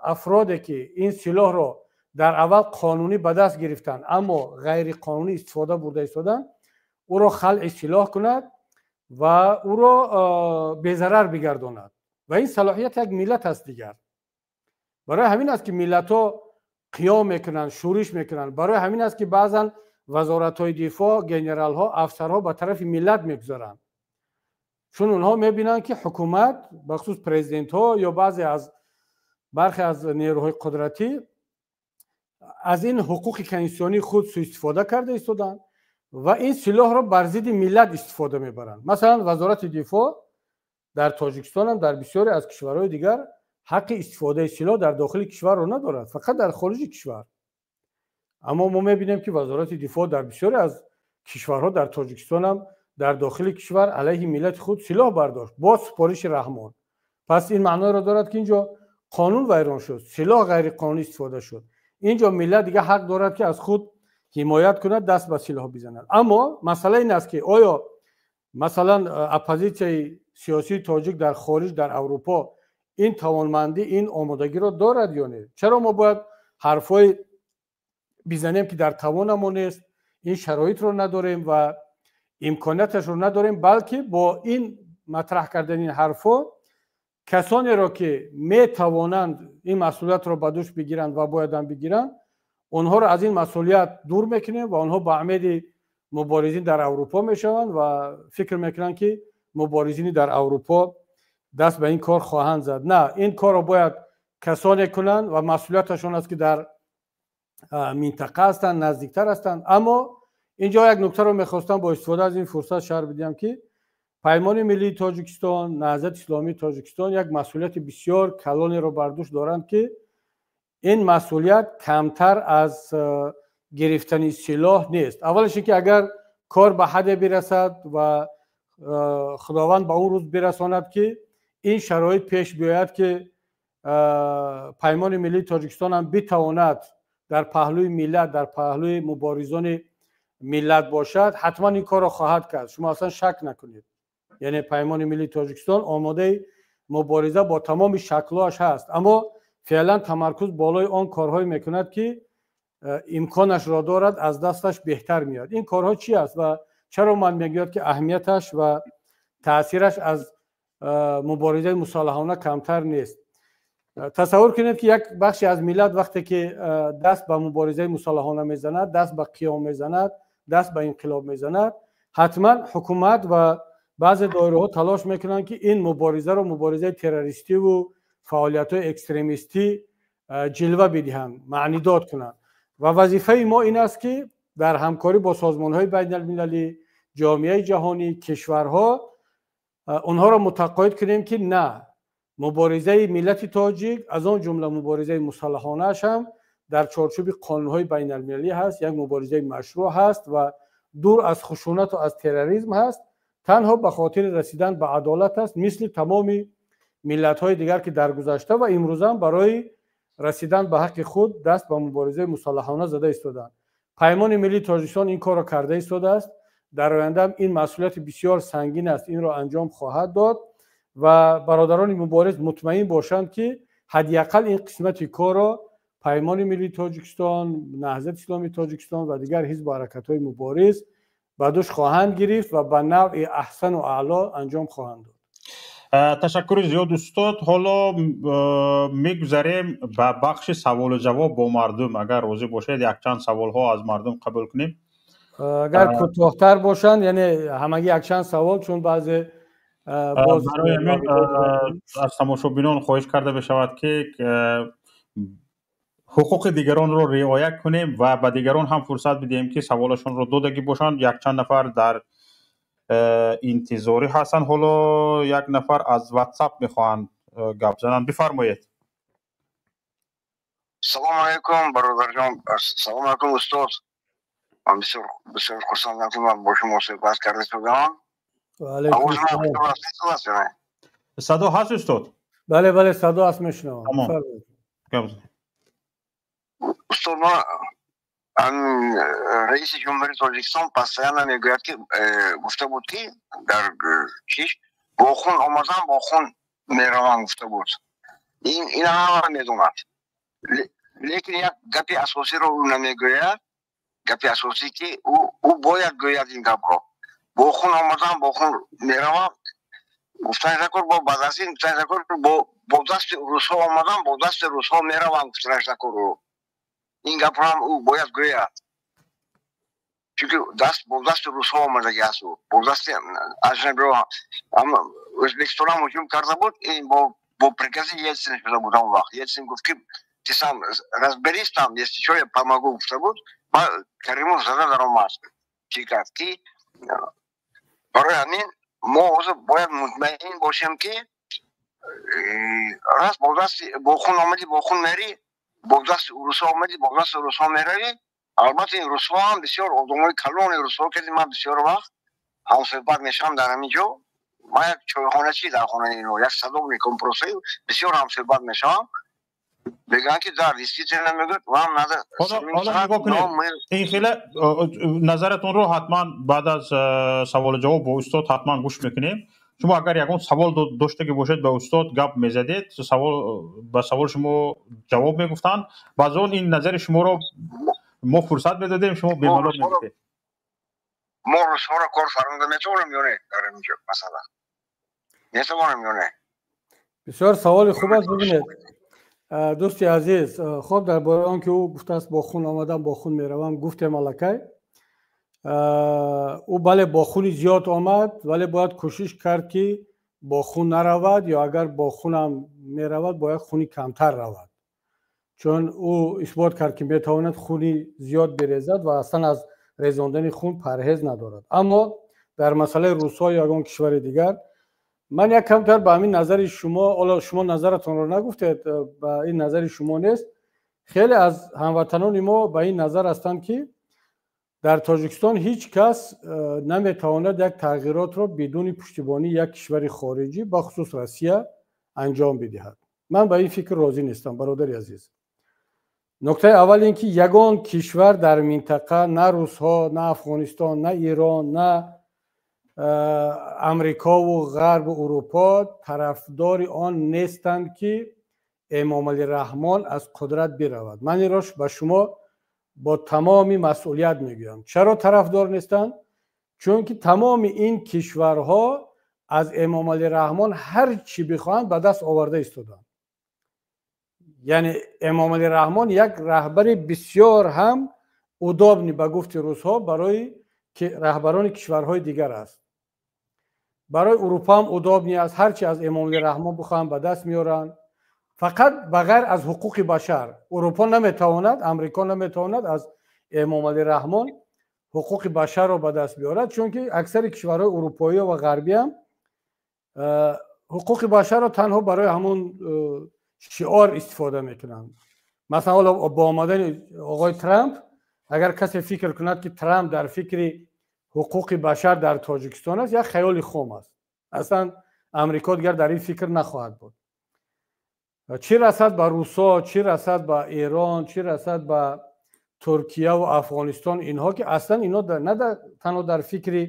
افرادی که این سلاح را در اول قانونی به دست گرفتن اما غیر قانونی استفاده برده ایستادن، او را خلع سلاح کند و او را بی‌ضرر بگرداند و این صلاحیت یک ملت است دیگر. برای همین است که ملت ها قیام میکنند، شورش میکنند. برای همین است که بعضا وزارت های دفاع، گنرال ها، افسرها به طرف ملت میگذارند، چون اونها میبینند که حکومت بخصوص پرزیدنت ها یا برخی از نیروهای قدرتی از این حقوق انسانی خود سوء استفاده کرده ایستادند و این سلاح را بر ضد ملت استفاده میبرند. مثلا وزارت دفاع در تاجیکستان هم در بسیاری از کشورهای دیگر حق استفاده سلاح در داخل کشور را ندارد، فقط در خارج کشور. اما ما میبینیم که وزارت دفاع در بسیاری از کشورها در تاجیکستان هم در داخل کشور علیه ملت خود سلاح برداشت با سپارش رحمان. پس این معنی را دارد که اینجا قانون ویران شد، سلاح غیر قانونی استفاده شد. اینجا ملت دیگه حق دارد که از خود حمایت کند، دست به سلاح بزند. اما مسئله این است که آیا مثلا اپوزیسیون سیاسی تاجیک در خارج در اروپا این توانمندی، این آمادگی را دارد یا نه؟ چرا ما باید حرفای بزنیم که در توانمون نیست، این شرایط رو نداریم و امکاناتش رو نداریم، بلکه با این مطرح کردن این حرفا کسانی را که می توانند این مسئولیت رو به دوش بگیرند و باید هم بگیرند، اونها رو از این مسئولیت دور میکنیم و اونها با امید مبارزین در اروپا میشوند و فکر میکنن که مبارزین در اروپا دست به این کار خواهند زد. نه، این کار رو باید کسانی کنند و مسئولیتشون است که در منطقه هستند، نزدیکتر هستند. اما اینجا یک نکته رو میخواستم با استفاده از این فرصت شرح بدم که پیمان ملی تاجیکستان، نهضت اسلامی تاجیکستان یک مسئولیت بسیار کلانی رو بر دوش دارند که این مسئولیت کمتر از گرفتن سلاح نیست. اولش که اگر کار به حد برسد و خداوند به اون روز برساند که این شرایط پیش بیاید که پیمان ملی تاجیکستان هم بتواند در پهلوی ملت، در پهلوی مبارزان ملت باشد، حتما این کار را خواهد کرد. شما اصلا شک نکنید. یعنی پیمان ملی تاجیکستان آماده مبارزه با تمام شکل‌هاش هست، اما فعلا تمرکز بالای آن کارهایی میکند که امکانش را دارد از دستش بهتر میاد. این کارها چی است و چرا من میگوید که اهمیتش و تاثیرش از مبارزه مسلحانه کمتر نیست؟ تصور کنید که یک بخشی از ملت وقتی که دست به مبارزه مسلحانه میزند، دست به قیام میزند، دست به انقلاب میزند، حتما حکومت و بعض دایره ها تلاش میکنند که این مبارزه رو مبارزه تروریستی و فعالیت های اکستریمیستی جلوه بدهند، معنی داد کنند. و وظیفه ما این است که در همکاری با سازمان های بین المللی، جامعه جهانی، کشورها اونها را متقاعد کنیم که نه، مبارزه ملت تاجیک از آن جمله مبارزه مسلحانه هم در چارچوب قانون‌های بین المللی هست، یک مبارزه مشروع هست و دور از خشونت و از تروریسم هست، تنها به خاطر رسیدن به عدالت است، مثل تمام ملت‌های دیگر که در گذشته و امروز هم برای رسیدن به حق خود دست به مبارزه مسلحانه زده ایستادند. پیمان ملی تاجیکستان این کار را کرده ایستاده است. در آینده این مسئولیت بسیار سنگین است، این را انجام خواهد داد و برادران مبارز مطمئن باشند که حداقل این قسمت کار را پیمان ملی تاجیکستان، نهضت اسلامی تاجیکستان و دیگر حزب و حرکت‌های مبارز به دوش خواهند گرفت و به نوع احسن و اعلا انجام خواهند داد. تشکر زیاد استاد. حالا میگذاریم به بخش سوال و جواب با مردم. اگر راضی باشید یک چند سوال ها از مردم قبول کنیم. اگر کوتاه‌تر باشند، یعنی همگی یک چند سوال، چون بعضی برای همین از تماشابینان خواهش کرده بشود که حقوق دیگران رو رعایت کنیم و به دیگران هم فرصت بدیم که سوالشون رو دو دقیقه باشند. یک چند نفر در انتظاری هستن. حالا یک نفر از واتساپ میخوان گپ زنن. بفرمایید. سلام علیکم برادر جان. سلام علیکم استاد. من بسیار خوشحالم که من با شما صحبت کرده شدم. و علیکم السلام. صدا هست استاد؟ بله بله صدا هست، میشنوم. استاد، رئیس جمهوری تاجیکستان پاسیان میگوید که گفته بود که در چیش با خون آمدن با خون میروم گفته بود. این همه میدوند، لیکن یک گپی اساسی رو او نمیگوید. گپی اساسی که او باید گوید این گپ رو. با خون آمدن با خون میروم گفتن نکن، با بدستی گفتن نکن، با دست روسا آمدن با دست روسا میروم گفتن نکن. این گپ رو هم او باید گوید، چونکه با دست روسا آمدگی است. با دست اجنبی رو هم ازبکستان هم هجوم کرده بود. این با پرکسی یلتسین شده بود. اون وقت یلتسین گفت که تیسم رزبریستم یستیچوی پاماگو گفته بود و کریموف زده در آمد چی کرد که برای همین ما باید مطمئن باشیم که راست با دست با خون آمدی با خون میری، با دست روسا آمدی با دست روسا میروی. البته این روسا هم بسیار آدمای کلان روسا که من بسیار وقت هم صحبت میشم در همینجا. ما یک چایخانه چی در خانه اینو یک صدام کمپروسی بسیار هم صحبت میشم. بگن که در لیستی چه نمیگوید و هم نظر حالا نگاه کنید. این خیلی نظرتون رو حتما بعد از سوال جواب با استاد حتما گوش میکنیم. شما اگر یکون سوال داشته که باشید به استاد گپ میزدید، به سوال شما جواب میگفتن، بعد اون این نظر شما رو ما فرصت میدادیم، شما بی‌ملال میگفتید. ما روسا رو کار فرمانده میتونم یا نه؟ در اینجا مثلا میتونم یا نه؟ بسیار سوال خوب است. ببینید دوستی عزیز، خب درباره آنکه او گفته است با خون آمدم با خون میروم، گفتم الکی او بله با خونی زیاد آمد، ولی باید کوشش کرد که با خون نرود، یا اگر با خونم میرود باید خونی کمتر رود، چون او اثبات کرد که میتواند خونی زیاد بریزد و اصلا از ریزاندن خون پرهیز ندارد. اما در مسئله روس‌ها یا اون کشور دیگر من یک کمتر به همین نظر شما، حالا شما نظرتون رو نگفتید، به این نظر شما نیست، خیلی از هموطنان ما به این نظر هستند که در تاجیکستان هیچ کس نمیتواند یک تغییرات رو بدون پشتیبانی یک کشور خارجی به خصوص روسیه انجام بدهد. من به این فکر راضی نیستم برادر عزیز. نکته اول این که یگان کشور در منطقه، نه روس‌ها، نه افغانستان، نه ایران، نه امریکا و غرب و اروپا طرفدار آن نیستند که امام علی رحمان از قدرت برود. من این راش به شما با تمام مسئولیت میگویم. چرا طرفدار نیستند؟ چون که تمام این کشورها از امام علی رحمان هر چی بخواهند به دست آورده ایستادند. یعنی امام علی رحمان یک رهبر بسیار هم ادابنی به گفت روس‌ها برای رهبران کشورهای دیگر است. برای اروپا هم ادابنی است، هر چی از امام علی رحمان بخواهند به دست میارند، فقط بغیر از حقوق بشر. اروپا نمیتواند، امریکا نمیتواند از امام علی رحمان حقوق بشر را به دست بیارد، چون که اکثر کشورهای اروپایی و غربی هم حقوق بشر را تنها برای همون شعار استفاده میکنند. مثلا حالا با آمدن آقای ترامپ، اگر کسی فکر کند که ترامپ در فکر حقوق بشر در تاجیکستان است، یک خیال خام است. اصلا امریکا دیگر در این فکر نخواهد بود. چی رسد به روسا، چی رسد به ایران، چی رسد به ترکیه و افغانستان، اینها که اصلا اینا نه تنها در فکر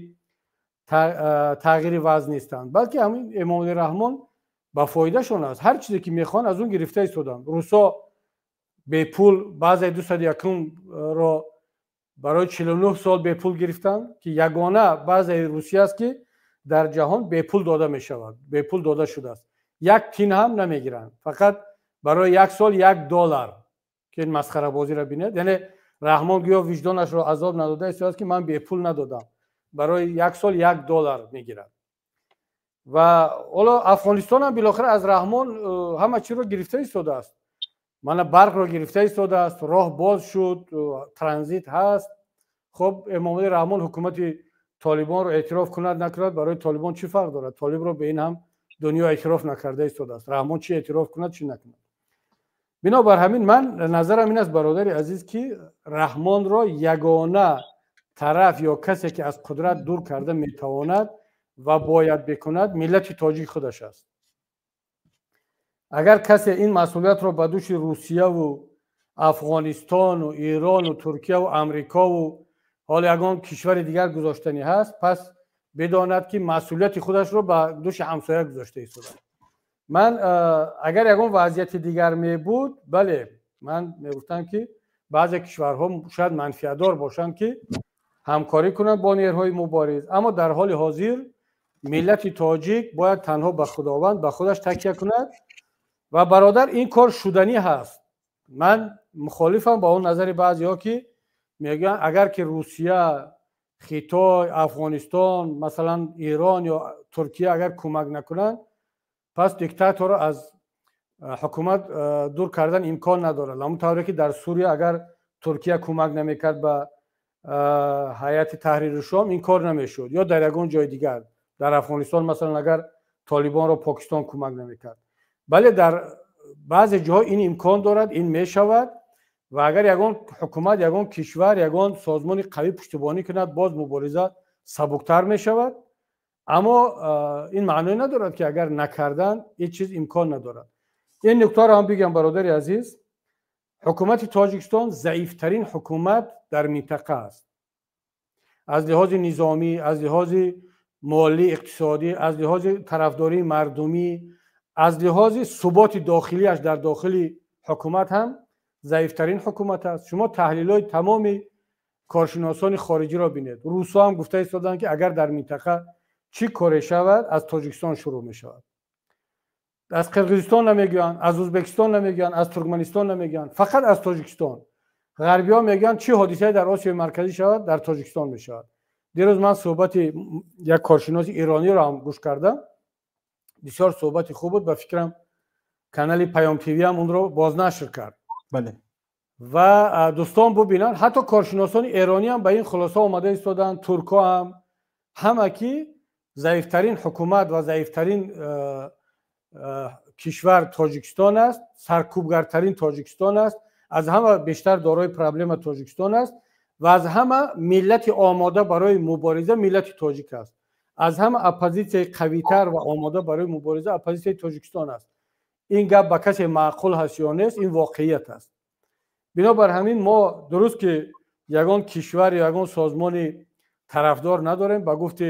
تغییر وضع نیستند، بلکه همین امام علی رحمان با فایده شون است. هر چیزی که میخوان از اون گرفته ایستادن. روسا به پول بعضی 201 را برای 49 سال به پول گرفتن که یگانه بعضی روسیه است که در جهان به پول داده می شود، به پول داده شده است. یک تین هم نمیگیرن، فقط برای یک سال $1 که این مسخره بازی را بینید. یعنی رحمان گویا وجدانش را عذاب نداده است که من به پول ندادم، برای یک سال $1 میگیرن. و حالا افغانستان هم بالاخره از رحمان همه چی رو گرفته ایستاده است. من برق رو گرفته ایستاده است، راه باز شد، ترانزیت هست. خب امام علی رحمان حکومت طالبان رو اعتراف کند نکند، برای طالبان چی فرق دارد؟ طالب رو به این هم دنیا اعتراف نکرده ایستاده است. رحمان چی اعتراف کند چی نکند. بنابر همین من نظرم این است برادر عزیز که رحمان را یگانه طرف یا کسی که از قدرت دور کرده میتواند و باید بکند ملت تاجیک خودش است. اگر کسی این مسئولیت را به دوش روسیه و افغانستان و ایران و ترکیه و امریکا و حال یگان کشور دیگر گذاشتنی هست، پس بداند که مسئولیت خودش را به دوش همسایه گذاشته ایستاده. من اگر یگان وضعیت دیگر می بود، بله من میگفتم که بعضی کشورها شاید منفعت‌دار باشند که همکاری کنند با نیروهای مبارز، اما در حال حاضر ملت تاجیک باید تنها به خداوند به خودش تکیه کند و برادر این کار شدنی هست. من مخالفم با اون نظر بعضی‌ها که میگن اگر که روسیه، خیتای، افغانستان، مثلا ایران یا ترکیه اگر کمک نکنند، پس دیکتاتور از حکومت دور کردن امکان نداره. همونطوری که در سوریه اگر ترکیه کمک نمیکرد به هیئت تحریر شام، این کار نمیشد، یا در یگان جای دیگر در افغانستان مثلا اگر طالبان را پاکستان کمک نمیکرد. بله در بعضی جاها این امکان دارد، این میشود و اگر یگان حکومت، یگان کشور، یگان سازمان قوی پشتیبانی کند، باز مبارزه سبکتر میشود. اما این معنی ندارد که اگر نکردن هیچ چیز امکان ندارد. این نکته را هم بگم برادر عزیز، حکومت تاجیکستان ضعیفترین حکومت در منطقه است. از لحاظ نظامی، از لحاظ مالی اقتصادی، از لحاظ طرفداری مردمی، از لحاظ ثبات داخلیش در داخل حکومت هم ضعیفترین حکومت است. شما تحلیل‌های تمام کارشناسان خارجی را بینید. روس‌ها هم گفته ایستادند که اگر در منطقه چی کاری شود از تاجیکستان شروع می شود. از قرقیزستان نمیگن، از ازبکستان نمیگن، از ترکمنستان نمیگن، فقط از تاجیکستان. غربی ها میگن چه حادثه در آسیای مرکزی شود در تاجیکستان میشود. دیروز من صحبت یک کارشناس ایرانی رو هم گوش کردم، بسیار صحبت خوب بود. به فکرم کانال پیام تیوی هم اون رو بازنشر کرد. بله. و دوستان ببینن حتی کارشناسان ایرانی هم به این خلاصه آمده ایستادن، ترکا همه کی ضعیفترین حکومت و ضعیفترین کشور تاجیکستان است، سرکوبگرترین تاجیکستان است، از همه بیشتر دارای پرابلم تاجیکستان است و از همه ملت آماده برای مبارزه ملت تاجیک است. از همه اپوزیسیون قوی‌تر و آماده برای مبارزه اپوزیسیون تاجیکستان است. این گپ به کسی معقول هست یا نیست، این واقعیت است. بنابر همین ما درست که یگان کشور یا یگان سازمان طرفدار نداریم، با گفت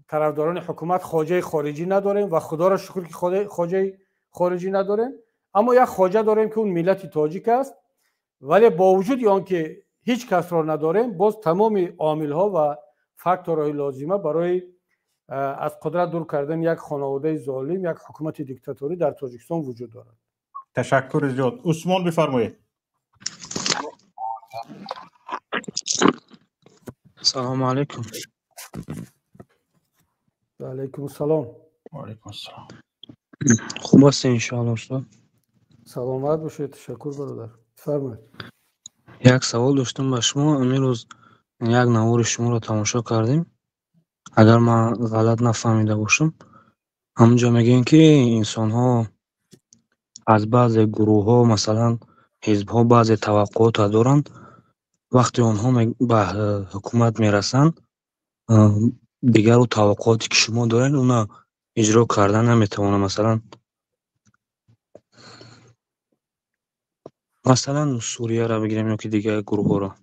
طرفداران حکومت خواجه خارجی نداریم و خدا را شکر که خواجه خارجی نداریم، اما یک خواجه داریم که اون ملت تاجیک است. ولی با وجود آن که هیچ کس را نداریم، باز تمام عامل ها و فاکتورهای لازمه برای از قدرت دور کردن یک خانواده ظالم، یک حکومت دیکتاتوری در تاجیکستان وجود دارد. تشکر زیاد. عثمان بفرمایید. سلام علیکم. و علیکم السلام. و علیکم السلام. خوب است ان شاء الله استاد. سلامت باشید. تشکر برادر. بفرمایید. یک سوال داشتم به شما. امروز یک نوار شما رو تماشا کردیم. اگر من غلط نفهمیده باشم، همونجا میگن که انسان ها از بعض گروه ها مثلا حزب ها بعض توقعات دارند، وقتی آنها به حکومت میرسند دیگر و توقعاتی که شما دارین اونا اجرا کردن نمیتوانه. مثلا سوریه را بگیریم یا که دیگر گروه ها را.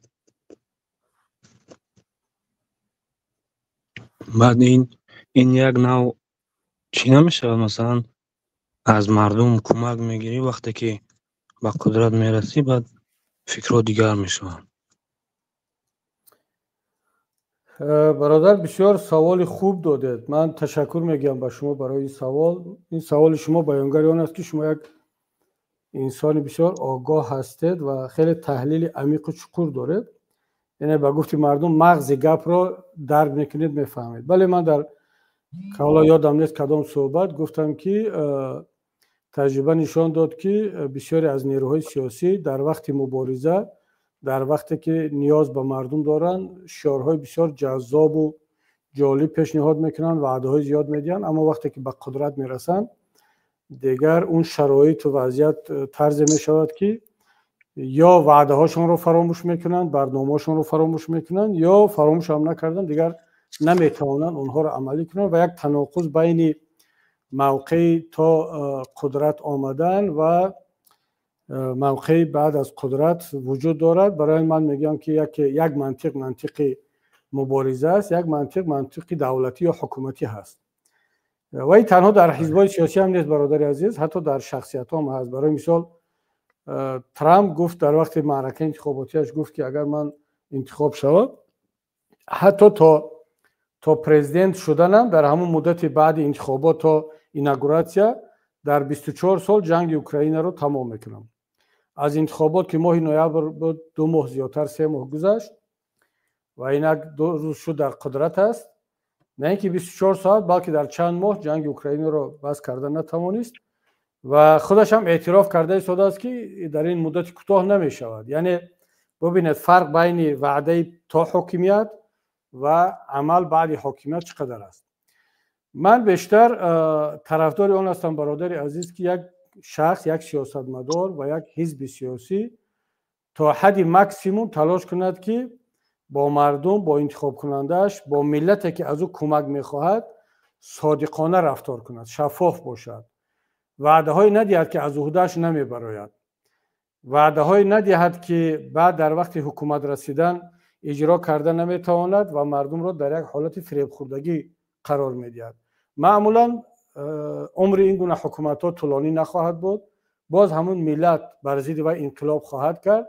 بعد این یک نوع چی نمیشه؟ مثلا از مردم کمک میگیری، وقتی که به قدرت میرسی بعد فکرها دیگر میشه. برادر بسیار سوال خوب دادید. من تشکر میگم به شما برای این سوال. این سوال شما بیانگر آن است که شما یک انسان بسیار آگاه هستید و خیلی تحلیل عمیق و چقور دارید. یعنی با گفت مردم مغز گپ را درک میکنید، میفهمید. بله من در که حالا یادم نیست کدام صحبت گفتم که تجربه نشان داد که بسیاری از نیروهای سیاسی در وقت مبارزه، در وقتی که نیاز به مردم دارن، شعارهای بسیار جذاب و جالب پیشنهاد میکنن، وعده های زیاد میدن، اما وقتی که به قدرت میرسن دیگر اون شرایط و وضعیت طرز میشود که یا وعده هاشون رو فراموش میکنن، برنامه هاشون رو فراموش میکنن، یا فراموش هم نکردن دیگر نمیتوانن اونها رو عملی کنن و یک تناقض بین موقع تا قدرت آمدن و موقع بعد از قدرت وجود دارد. برای من میگم که یک منطق مبارزه است، یک منطق دولتی یا حکومتی هست و این تنها در حزب‌های سیاسی هم نیست برادر عزیز، حتی در شخصیت هم هست. برای مثال ترامپ گفت در وقت معرکه انتخاباتیش گفت که اگر من انتخاب شود حتی تا پرزیدنت شدنم در همون مدت بعد انتخابات تا ایناگوراسیا در 24 سال جنگ اوکراین رو تمام میکنم. از انتخابات که ماه نوامبر بود 2 ماه زیادتر 3 ماه گذشت و اینک 2 روز شد در قدرت است. نه اینکه 24 ساعت بلکه در چند ماه جنگ اوکراین رو بس کردن نتوانست و خودش هم اعتراف کرده ایستاده است که در این مدت کوتاه نمیشود. یعنی ببینید فرق بین وعده تا حکومت و عمل بعد حکومت چقدر است. من بیشتر طرفدار آن هستم برادر عزیز که یک شخص، یک سیاستمدار و یک حزب سیاسی تا حد ماکسیموم تلاش کند که با مردم، با انتخاب کنندش، با ملتی که از او کمک میخواهد صادقانه رفتار کند، شفاف باشد، وعده های ندهد که از عهده‌اش نمیبراید، وعده های ندهد که بعد در وقت حکومت رسیدن اجرا کردن نمیتواند و مردم را در یک حالت فریب خوردگی قرار میدهد. معمولا عمر این گونه حکومت ها طولانی نخواهد بود، باز همون ملت بر ضد و انقلاب خواهد کرد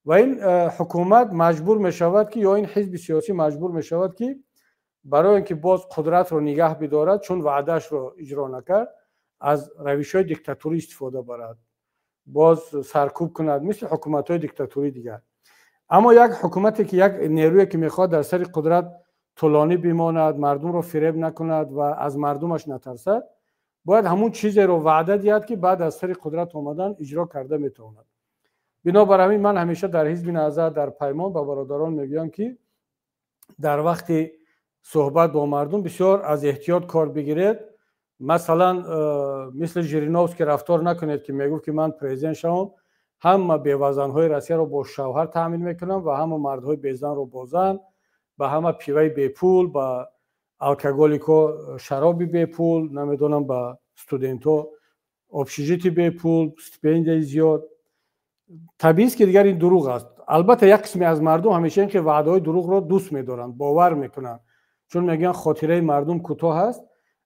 و این حکومت مجبور می شود که یا این حزب سیاسی مجبور می شود که برای اینکه باز قدرت رو نگه بدارد چون وعدهش رو اجرا نکرد از روش‌های دیکتاتوری استفاده برد، باز سرکوب کند مثل حکومت‌های دیکتاتوری دیگر. اما یک حکومتی که یک نیرویی که میخواد در سر قدرت طولانی بماند، مردم رو فریب نکند و از مردمش نترسد، باید همون چیزی رو وعده دهد که بعد از سر قدرت آمدن اجرا کرده میتواند. بنابر همین من همیشه در حزب نهضت در پیمان با برادران میگم که در وقت صحبت با مردم بسیار از احتیاط کار بگیرید. مثلا مثل ژیرینوفسکی که رفتار نکنید که میگفت که من پرزیدنت شوم، هم بیوزن‌های روسیه رو با شوهر تامین میکنم و هم مردهای بیزن رو با زن، و همه پیوی بی پول، با الکلیکو شرابی بی پول، نمیدونم با استودنتو ابشیجیتی بی پول، استیپندی زیاد. طبیعی است که دیگر این دروغ است. البته یک قسمی از مردم همیشه این که وعده‌های دروغ رو دوست می‌دارند، باور میکنن، چون میگن خاطره مردم کوتاه است.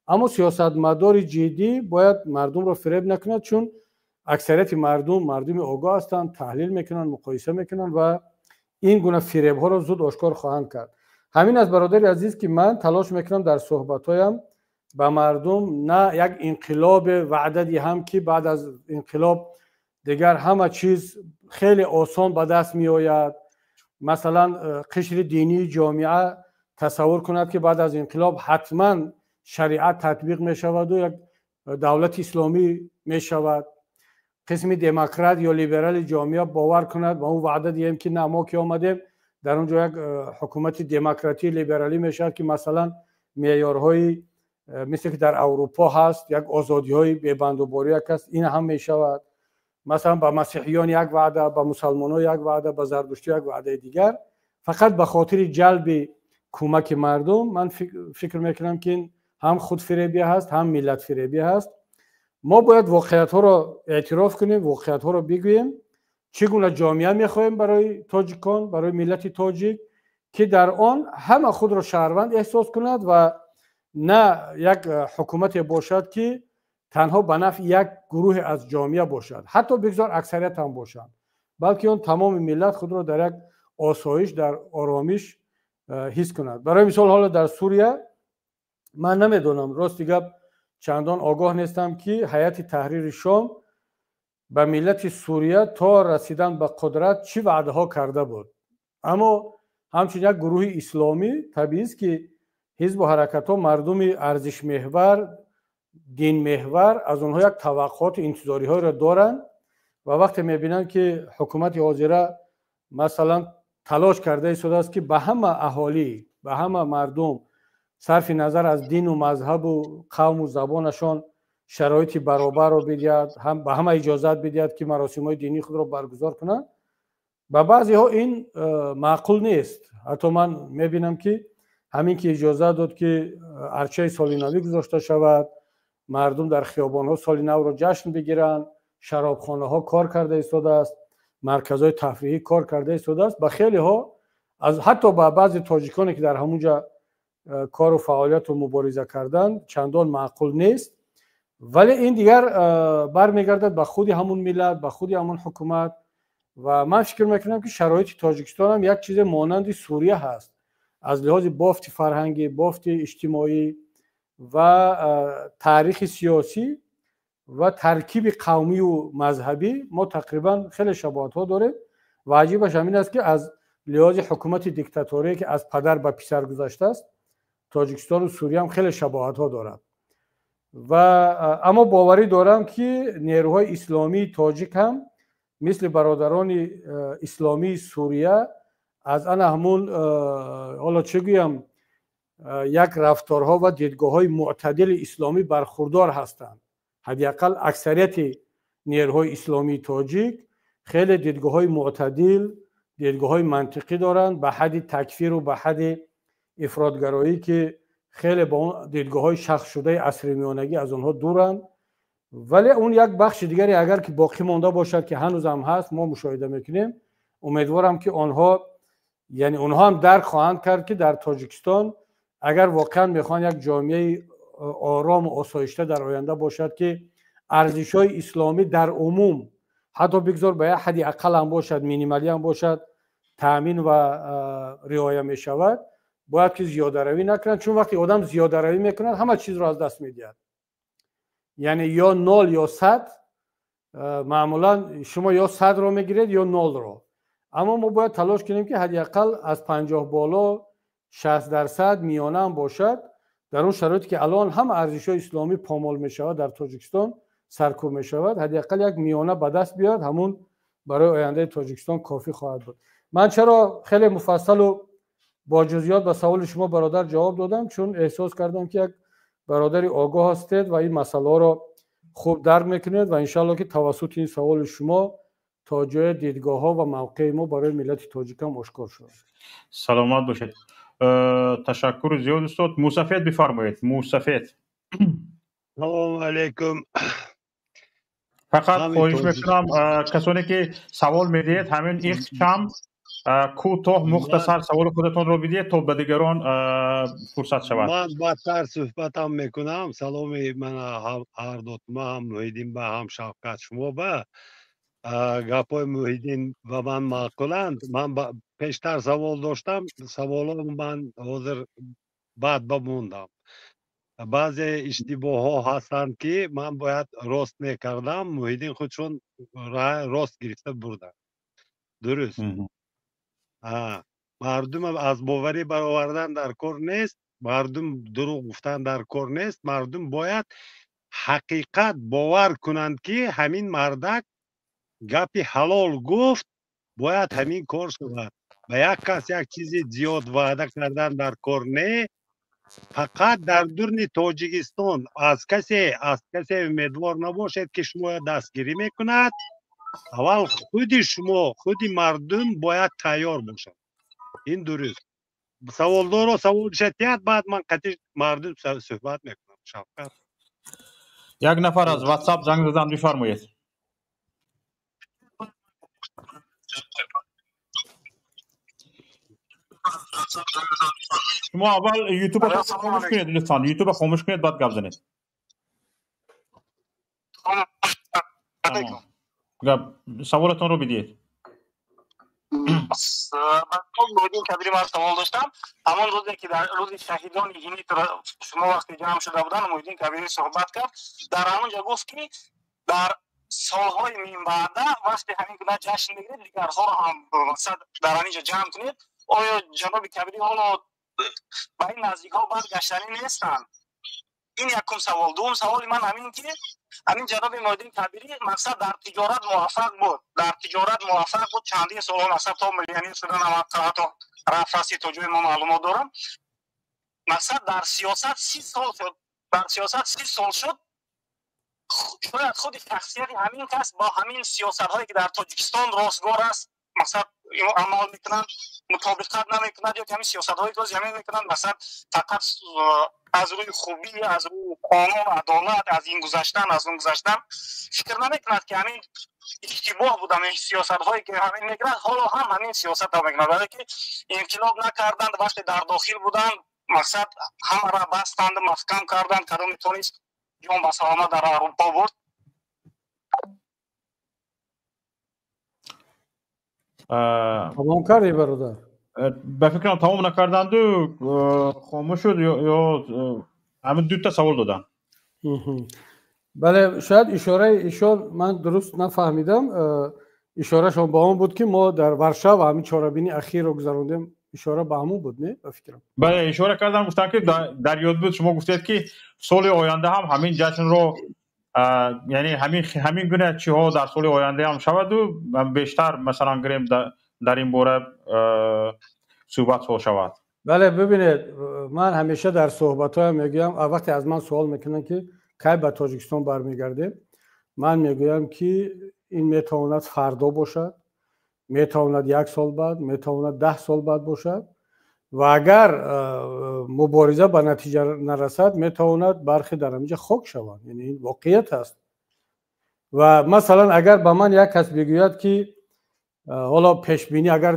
اما سیاستمدار جدی باید مردم رو فریب نکند، چون اکثریت مردم آگاه هستند، تحلیل میکنن، مقایسه میکنن و این گونه فریب ها رو زود آشکار خواهند کرد. همین از برادر عزیز که من تلاش میکنم در صحبتایم با مردم نه یک انقلاب وعده هم که بعد از انقلاب دیگر همه چیز خیلی آسان به دست می آید. مثلا قشر دینی جامعه تصور کند که بعد از انقلاب حتما شریعت تطبیق می شود و یک دولت اسلامی می شود. قسم دموکرات یا لیبرال جامعه باور کند و اون وعده دیم که نه، ما که آمدیم در اونجا یک حکومت دموکراتی لیبرالی می شود که مثلا معیارهای مثل که در اروپا هست، یک آزادی‌های بی بند و باریک است، این هم می شود. مثلا با مسیحیان یک وعده، با مسلمانان یک وعده، با زرتشتی یک وعده دیگر، فقط به خاطر جلب کمک مردم. من فکر میکنم که هم خود فریبی هست، هم ملت فریبی هست. ما باید واقعیت ها رو اعتراف کنیم، واقعیت ها رو بگوییم. چگونه جامعه میخواهیم برای تاجیکان، برای ملت تاجیک که در آن همه خود را شهروند احساس کند و نه یک حکومت باشد که تنها به نفع یک گروه از جامعه باشد، حتی بگذار اکثریت هم باشد، بلکه اون تمام ملت خود را در یک آسایش، در آرامش حس کند. برای مثال حالا در سوریه من نمیدونم، راست دیگه چندان آگاه نیستم که هیئت تحریر شام به ملت سوریه تا رسیدن به قدرت چی وعده ها کرده بود. اما همچنین یک گروه اسلامی طبیعی است که حزب و حرکت ها مردم ارزش محور، دین محور، از اونها یک توقعات انتظاری های را دارند و وقتی میبینن که حکومت حاضره مثلا تلاش کرده شده است که به همه اهالی، به همه مردم صرف نظر از دین و مذهب و قوم و زبانشان شرایط برابر رو بدهد، هم به همه اجازت بدهد که مراسم‌های دینی خود را برگزار کنند، با بعضی ها این معقول نیست. حتی من میبینم که همین که اجازه داد که ارچه سال نوی گذاشته شود، مردم در خیابان ها سال نو را جشن بگیرند، شرابخانه ها کار کرده ایستاده است، مرکزهای تفریحی کار کرده ایستاده است. با خیلی ها از حتی با بعضی تاجیکانی که در همونجا کار و فعالیت و مبارزه کردن چندان معقول نیست. ولی این دیگر برمیگردد به خود همون ملت، به خود همون حکومت. و من فکر میکنم که شرایط تاجیکستان هم یک چیز مانند سوریه هست از لحاظ بافت فرهنگی، بافت اجتماعی و تاریخ سیاسی و ترکیب قومی و مذهبی. ما تقریبا خیلی شباهت ها داره و عجیبش همین است که از لحاظ حکومت دیکتاتوری که از پدر به پسر گذشته است، تاجیکستان و سوریه هم خیلی شباهت ها دارد. و اما باوری دارم که نیروهای اسلامی تاجیک هم مثل برادران اسلامی سوریه از آن همون حالا چه گویم یک رفتارها و دیدگاه‌های معتدل اسلامی برخوردار هستند. حداقل اکثریت نیروهای اسلامی تاجیک خیلی دیدگاه‌های معتدل، دیدگاه‌های منطقی دارند، به حد تکفیر و به حد افراطگرایی که خیلی با اون دیدگاه‌های شخص شده عصر میانگی از اونها دورند. ولی اون یک بخش دیگری اگر که باقی مانده باشد که هنوز هم هست، ما مشاهده میکنیم. امیدوارم که آنها هم درک خواهند کرد که در تاجیکستان اگر واقعا میخوان یک جامعه آرام و آسایشته در آینده باشد که ارزش‌های اسلامی در عموم، حتی بگذار به حد اقل هم باشد، مینیمالی هم باشد، تامین و رعایت می شود، باید که زیاده روی نکنند. چون وقتی آدم زیاده روی میکند همه چیز را از دست میدهد. یعنی یا 0 یا 100 معمولا شما یا 100 رو میگیرید یا 0 رو. اما ما باید تلاش کنیم که حداقل از 50 بالا 60% میانه هم باشد. در اون شرایطی که الان هم ارزش‌های اسلامی پامال میشود در تاجیکستان سرکوب میشود، حداقل یک میانه به دست بیاد، همون برای آینده تاجیکستان کافی خواهد بود. من چرا خیلی مفصل و با جزئیات به سوال شما برادر جواب دادم؟ چون احساس کردم که یک برادری آگاه هستید و این مسئله را خوب درک میکنید و انشالله که توسط این سوال شما تا جای دیدگاه ها و موقع ما برای ملت تاجیکان آشکار شد. سلامت باشید. تشکر زیاد استاد. موسفید بفرمایید. موسفید. سلام علیکم. فقط خواهش میکنم کسانی که سوال میدید همین اختشام کوتاه مختصر سوال خودتون رو بدید تا به دیگران فرصت شود. من بدتر صحبتم میکنم. سلام من هر دو ما هم محیدین با هم شفقت شما با گپای محیدین و من معقولند. من پیشتر سوال داشتم، سوالات من حاضر بعد بموندم. بعضی اشتباه ها هستند که من باید راست میکردم، محیدین خودشون راست گرفته بردن. درست. مردم از باوری برآوردن در کار نیست، مردم دروغ گفتن در کار نیست. مردم باید حقیقت باور کنند که همین مردک گپی حلال گفت، باید همین کار شود. و یک کس یک چیزی زیاد وعده کردن در کار نه. فقط در درون تاجیکستان از کسی امیدوار نباشید که شما دستگیری میکند. اول خود شما، خود مردم باید تیار باشند. این درست. سوالدار و سوال شتیت بعد من قطعی مردم صحبت میکنم. شفقت. یک نفر از واتساپ زنگ زدن بفرمایید. شما اول یوتیوب خاموش کنید لطفا. یوتیوب خاموش کنید بعد گپ زنید. سوالتون رو بدید. من محیدین کبیری من سوال داشتم. همون روزی که در روز شهیدان هینی شما وقتی جمع شده بودن محیدین کبیری صحبت کرد، در همونجا گفت که در سالهای میم بعده وقتی همین گونه جشن میگیرید دیگرها رو هم در همینجا جمع کنید. آیا جناب کبیری حالا به این نزدیک ها برگشتنی نیستن؟ این یکم سوال. دوم سوال من همین که همین جناب محیدین کبیری مقصد در تجارت موفق بود، در تجارت موفق بود، چندین سال مقصد تا میلیونر شدن هم تا رفت تا جای ما معلومات دارم. مقصد در سیاست 30 سال شد، در سیاست 30 سال شد. شاید خود شخصیت همین کس با همین سیاست هایی که در تاجیکستان راستگار است مثلا عمل میکنن، مطابقت نمیکنند، یا که همین سیاست هایی که زمین میکنن مثلا فقط از روی خوبی، از روی قانون، عدالت، از این گذشتن از اون گذشتن فکر نمیکند که همین اشتباه بود. همین سیاست هایی که همین میکنند حالا هم همین سیاست ها میکنند، برای که انقلاب نکردند وقتی در داخل بودند مقصد همه را بستند، محکم کردند، کدام میتونست جان به سلامت در اروپا برد. تمام کردی برادر؟ به فکرم تمام نکردند و خاموش شد یا همین دو تا سوال دادن. بله شاید اشاره ایشان من درست نفهمیدم. اشارهشان با اون بود که ما در ورشا همین چهاربینی اخیر رو گذروندیم. اشاره به همون بود نه به فکرم؟ بله اشاره کردم، گفتن که در یاد بود شما گفتید که سال آینده هم همین جشن رو یعنی همین گونه چیها در سال آینده هم شود و بیشتر مثلا گریم در این باره صحبت ها شود. بله ببینید من همیشه در صحبت های میگم وقتی از من سوال میکنن که کی به تاجیکستان برمیگرده، من میگویم که این میتواند فردا باشد، میتواند 1 سال بعد، میتواند 10 سال بعد باشد و اگر مبارزه به نتیجه نرسد میتواند برخی در همینجا خاک شوند. یعنی این واقعیت است. و مثلا اگر به من یک کس بگوید که حالا پیش بینی اگر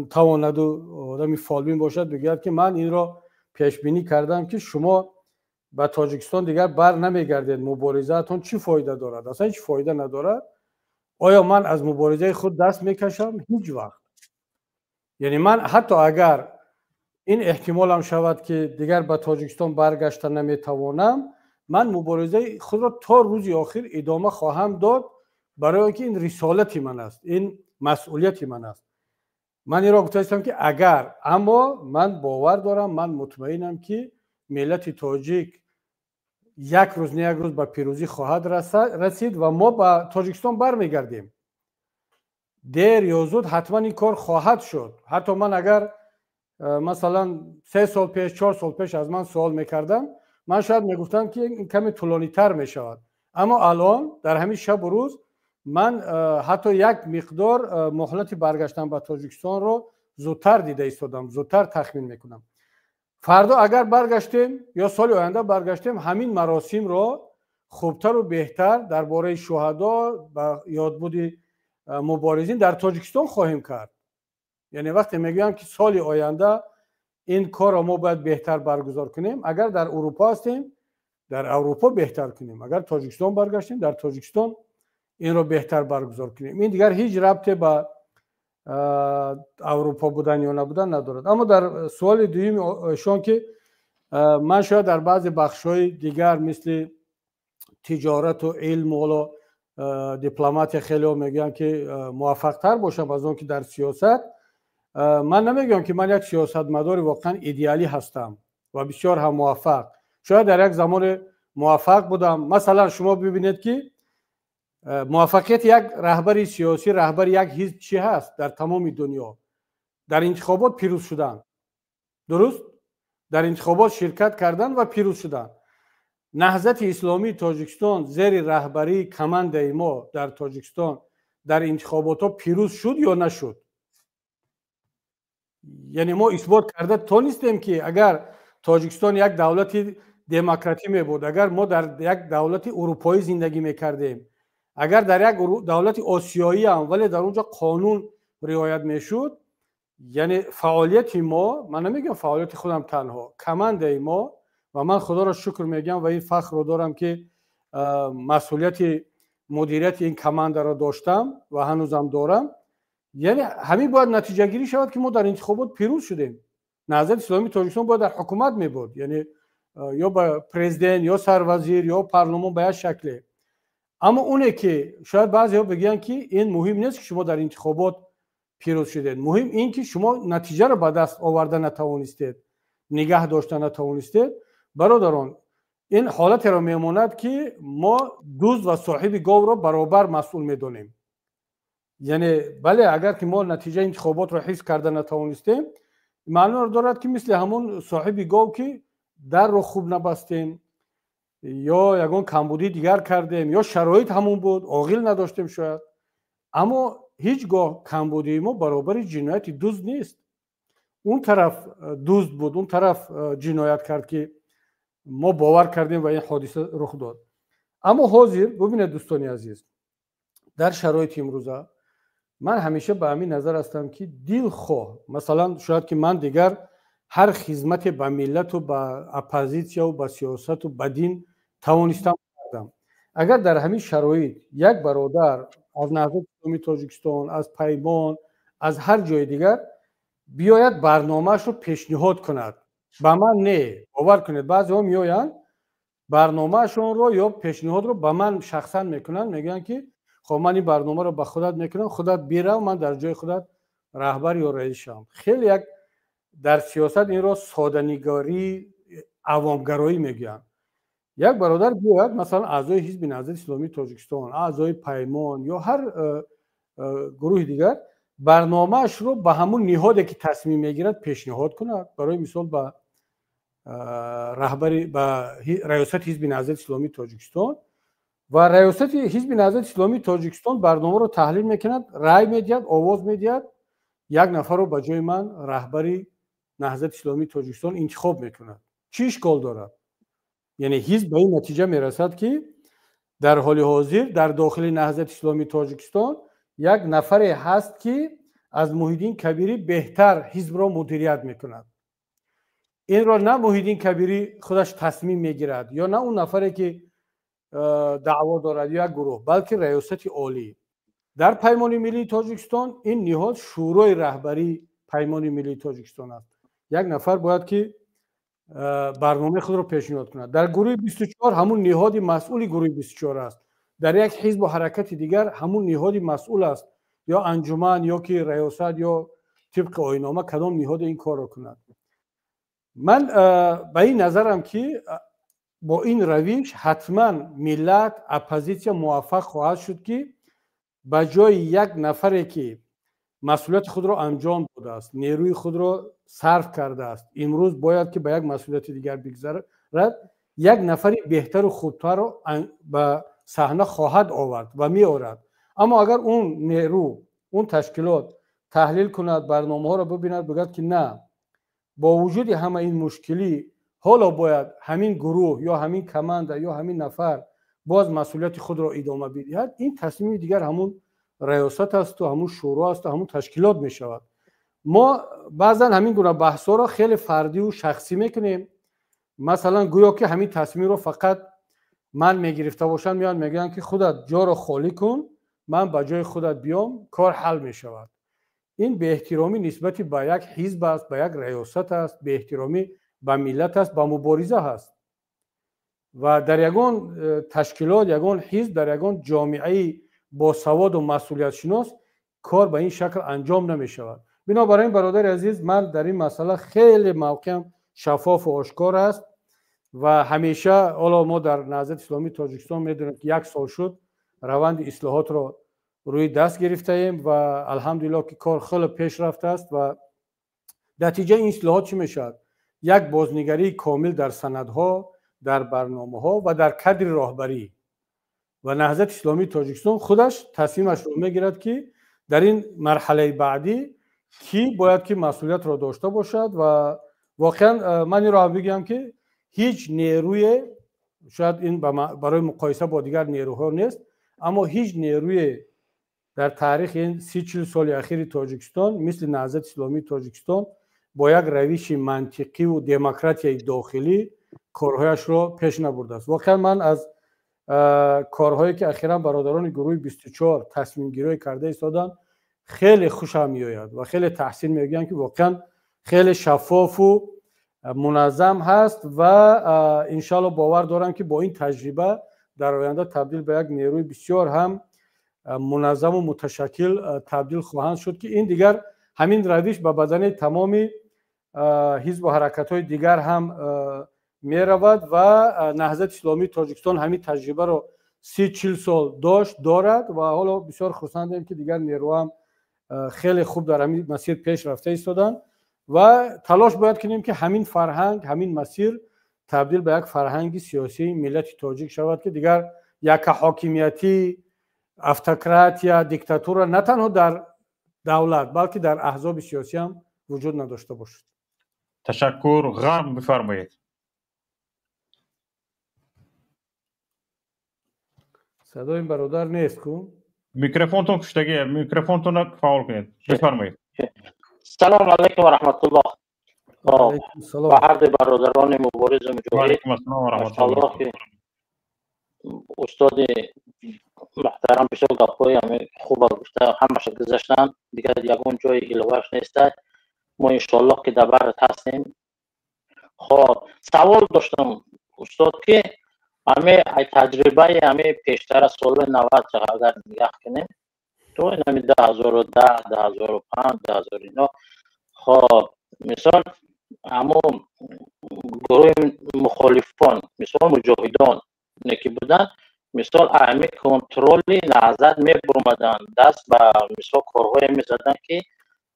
تواند و آدمی فالبین باشد بگوید که من این را پیش بینی کردم که شما به تاجیکستان دیگر بر نمیگردید، مبارزهتون چی فایده دارد؟ اصلا هیچ فایده ندارد. آیا من از مبارزه خود دست میکشم؟ هیچ وقت. یعنی من حتی اگر این احتمال هم شود که دیگر به تاجیکستان برگشتن نمیتوانم، من مبارزه خود را تا روز آخر ادامه خواهم داد، برای اینکه این رسالت من است، این مسئولیت من است. من این را گفتم که اگر، اما من باور دارم، من مطمئنم که ملت تاجیک یک روز نه یک روز به پیروزی خواهد رسید و ما به تاجیکستان برمیگردیم. دیر یا زود حتما این کار خواهد شد. حتی من اگر مثلا 3 سال پیش 4 سال پیش از من سوال میکردم، من شاید میگفتم که این کمی طولانی تر میشود، اما الان در همین شب و روز من حتی یک مقدار مهلت برگشتن به تاجیکستان رو زودتر دیده ایستادم، زودتر تخمین میکنم. فردا اگر برگشتیم یا سال آینده برگشتیم، همین مراسم رو خوبتر و بهتر درباره شهدا و یادبود مبارزین در تاجیکستان خواهیم کرد. یعنی وقتی میگم که سال آینده این کار رو ما باید بهتر برگزار کنیم، اگر در اروپا هستیم در اروپا بهتر کنیم، اگر تاجیکستان برگشتیم در تاجیکستان این رو بهتر برگزار کنیم. این دیگر هیچ ربطی به اروپا بودن یا نبودن ندارد. اما در سوال دوم شون که من شاید در بعض بخش‌های دیگر مثل تجارت و علم و دیپلمات خیلی میگن که موفق تر باشم از اون که در سیاست. من نمیگم که من یک سیاستمدار واقعا ایدئالی هستم و بسیار هم موفق. شاید در یک زمان موفق بودم. مثلا شما ببینید که موفقیت یک رهبر سیاسی، رهبر یک حزب چی هست در تمام دنیا؟ در انتخابات پیروز شدن. درست؟ در انتخابات شرکت کردن و پیروز شدن. نهضت اسلامی تاجیکستان زیر رهبری کمانده ما در تاجیکستان در انتخابات ها پیروز شد یا نشد؟ یعنی ما اثبات کرده تونستیم که اگر تاجیکستان یک دولت دموکراتی می بود، اگر ما در یک دولت اروپایی زندگی میکردیم، اگر در یک دولت آسیایی هم ولی در اونجا قانون رعایت میشد، یعنی فعالیت ما، من نمیگم فعالیت خودم تنها، کمانده ما، و من خدا را شکر میگم و این فخر رو دارم که مسئولیت مدیریت این کمانده را داشتم و هنوزم دارم. یعنی همین باید نتیجه گیری شود که ما در انتخابات پیروز شدیم. نهضت اسلامی تاجیکستان باید در حکومت می بود، یعنی یا با پرزیدنت یا سروزیر یا پارلمان به یک شکلی. اما اونه که شاید بعضی ها بگن که این مهم نیست که شما در انتخابات پیروز شدید، مهم این که شما نتیجه را به دست آوردن نتوانستید، نگه داشتن نتوانستید. برادران، این حالت را میماند که ما دزد و صاحب گاو را برابر مسئول میدونیم. یعنی بله، اگر که ما نتیجه انتخابات را حفظ کردن نتوانستیم، معنی دارد که مثل همون صاحب گاو که در رو خوب نبستیم یا یگان کمبودی دیگر کردیم یا شرایط همون بود، عاقل نداشتیم شاید، اما هیچگاه کمبودی ما برابر جنایت دزد نیست. اون طرف دزد بود، اون طرف جنایت کرد که ما باور کردیم و این حادثه رخ داد. اما حاضر ببینید دوستان عزیز، در شرایط امروزه من همیشه به همین نظر هستم که دلخواه، مثلا شاید که من دیگر هر خدمت به ملت و به اپوزیسیا و به سیاست و به دین توانستم کردم. اگر در همین شرایط یک برادر از نهضت اسلامی تاجیکستان، از پیمان، از هر جای دیگر بیاید برنامه‌اش رو پیشنهاد کند، به من نه، باور کنید بعضی ها میآیند برنامه‌شون رو یا پیشنهاد رو به من شخصا میکنن، میگن که خب من این برنامه رو به خودت میکنم، خودت بیره و من در جای خودت رهبر یا رئیس شم. خیلی یک در سیاست این رو ساده‌نگاری، عوامگرایی میگن. یک برادر بیاید مثلا اعضای حزب نهضت اسلامی تاجیکستان، اعضای پیمان یا هر گروه دیگر برنامه‌اش رو به همون نهادی که تصمیم میگیرد پیشنهاد کند. برای مثال به رهبری به ریاست حزب نهضت اسلامی تاجیکستان و ریاست حزب نهضت اسلامی تاجیکستان برنامه رو تحلیل میکند، رای میدهد، آواز میدهد، یک نفر رو به جای من رهبری نهضت اسلامی تاجیکستان انتخاب میکند. چی اشکال دارد؟ یعنی حزب به این نتیجه میرسد که در حال حاضر در داخل نهضت اسلامی تاجیکستان یک نفری هست که از محیدین کبیری بهتر حزب را مدیریت میکند. این را نه محیدین کبیری خودش تصمیم میگیرد یا نه اون نفری که دعوا دارد یا یک گروه، بلکه ریاست عالی. در پیمان ملی تاجیکستان این نهاد شورای رهبری پیمان ملی تاجیکستان است. یک نفر باید که برنامه خود را پیشنهاد کند. در گروه 24 همون نهاد مسئول گروه 24 است. در یک حزب و حرکت دیگر همون نهاد مسئول است، یا انجمن یا که ریاست یا طبق آیین‌نامه کدام نهاد این کار را کند. من به این نظرم که با این روش حتما ملت اپوزیسیا موفق خواهد شد که به جای یک نفری که مسئولیت خود را انجام داده است، نیروی خود را صرف کرده است، امروز باید که به یک مسئولیت دیگر بگذرد، یک نفری بهتر و خوبتر را به صحنه خواهد آورد و می آورد. اما اگر اون نیرو، اون تشکیلات تحلیل کند، برنامه ها را ببیند، بگوید که نه، با وجود همه این مشکلی حالا باید همین گروه یا همین کمانده یا همین نفر باز مسئولیت خود را ادامه بدهد، این تصمیم دیگر همون ریاست است و همون شورا است و همون تشکیلات می شود. ما بعضا همین گونه بحث ها را خیلی فردی و شخصی میکنیم. مثلا گویا که همین تصمیم رو فقط من میگرفته باشم، میان میگن که خودت جا را خالی کن، من به جای خودت بیام، کار حل می شود. این به احترامی نسبت به یک حزب است، به یک ریاست است، به احترامی به ملت است، به مبارزه هست. و در یگان تشکیلات، یگان حزب، در یگان جامعه با سواد و مسئولیت شناس کار به این شکل انجام نمی شود. بنابراین برادر عزیز، من در این مسئله خیلی موقعم شفاف و آشکار است و همیشه حالا ما در نهضت اسلامی تاجیکستان میدونیم که 1 سال شد روند اصلاحات را روی دست گرفته ایم و الحمدلله که کار خیلی پیش رفته است و نتیجه این اصلاحات چی میشد؟ یک بازنگری کامل در سندها، در برنامه‌ها و در کادر راهبری. و نهضت اسلامی تاجیکستان خودش تصمیمش رو میگیرد که در این مرحله بعدی کی باید که مسئولیت را داشته باشد. و واقعا من این را بگم که هیچ نیروی، شاید این برای مقایسه با دیگر نیروها نیست، اما هیچ نیروی در تاریخ این 30-40 سال اخیر تاجیکستان مثل نهضت اسلامی تاجیکستان با یک روش منطقی و دموکراسی داخلی کارهایش را پیش نبرده است. واقعا من از کارهایی که اخیراً برادران گروه 24 تصمیم گیری کرده ایستادن خیلی خوشم میآید و خیلی تحسین میگن که واقعا خیلی شفاف و منظم هست و انشالله باور دارم که با این تجربه در آینده تبدیل به یک نیروی بسیار هم منظم و متشکل تبدیل خواهند شد که این دیگر همین روش به بدن تمام حزب و حرکت‌های دیگر هم می رود و نهضت اسلامی تاجیکستان همین تجربه رو 30-40 سال دارد و حالا بسیار خرسندیم که دیگر نیرو هم خیلی خوب در همین مسیر پیش رفته ایستادن و تلاش باید کنیم که همین فرهنگ، همین مسیر تبدیل به یک فرهنگ سیاسی ملت تاجیک شود که دیگر یک حاکمیتی، افتکرات یا دیکتاتور نه تنها در دولت بلکه در احزاب سیاسی هم وجود نداشته باشد. تشکر. غم بفرمایید. صدای این برادر نیست کو؟ میکروفونتون کشتگیه، میکروفونتون فعال کنید. بفرمایید. سلام علیکم و رحمت الله. و هر برادران مبارز مجاهد. ماشاءالله که استاد محترم بسیار گپ‌های خوب گفته، همش گذاشتن دیگه یگون جای ایلواش نیست. ما انشالله که در برت هستیم. خب سوال داشتم استاد که همه تجربه همه پیشتر از سال 90 اگر نگاه کنیم تو این 2010 2005 2009 خب مثال همون گروه مخالفان مثال مجاهدان نکی بودن مثال همه کنترلی نهضت می برمدن دست به مثال کارهای می زدن که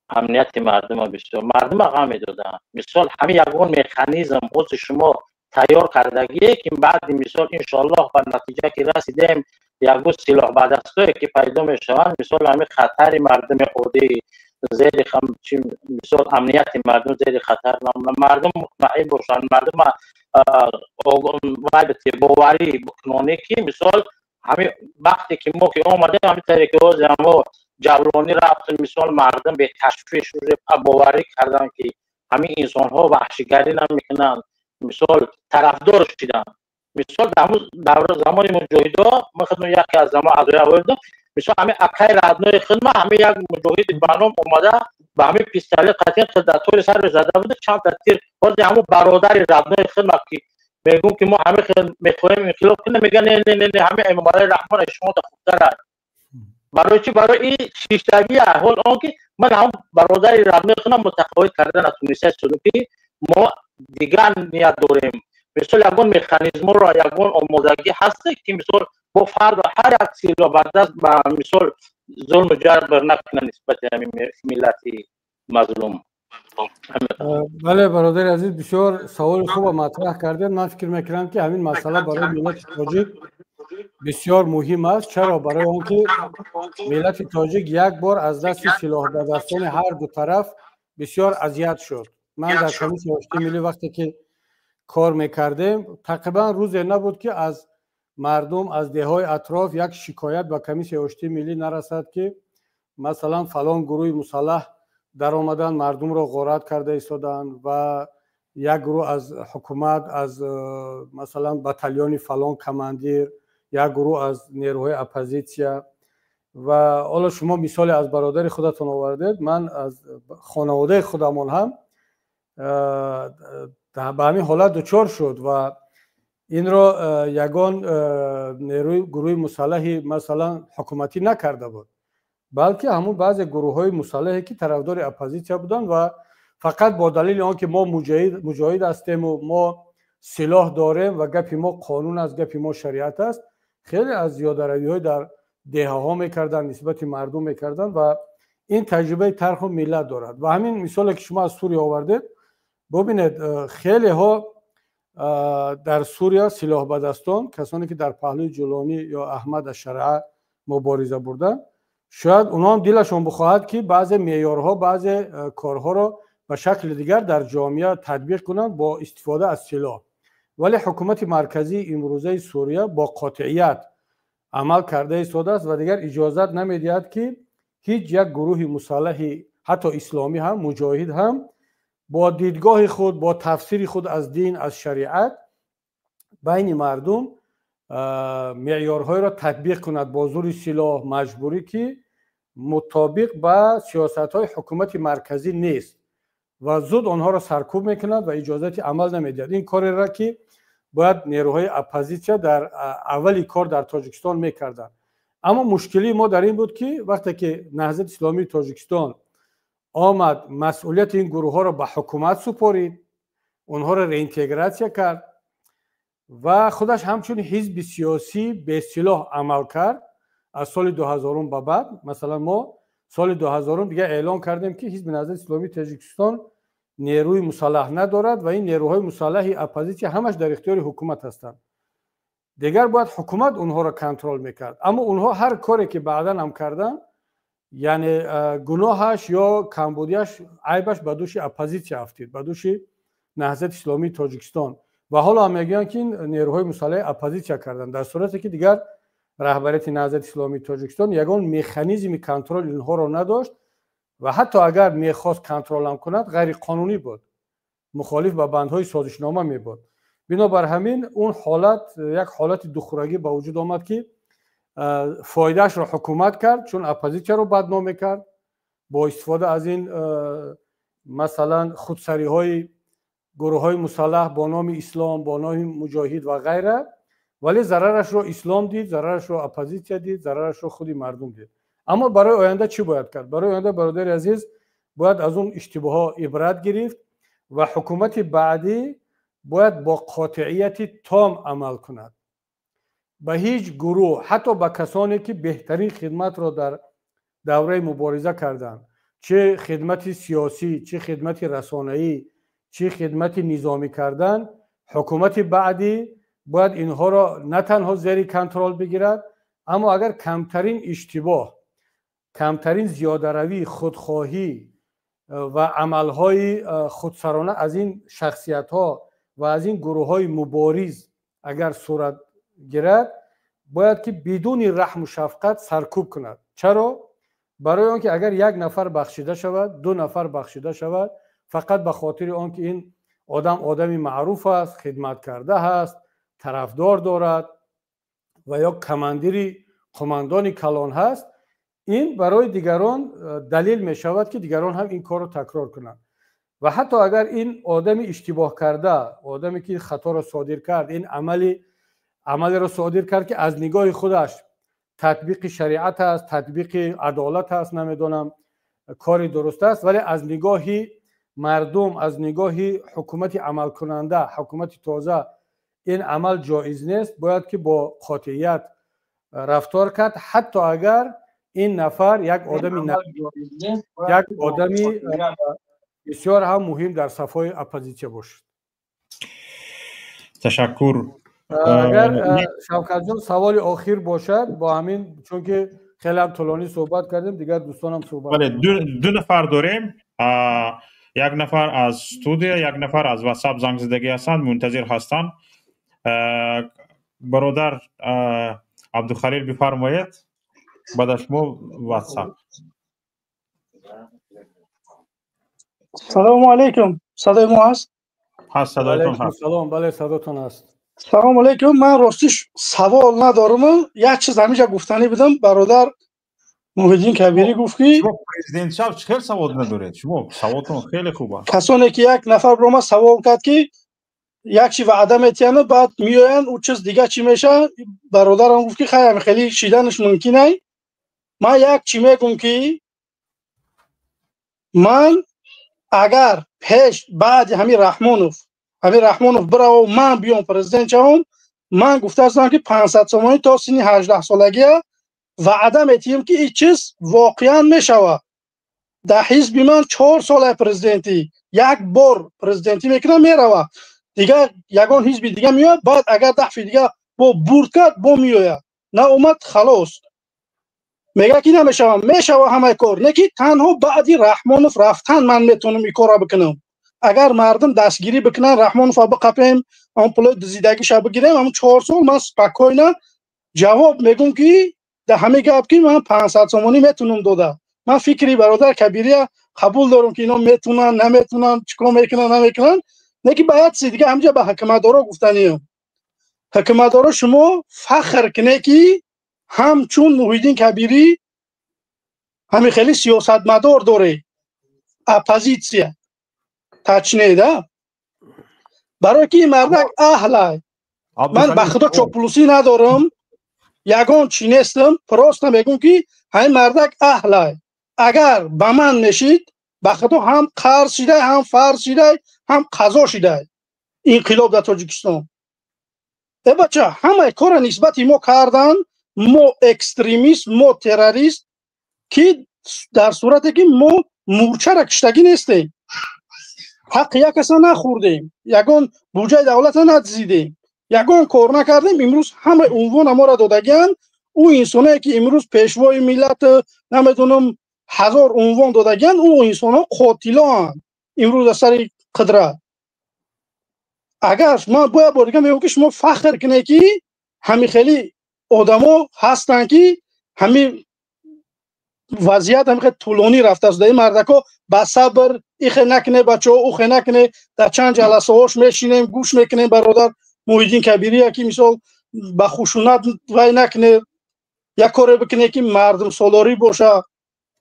امنیت مردم بسیار مردم غم می دادن. مثال همه یگون مکانیزم خود شما تیار کردگیه که بعد مثال انشالله به نتیجه که رسیدیم یک سلاح بعد از که پیدا می شوند مثال همه خطر مردم عادی زیر مثال امنیت مردم زیر خطر مردم مطمئن باشند مردم وایبتی باوری بکنونه که مثال همه وقتی که ما که آمده همه طریقه ما جبرانی رفتن مثال مردم به تشویش باوری کردن که همه انسان ها وحشیگری نمیکنن مثال طرفدار شدن مثال در زمان مجاهدا من خدمت یکی از زمان اعضای آوردم مثال همه اکای رادنای خدمت همه یک مجاهد برنامه اومده با همین پیستوله قطعا در طول سر زده بوده چند تا تیر باز همون برادر ربنای خدمت که میگم که ما همه میخوایم انقلاب کنه میگن نه نه نه همه امامعلی رحمان شما تا خوبتر هست برای چی برای این شیشتگی احوال آن که من هم برادر ربنای خودم متقاعد کردن از تونسیت شدم که ما دیگر نیت داریم مثل یکون مکانیزم را یکون آمادگی هست که مثل با فرد هر یک سیلا بردست با مثل ظلم و جرم بر نکنه نسبت همین ملت مظلوم. بله برادر عزیز بسیار سوال خوب مطرح کردید. من فکر میکنم که همین مسئله برای ملت تاجیک بسیار مهم است. چرا؟ برای آنکه ملت تاجیک یک بار از دست سلاح بدستان هر دو طرف بسیار اذیت شد. من در کمیسیون آشتی ملی وقتی که کار میکردیم تقریبا روزی نبود که از مردم از دههای اطراف یک شکایت به کمیسیون آشتی ملی نرسد که مثلا فلان گروه مسلح در آمدن مردم را غارت کرده ایستادن و یک گروه از حکومت از مثلا بتالیون فلان کماندیر یک گروه از نیروهای اپوزیسیا و حالا شما مثال از برادر خودتون آوردید. من از خانواده خودمون هم به همین حالت دچار شد و این را یگان نیروی گروه مسلحی مثلا حکومتی نکرده بود بلکه همون بعضی گروه های مسلحی که طرفدار اپوزیسیا بودن و فقط با دلیل آنکه ما مجاهد هستیم و ما سلاح داریم و گپی ما قانون است گپی ما شریعت است خیلی از زیاده‌روی های در دهه ها میکردن نسبت مردم میکردن و این تجربه تلخ و ملت دارد. و همین مثالی که شما از سوریه آوردید ببینید خیلی ها در سوریه سلاح بدستان کسانی که در پهلوی جولانی یا احمد الشرعه مبارزه بردن شاید اونا هم دلشون بخواهد که بعضی معیارها بعضی کارها را به شکل دیگر در جامعه تطبیق کنند با استفاده از سلاح ولی حکومت مرکزی امروزه سوریه با قاطعیت عمل کرده ایستاده است و دیگر اجازت نمیدهد که هیچ یک گروه مسلحی حتی اسلامی هم مجاهد هم با دیدگاه خود با تفسیر خود از دین از شریعت بین مردم معیارهای را تطبیق کند با زور سلاح مجبوری که مطابق با سیاست‌های حکومت مرکزی نیست و زود آنها را سرکوب میکند و اجازت عمل نمیدهد. این کاری را که باید نیروهای اپوزیسیا در اولی کار در تاجیکستان میکردن. اما مشکلی ما در این بود که وقتی که نهضت اسلامی تاجیکستان آمد مسئولیت این گروه ها را به حکومت سپارید اونها را رینتگراسیا کرد و خودش همچون حزب سیاسی به سلاح عمل کرد از سال 2000 به بعد مثلا ما سال 2000 دیگه اعلام کردیم که حزب نهضت اسلامی تاجیکستان نیروی مسلح ندارد و این نیروهای مسلح اپوزیسیا همش در اختیار حکومت هستند دیگر باید حکومت اونها را کنترل میکرد اما اونها هر کاری که بعداً هم کردن یعنی گناهش یا کمبودیش عیبش به دوش اپوزیسیا افتید به دوش نهضت اسلامی تاجیکستان و حالا هم میگن که این نیروهای مسلح اپوزیسیا کردن در صورتی که دیگر رهبریت نهضت اسلامی تاجیکستان یگان مکانیزم کنترل اینها را نداشت و حتی اگر میخواست کنترل هم کند غیر قانونی بود مخالف با بندهای سازشنامه می بود بنابر همین اون حالت یک حالت دخورگی به وجود آمد که فایدهش را حکومت کرد چون اپوزیسیا رو بدنام کرد با استفاده از این مثلا خودسری های گروه های مسلح با نام اسلام با نام مجاهد و غیره ولی ضررش رو اسلام دید ضررش رو اپوزیسیا دید ضررش رو خودی مردم دید. اما برای آینده چی باید کرد؟ برای آینده برادر عزیز باید از اون اشتباه ها عبرت گرفت و حکومت بعدی باید با قاطعیت تام عمل کند به هیچ گروه حتی به کسانی که بهترین خدمت را در دوره مبارزه کردند چه خدمت سیاسی چه خدمت رسانه‌ای چه خدمت نظامی کردن حکومت بعدی باید اینها را نه تنها زیر کنترل بگیرد اما اگر کمترین اشتباه کمترین زیاده‌روی خودخواهی و عملهای خودسرانه از این شخصیت‌ها و از این گروه‌های مبارز اگر صورت گیرد باید که بدون رحم و شفقت سرکوب کند. چرا؟ برای آنکه اگر یک نفر بخشیده شود 2 نفر بخشیده شود فقط به خاطر آنکه این آدمی معروف است خدمت کرده است طرفدار دارد و یا کماندان کلان هست این برای دیگران دلیل می شود که دیگران هم این کار رو تکرار کنند و حتی اگر این آدم اشتباه کرده، آدمی که خطا را صادر کرد، این عملی را صادر کرد که از نگاه خودش تطبیق شریعت است، تطبیق عدالت است، نمیدونم کاری درست است، ولی از نگاه مردم، از نگاه حکومت عمل کننده، حکومت تازه این عمل جایز نیست. باید که با قاطعیت رفتار کرد، حتی اگر این نفر یک آدمی بسیار هم مهم در صفای اپوزیسیون باشد. تشکر. اگر شوکت جان سوال آخر باشد با همین، چون که خیلی هم طولانی صحبت کردیم، دیگر دوستان هم صحبت کنیم. دو نفر داریم، یک نفر از استودیو، یک نفر از واتساپ زنگ زدگی هستند، منتظر هستند. برادر عبدالخلیل بفرمایید، بعد شما واتساپ. سلام علیکم. صدای ما هست؟ هست، صدایتون هست. سلام، بله صداتون هست. سلام علیکم. من راستش سوال ندارم، یک چیز همیشه گفتنی بدم. برادر محیدین کبیری گفت که شما پرزیدنت شب خیلی سوال ندارید، شما سوالتون خیلی خوبه. کسانی که یک نفر برای ما سوال کرد که یک چی وعده میتینه بعد میاین او چیز دیگه چی میشه، برادرم گفت که خیلی شیدنش ممکنه. من یک چی میگم که من اگر پیش بعد همین رحمانوف بره و من بیام پرزیدنت شوم، من گفته هستم که 500 سومانی تا سن 18 سالگی وعده میتیم که این چیز واقعا میشوه. در حزب من 4 سال پرزیدنتی، یک بار پرزیدنتی میکنه میروه دیگه، یگان حزب دیگه میاد، بعد اگر دفعه دیگه با برد کرد با میآید، نه اومد خلاص میگه که میشوه همه کار، نه که تنها بعدی رحمانوف رفتن من میتونم این کار بکنم. اگر مردم دستگیری بکنن رحمانوف بقپیم، اون پول دزدیدگیش بگیریم، همون 4 سال من سپکاینا جواب میگم که در همه گپ که من 500 سومانی میتونم داده. من فکری برادر کبیری قبول دارم که اینا میتونن نمیتونن چیکار میکنن نمیکنن، نه که باید دیگه همجا به حکومتدارا گفتنیم. حکومتدارا شما فخر کنه که همچون محیدین کبیری همین خیلی سیاستمدار داره، اپوزیسیا تچنیده برای که مردک اهله. من به خدا چاپلوسی ندارم، یگان چی نیستم، پراست میگم که همین مردک اهله. اگر به من نشید به خدا هم قرض شده، هم فرض شده، هم قضا شده انقلاب در تاجیکستان. بچه همه کار نسبتی ما کردن، ما اکستریمیست، ما تروریست، که در صورتی که ما مورچه را کشتگی نیستیم، حق یک کس نخوردیم، یگان بودجه دولت ندزدیدیم، یگان کار نکردیم. امروز همه عنوان ما را دادگن. او انسانایی که امروز پیشوای ملت نمیدونم 1000 عنوان دادگن، او انسان قاتلان امروز از سر قدرت. اگر ما باید بارگه میگم که شما فخر کنه که همین خیلی آدما هستن که همین وضعیت همین طولانی رفته است. این مردکا با صبر ایخ نکنه، بچه ها اوخ نکنه، در چند جلسه هاش میشینیم گوش میکنیم. برادر محیدین کبیری که مثال با خشونت وای نکنه، یک کار بکنه که مردم سالاری باشه.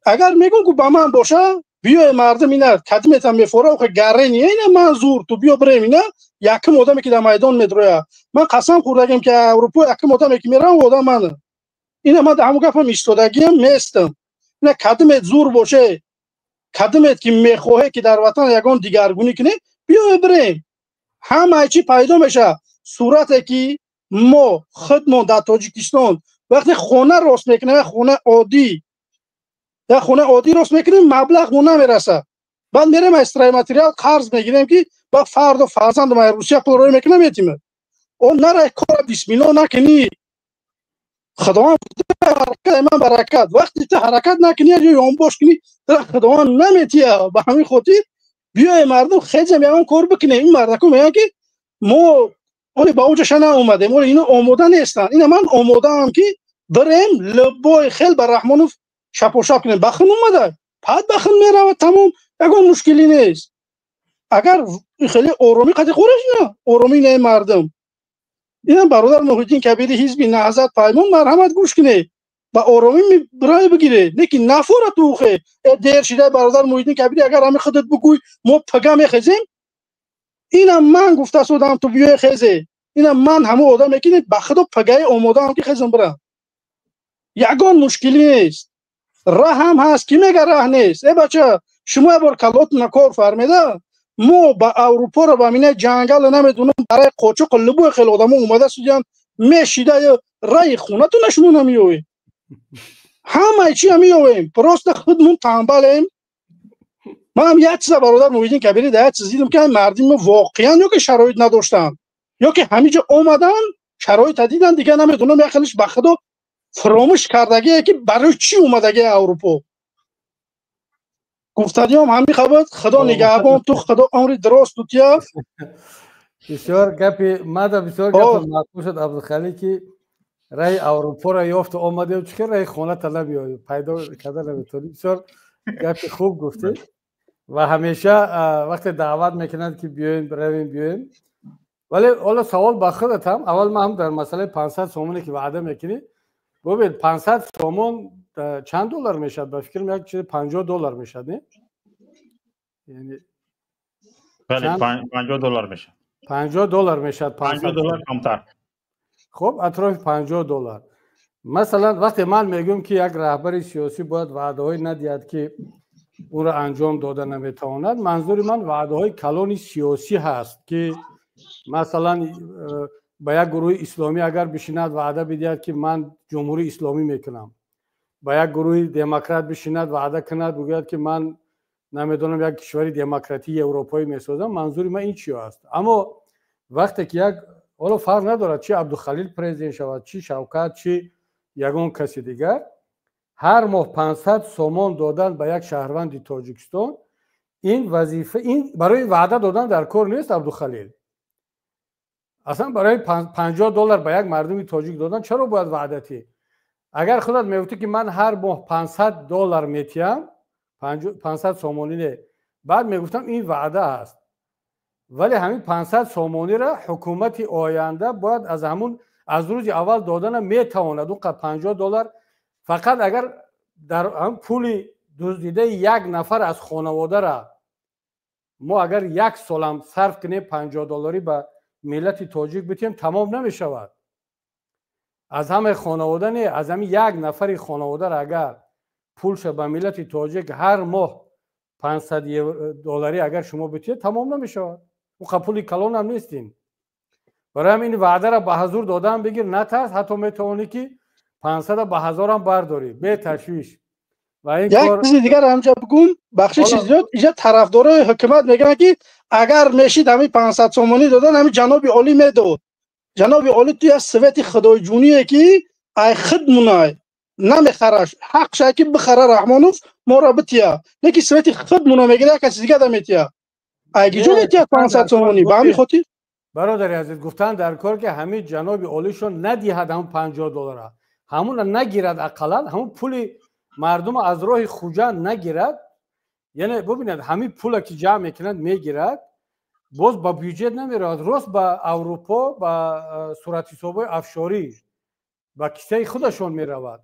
اگر میگن که با من باشه بیا مردم اینا کدمت هم میفوره و گرینی اینا منظور تو بیا بریم اینا یکم آدمی که در میدان میدروه. من قسم خوردم که اروپا یکم آدمی که میرن و آدم منه اینا. من در همون گفتم ایستادگی هم میستم. نه کدمت زور باشه، کدمت که میخواه که در وطن یگان دیگرگونی کنه بیا بریم. همه چی پیدا میشه. صورتی که ما خودمون در تاجیکستان وقتی خونه راست میکنیم، خونه عادی یا خونه عادی راست میکنیم، مبلغ مون نمیرسه، بعد میریم استرای ماتریال قرض میگیریم که با فرد و فرزند ما روسیه پول روی میکنه میتیم. اون نره کار بسم الله نکنی، خداوند من برکت. وقتی تو حرکت نکنی یا اون باش کنی خداوند نمیتیه. به همین خاطر بیای مردم خیلی میان کار بکنه. این مردکو میگن که ما اون با اوجش نه اومدیم، اون اینا آماده نیستن. اینا من آماده ام که بریم لبای خیل بر رحمانوف شپ و شپ کنیم. بخن اومده بعد بخن میره تمام، یگان مشکلی نیست. اگر خیلی آرامی قضیه خورش نه آرامی نه مردم. اینا برادر محیدین کبیری حزب نهضت پیمان مرحمت گوش کنه. با آرامی برای بگیره نه که نفورت اوخه دیر شده برادر محیدین کبیری اگر همه خودت بگوی ما پگه میخزیم اینم من گفته سودم تو بیای خزه اینم من همه آدم میکنه به خدا پگه آماده هم که خزم برم یگان مشکلی نیست راه هم هست کی میگه راه نیست ای بچه شما بار کلات نکار فرمیده ما با اروپا رو با مینه جنگل نمیدونم برای قوچو قلبو خیلی آدم اومده سودیان میشیده رای خونه تو نشمون نمیوی همه چی همیویم پروست خودمون تنبلیم من هم یک چیز برادر محیدین کبیری در چیز دیدم که مردم واقعا یا که شرایط نداشتن یا که همیجا اومدن شرایط دیدن دیگه نمیدونم یا خیلیش به خدا فراموش کردگیه که برای چی اومدگی اروپا گفتادیم همین خبر خدا نگهبان تو خدا عمر درست تو تیا بسیار گپی ماده بسیار گپ معقول شد عبدالخالق که رای اروپا را یافت اومده و چه رای خونه طلب یا پیدا کرده نمیتونی بسیار گپ خوب گفته و همیشه وقت دعوت میکنند که بیاین برویم بیاین ولی حالا سوال با خودت هم اول ما هم در مسئله 500 سومونی که وعده میکنی ببین 500 سومون چند دلار میشد به فکر میاد که 50 دلار میشد نه یعنی بله 50 دلار میشد 50 دلار میشد 50 دلار کمتر خب اطراف 50 دلار مثلا وقتی من میگم که یک رهبر سیاسی باید وعده های ندهد که اون را انجام داده نمیتواند منظور من وعده های کلان سیاسی هست که مثلا با یک گروه اسلامی اگر بشیند وعده بدهد که من جمهوری اسلامی میکنم با یک گروه دموکرات بشیند وعده کند بگوید که من نمیدونم یک کشور دموکراتی اروپایی میسازم منظور من این چی است اما وقتی که یک حالا فرق ندارد چی عبدالخلیل پرزیدنت شود چی شوکت چی یگان کسی دیگر هر ماه 500 سومون دادن به یک شهروند تاجیکستان این وظیفه این برای وعده دادن در کار نیست عبدالخلیل اصلا برای 50 دلار به یک مردم تاجیک دادن چرا باید وعدتی اگر خودت میگفتی که من هر ماه 500 دلار میتیم 500 سومونی نه بعد میگفتم این وعده است ولی همین 500 سومونی را حکومت آینده باید از روز اول دادن میتواند اون 50 دلار فقط اگر در هم پول دزدیده یک نفر از خانواده را ما اگر یک سالم صرف کنیم 50 دلاری به ملت تاجیک بتیم تمام نمیشود از همه خانواده نه از همین یک نفر خانواده را اگر پولش به ملت تاجیک هر ماه 500 دلاری اگر شما بتید تمام نمیشود اون پول کلان هم نیستین برای همین وعده را به حضور دادن بگیر نترس حتی میتونی که 500 به هزار هم برداری به تشویش و این یک چیز دیگر همجا بگم بخشش زیاد اینجا طرفدارای حکومت میگن که اگر میشید همین 500 سومونی دادن همین جناب عالی میداد جناب عالی توی سویت خدای جونیه که ای خدمونای نمیخرش حق شکی بخره رحمانوف ما را بتیا نکی سویت خدمونا میگیره کسی دیگه دمیتیا اگه جو میتیا 500 سومونی با همین خاطر برادر عزیز گفتن در کار که همین جناب عالیشون ندیهد همون 50 دلار همون نگیرد اقلا همون پول مردم از راه خوجا نگیرد یعنی ببینید همین پول که جمع میکنند میگیرد باز با بودجه نمیراد راست با اروپا با صورت حسابای افشاری با کیسه خودشون میرود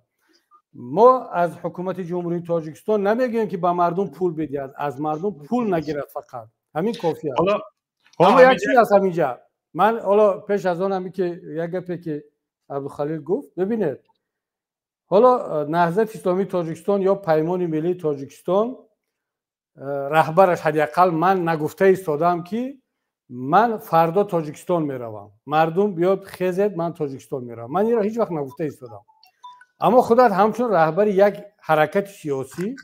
ما از حکومت جمهوری تاجیکستان نمیگیم که با مردم پول بدهد از مردم پول نگیرد فقط همین کافیه اما یک چیز هست همینجا من حالا پیش از آن همی که یک گپی که عبدالخلیل گفت ببینید حالا نهضت اسلامی تاجیکستان یا پیمان ملی تاجیکستان رهبرش حداقل من نگفته ایستادم که من فردا تاجیکستان میروم مردم بیاد خیزید من تاجیکستان میروم من این را هیچ وقت نگفته ایستادم اما خودت همچون رهبر یک حرکت سیاسی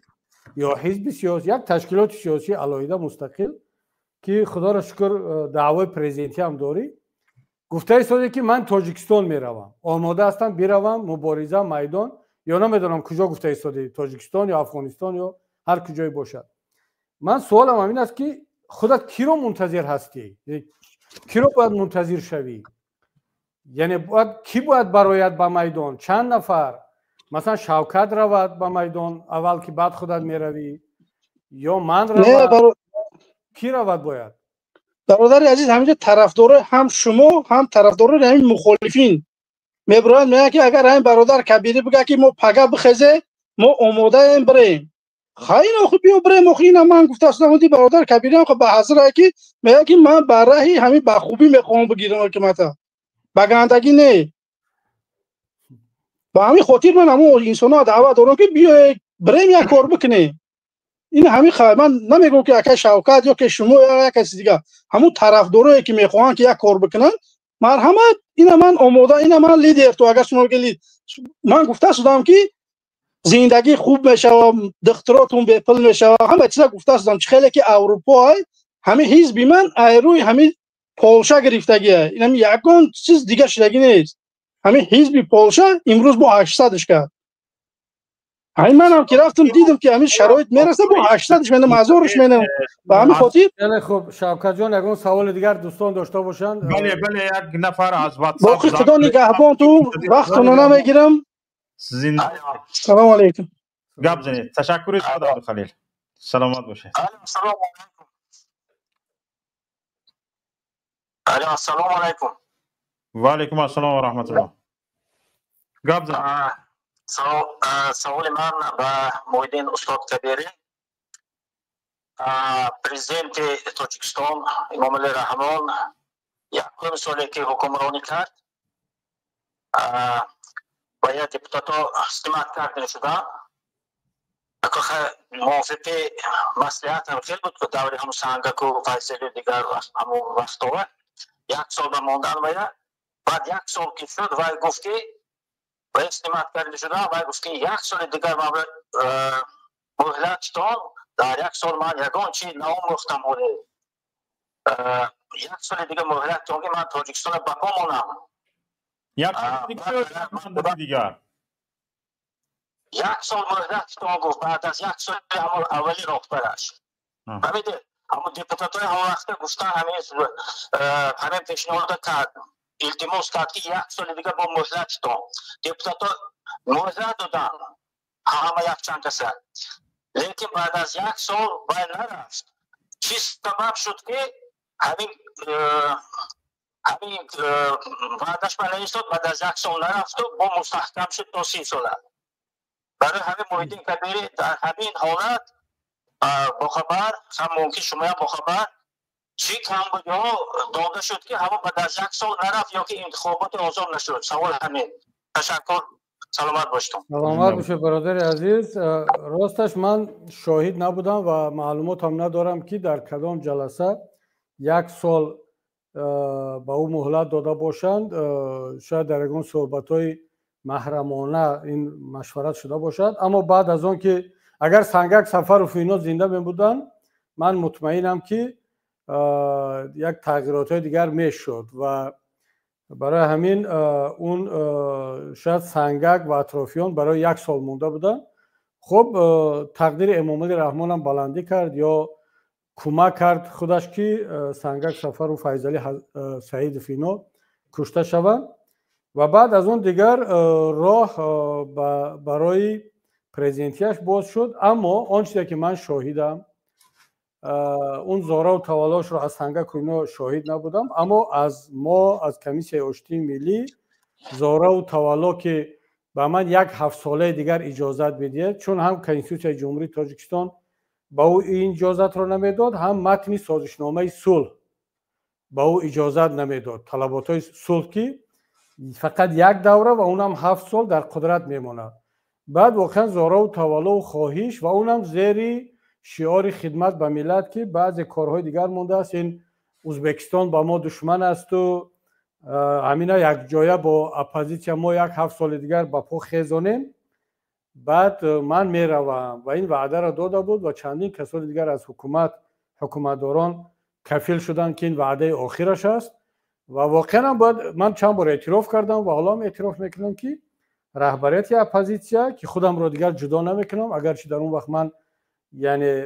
یا حزب سیاسی یک تشکیلات سیاسی علاوه مستقل که خدا را شکر دعوای پرزیدنتی هم داری گفته ایستاده که من تاجیکستان میروم آماده هستم بروم مبارزه میدان یا نمیدونم کجا گفته ایستاده تاجیکستان یا افغانستان یا هر کجایی باشد من سوالم همین است که خودت کی رو منتظر هستی کی رو باید منتظر شوی یعنی کی باید برایت به میدان چند نفر مثلا شوکت رود به میدان اول که بعد خودت میروی یا من رود کی رود باید برادر عزیز همینجا طرفدار هم شما هم طرفدار همین مخالفین میبرن میگه که اگر این برادر کبیری بگه که ما پگه بخزه ما آماده ایم بریم. خیلی خب بیا بریم. اینا من گفته اصلا اون برادر کبیری هم خب به حاضر که میگه که من برای همین به خوبی میخوام بگیرم حکومت با گندگی نه. با همین خاطر من همون انسانا دعوت دارم که بیا بریم یک کار بکنیم. این همین من نمیگم که اگه شوکت یا که شما یا کسی دیگه همون طرفدارایی که میخوان که یک کار بکنن مرحمت اینا من آماده اینا من لیدر تو اگر شما بگید من گفته شدم که زندگی خوب میشه و دختراتون به پل میشه و همه چیزا گفته شدم چه خیلی که اروپا همین حزب من ایروی همین پولشا گرفتگیه اینم یگان چیز دیگه شدگی نیست. همین حزب پولشا امروز با 800ش کرد. همین منم که رفتم دیدم که همین شرایط میرسه با 800ش میندم هزارش میندم و همین خاطر. خیلی خوب شوکت جان یگان سوال دیگر دوستان داشته باشند. بله یک نفر از واتساپ باقی خدا نگهبان تو وقتتون نمیگیرم. سلام علیکم. گپ زنید. تشکر خدا خلیل. سلامت باشه. السلام علیکم. و علیکم السلام و رحمت الله. گپ زنید. سوال من به محیدین استاد کبیری، پرزیدنت تاجیکستان امام علی رحمان یکم سالی که حکمرانی کرد باید دپوتاتا استماع کرده شدن. موافق مصلحت هم خیلی بود که دوری همون سنگک و فیصلی دیگر همون وقت آورد. یک سال به ماندن باید. بعد یک سال که شد وای گفت که و استماع کرده شدن وای گفت که یک سال دیگر مهلت دان در یک سال من یگان چی ناموختم بوده. یک سال دیگر مهلت دان که من تاجیکستان بقا مانم. یک سال دیگر یک سال مهلت دان گفت بعد از یک سال همون اولی راهبرش فهمیده. همون دپوتات های همون وقت گفتن همین پیشنهاد کرد التماس کرد که یک سال دیگه با مهلت دان. دپوتات ها مهلت دادن همه یک چند کسه، لیکن بعد از یک سال باید نرفت. چی سبب شد که همین بعدش من نیستاد بعد از یک سال نرفت و با مستحکم شد تا 30 ساله. برای همین محیدین کبیری در همین حالت با خبر هم ممکن شما با خبر چی کمبودی ها داده شد که همون بعد از یک سال نرفت یا که انتخابات آزاد نشد. سوال همین. تشکر. سلامت باشتم. سلامت باشه برادر عزیز. راستش من شاهد نبودم و معلومات هم ندارم که در کدام جلسه یک سال با او مهلت داده باشند. شاید در اون صحبت های محرمانه این مشورت شده باشد، اما بعد از آن که اگر سنگک سفر و فینو زنده می بودن من مطمئنم که یک تغییرات های دیگر می شد و برای همین اون شاید سنگک و اطرافیان برای یک سال مونده بودن. خب تقدیر امام علی رحمان هم بلندی کرد یا کمک کرد خودش که سنگک سفر و فیض سعید فینو کشته شوند و بعد از اون دیگر راه برای پرزیدنتیش باز شد. اما آنچه که من شاهدم اون زارا و توالاش رو از سنگک و اینا شاهد نبودم، اما از کمیسیون آشتی ملی زارا و توالا که به من یک 7 ساله دیگر اجازت بدید، چون هم کنستیتوسیون جمهوری تاجیکستان با او این اجازت رو نمیداد، هم متن سازشنامه صلح با او اجازت نمیداد. طلبات های صلح که فقط یک دوره و اونم 7 سال در قدرت میمونه. بعد واقعا زارا و توالا و خواهش و اونم زیر شعار خدمت به ملت که بعضی کارهای دیگر مونده است. این ازبکستان با ما دشمن است و همینا یک جایه با اپوزیسیون ما یک 7 سال دیگر با پا خیزانیم. بعد من میروم و این وعده را داده بود و چندین کسان دیگر از حکومتداران کفیل شدن که این وعده آخرش است و واقعا باید من چند بار اعتراف کردم و حالا هم اعتراف میکنم که رهبریت اپوزیسیا که خودم رو دیگر جدا نمیکنم، اگرچه در اون وقت من یعنی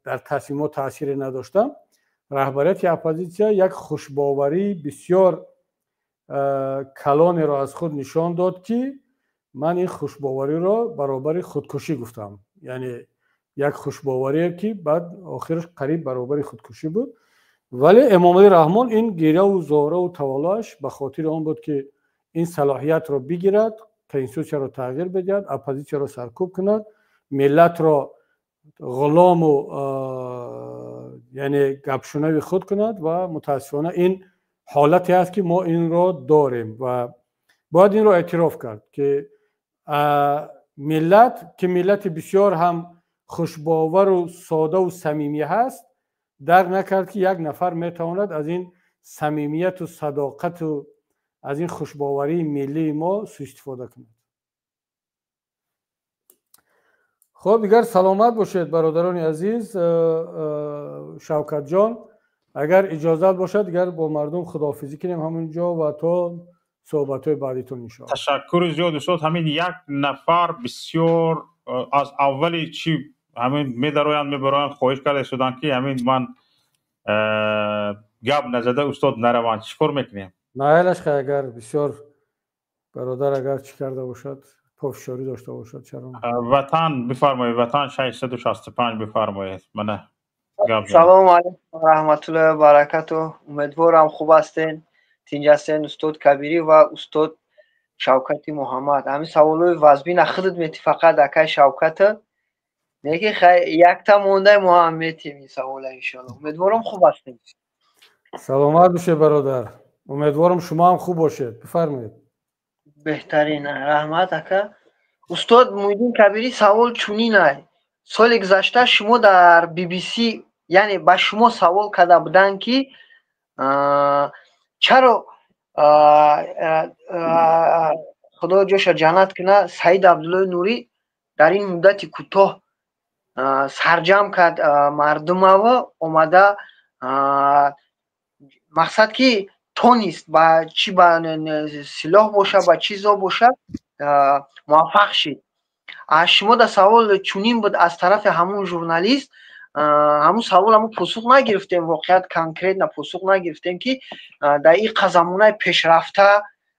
در تصمیمات تأثیری نداشتم، رهبریت اپوزیسیا یک خوشباوری بسیار کلانی را از خود نشان داد که من این خوشباوری را برابر خودکشی گفتم. یعنی یک خوشباوری که بعد آخرش قریب برابر خودکشی بود. ولی امام علی رحمان این گیره و زاره و توالاش به خاطر آن بود که این صلاحیت رو بگیرد، کنستیتوسیا رو تغییر بدهد، اپوزیسیا رو سرکوب کند، ملت رو غلام و یعنی گپشنوی خود کند و متاسفانه این حالتی است که ما این رو داریم و باید این رو اعتراف کرد که ملت بسیار هم خوشباور و ساده و صمیمی هست، درک نکرد که یک نفر میتواند از این صمیمیت و صداقت و از این خوشباوری ملی ما سوء استفاده کند. خب دیگر سلامت باشید برادران عزیز. شوکت جان اگر اجازت باشد دیگر با مردم خداحافظی کنیم همونجا و تا صحبت‌های بعدیتون انشاءالله. تشکر زیاد استاد. همین یک نفر بسیار از اولی چی همین می‌درویند میبرند خواهش کرده شدن که همین من گپ نزده استاد نروند چیکار میکنیم؟ نایلش اگر بسیار برادر اگر چی کرده باشد پافشاری داشته باشد چرا وطن بفرمایید، وطن 665 بفرمایید. من سلام علیکم و رحمت الله و برکاته. امیدوارم خوب هستین. تینجستین استاد کبیری و استاد شوکتی محمد. همین سوالوی وزبین خودت میتی فقط اکای شوکت نگه یک تا مونده ما هم میتیم این سوال انشالله. امیدوارم خوب هستین. سلامت بشه برادر. امیدوارم شما هم خوب باشید. بفرمایید. بهترین رحمت اکا. استاد مویدین کبیری سوال چونین ای سال گذشته شما در بی بی سی یعنی با شما سوال کرده بودن که چرا خدا جوش جنت کنه سعید عبدالله نوری در این مدت کوتاه سرجم کرد مردم و اومده مقصد که تو نیست با چی با سلاح باشه با چیزا باشه موفق شید. شما در سوال چونین بود از طرف همون ژورنالیست همون سوال همون پاسخ نگرفتیم، واقعیت کانکریت نه پاسخ نگرفتیم که در این قزمونه پیشرفته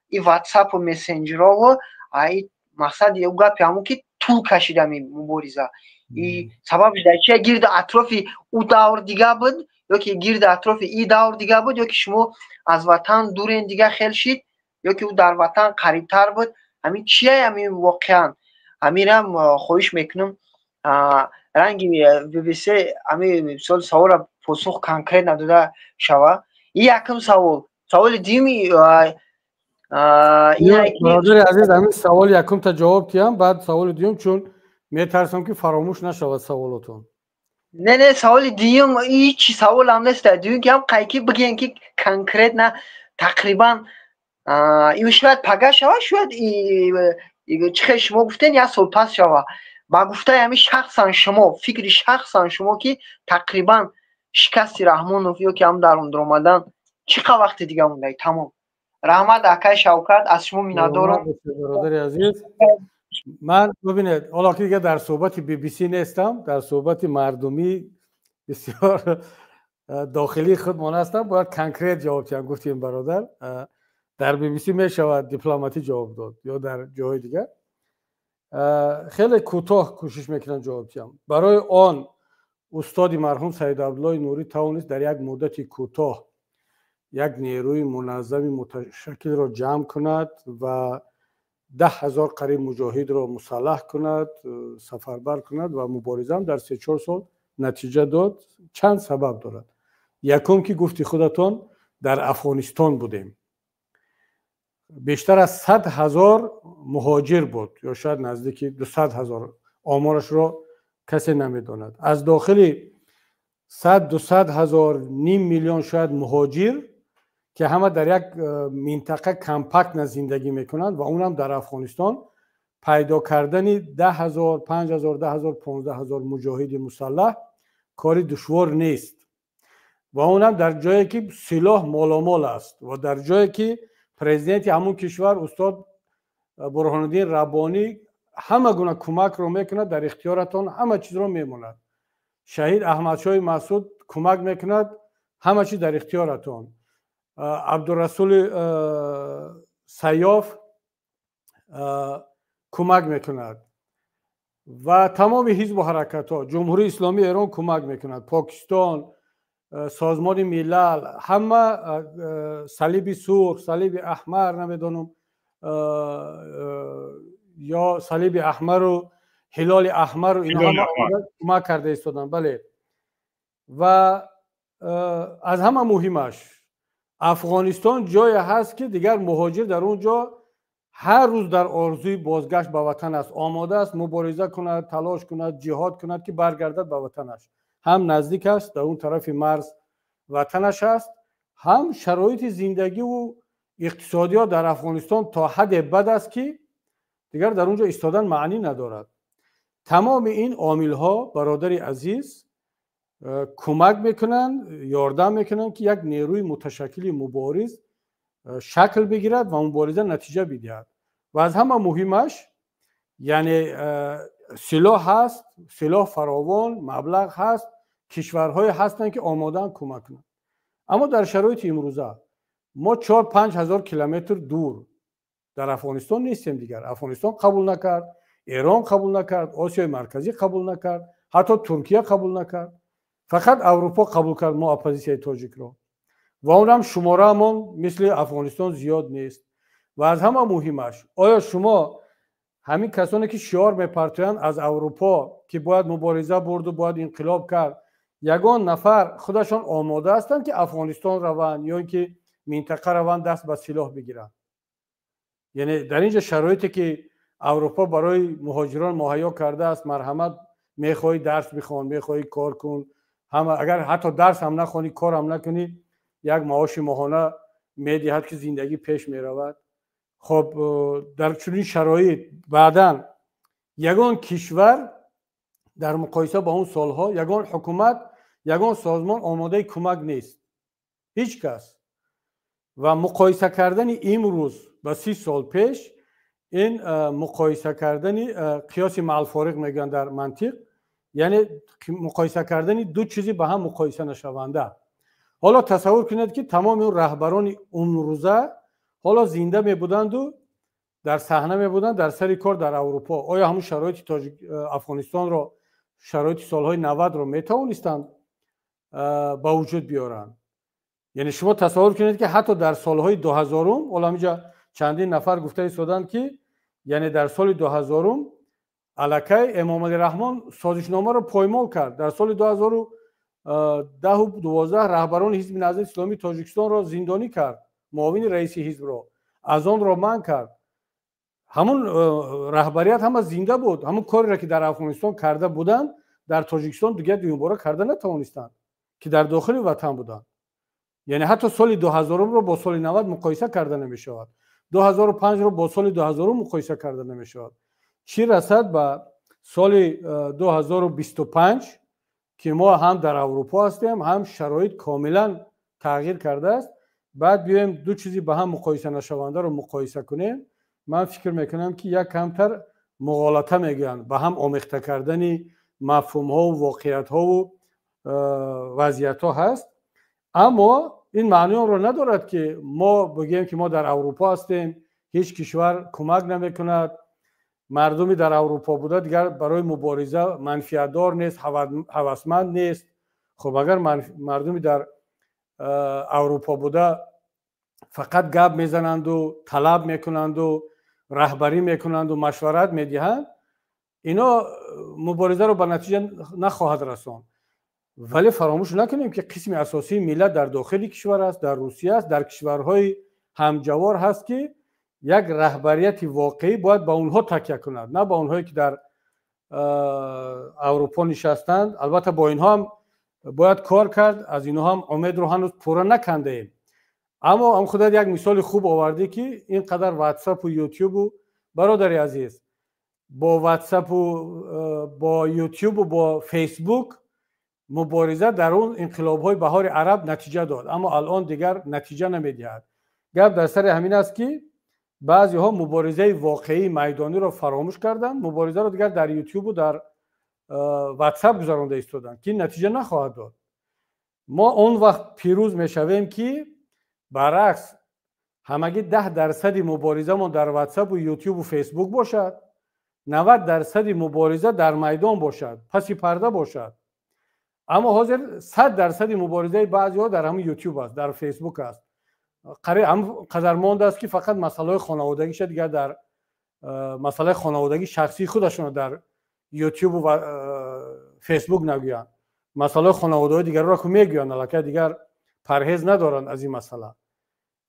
این واتساپ و مسنجرها و این مقصد یه گپی همون که طول کشیده می مبارزه این سببش در چیه گرد اطراف او دور دیگه بود یا که گرد اطراف این دور دیگه بود یا که شما از وطن دورین دیگه خیل شید یا که او در وطن قریبتر بود. همین چیه همین واقعا امیرم خواهش میکنم رنگی بی بی سی همین سوال پاسخ کانکریت نداده شوه. این یکم سوال دیمی برادر عزیز همین سوال یکم تا جواب کیم بعد سوال دیوم چون میترسم که فراموش نشود سوالاتون. نه سوال دیوم هیچ سوال هم نیست دیوم که هم قایکی بگین که کانکریت نه تقریبا این شاید پگه شوه شاید چه شما گفتین یا سال پس شوه با گفته همین شخصا شما فکر شخصا شما که تقریبا شکست رحمانوف یا که هم در اون درآمدن چقدر وقت دیگه مونده تمام. رحمت اکای شوکت از شما میندارم برادر عزیز. من ببینید حالا که دیگه در صحبت بی بی سی نیستم، در صحبت مردمی بسیار داخلی خودمان هستم، باید کانکریت جواب بدم. گفتیم برادر در بی بی سی میشود دیپلماتی جواب داد یا در جای دیگه خیلی کوتاه کوشش میکنم جواب بدم. برای آن استاد مرحوم سعید عبدالله نوری توانست در یک مدت کوتاه یک نیروی منظم متشکل را جمع کند و 10,000 قریب مجاهد را مسلح کند، سفربر کند و مبارزه هم در 3-4 سال نتیجه داد. چند سبب دارد. یکم که گفتی خودتون در افغانستان بودیم، بیشتر از 100,000 مهاجر بود یا شاید نزدیک 200,000 آمارش را کسی نمیداند. از داخل 100,000 نیم میلیون شاید مهاجر که همه در یک منطقه کمپکت زندگی میکنند و اونم در افغانستان پیدا کردن 10,000 5,000 10,000 15,000 مجاهد مسلح کاری دشوار نیست و اونم در جایی که سلاح مالامال است و در جایی که پرزیدنت همون کشور استاد برهان الدین ربانی همه گونه کمک رو میکند، در اختیارتان همه چیز رو میموند. شهید احمد شاه مسعود کمک میکند، همه چیز در اختیارتان. عبدالرسول سیاف کمک میکند و تمام حزب و حرکت ها، جمهوری اسلامی ایران کمک میکند، پاکستان، سازمان ملل، همه صلیب سرخ، صلیب احمر، نمیدونم یا صلیب احمر و هلال احمر و اینا هم کمک کرده ایستادن. بله. و از همه مهمش افغانستان جایی هست که دیگر مهاجر در اونجا هر روز در آرزوی بازگشت به وطن است، آماده است مبارزه کند، تلاش کند، جهاد کند که برگردد به وطنش. هم نزدیک است، در اون طرف مرز وطنش است، هم شرایط زندگی و اقتصادی ها در افغانستان تا حد بد است که دیگر در اونجا ایستادن معنی ندارد. تمام این عامل ها برادری عزیز کمک میکنن، یاردم میکنن که یک نیروی متشکل مبارز شکل بگیرد و مبارزه نتیجه بدهد. و از همه مهمش یعنی سلاح هست، سلاح فراوان، مبلغ هست، کشورهای هستن که آمادن کمک کنند. اما در شرایط امروزه ما 4-5 هزار کیلومتر دور در افغانستان نیستیم دیگر. افغانستان قبول نکرد، ایران قبول نکرد، آسیای مرکزی قبول نکرد، حتی ترکیه قبول نکرد. فقط اروپا قبول کرد ما اپوزیسیون تاجیک را. و اونم شماره همون مثل افغانستان زیاد نیست. و از همه مهمش آیا شما همین کسانی که شعار میپرتویند از اروپا که باید مبارزه برد و باید انقلاب کرد، یگان نفر خودشان آماده هستند که افغانستان روند یا اینکه منطقه روند دست به سلاح بگیرند؟ یعنی در اینجا شرایطی که اروپا برای مهاجران مهیا کرده است، مرحمت، میخوای درس بخوان، میخوای کار کن، هم اگر حتی درس هم نخوانی، کار هم نکنی، یک معاش ماهانه میدهد که زندگی پیش میرود. خب در چنین شرایط بعداً یگان کشور در مقایسه با اون سالها، یگان حکومت، یگان سازمان آماده کمک نیست، هیچ کس. و مقایسه کردن امروز با 30 سال پیش، این مقایسه کردن قیاس مع الفارق میگن در منطق، یعنی مقایسه کردن دو چیزی به هم مقایسه نشونده. حالا تصور کنید که تمام اون رهبران اون روزه حالا زنده می بودند و در صحنه می بودند در سر کار در اروپا. آیا همون شرایط افغانستان رو، شرایط سالهای 90 رو می توانستند با وجود بیارن؟ یعنی شما تصور کنید که حتی در سالهای 2000 حالا اینجا چندین نفر گفته ایستادند که یعنی در سال 2000 الکی امام علی رحمان سازشنامه رو پایمال کرد. در سال 2010 و 12 رهبران حزب نهضت اسلامی تاجیکستان را زندانی کرد، معاون رئیس حزب را از آن را منع کرد. همون رهبریت هم زنده بود، همون کاری را که در افغانستان کرده بودند در تاجیکستان دیگه دوباره کرده نتوانستند که در داخل وطن بودند. یعنی حتی سال 2000 رو با سال 90 مقایسه کرده نمی‌شود، 2005 رو با سال 2000 مقایسه کرده نمی‌شود. چی رسد به سال 2025 که ما هم در اروپا هستیم، هم شرایط کاملا تغییر کرده است. بعد بیایم دو چیزی به هم مقایسه نشونده رو مقایسه کنیم، من فکر میکنم که یک کمتر مغالطه میگن، به هم آمیخته کردن مفهوم ها و واقعیت ها و وضعیت ها هست. اما این معنی رو ندارد که ما بگیم که ما در اروپا هستیم، هیچ کشور کمک نمیکند، مردمی در اروپا بوده دیگر برای مبارزه منفعت‌دار نیست، هوسمند نیست. خب اگر مردمی در اروپا بوده فقط گپ میزنند و طلب میکنند و رهبری میکنند و مشورت میدهند، اینا مبارزه رو به نتیجه نخواهد رساند. ولی فراموش نکنیم که قسم اساسی ملت در داخل کشور است، در روسیه است، در کشورهای همجوار هست که یک رهبریت واقعی باید با اونها تکیه کند، نه با اونهایی که در اروپا نشستند. البته با اینها هم باید کار کرد، از اینها هم امید رو هنوز پوره نکنده ایم. اما هم خودت یک مثال خوب آوردی که اینقدر واتساپ و یوتیوب و برادری عزیز، با واتساپ و با یوتیوب و با فیسبوک مبارزه در اون انقلاب‌های بهار عرب نتیجه داد، اما الان دیگر نتیجه نمیدهد. گپ در سر همین است که بعضی ها مبارزه واقعی میدانی رو فراموش کردن، مبارزه رو دیگر در یوتیوب و در واتساپ گذرانده ایستادن که نتیجه نخواهد داد. ما اون وقت پیروز میشویم که برعکس همگی 10% مبارزه ما در واتساپ و یوتیوب و فیسبوک باشد، 90% مبارزه در میدان باشد، پسی پرده باشد. اما حاضر 100% مبارزه بعضی ها در همون یوتیوب است، در فیسبوک است. قریب هم قدر مانده است که فقط مسائل خانوادگیش دیگر در مسئله خانوادگی شخصی خودشون در یوتیوب و فیسبوک نگویند، مسئله خانواده دیگر را که میگویند البته دیگر پرهیز ندارند از این مسئله.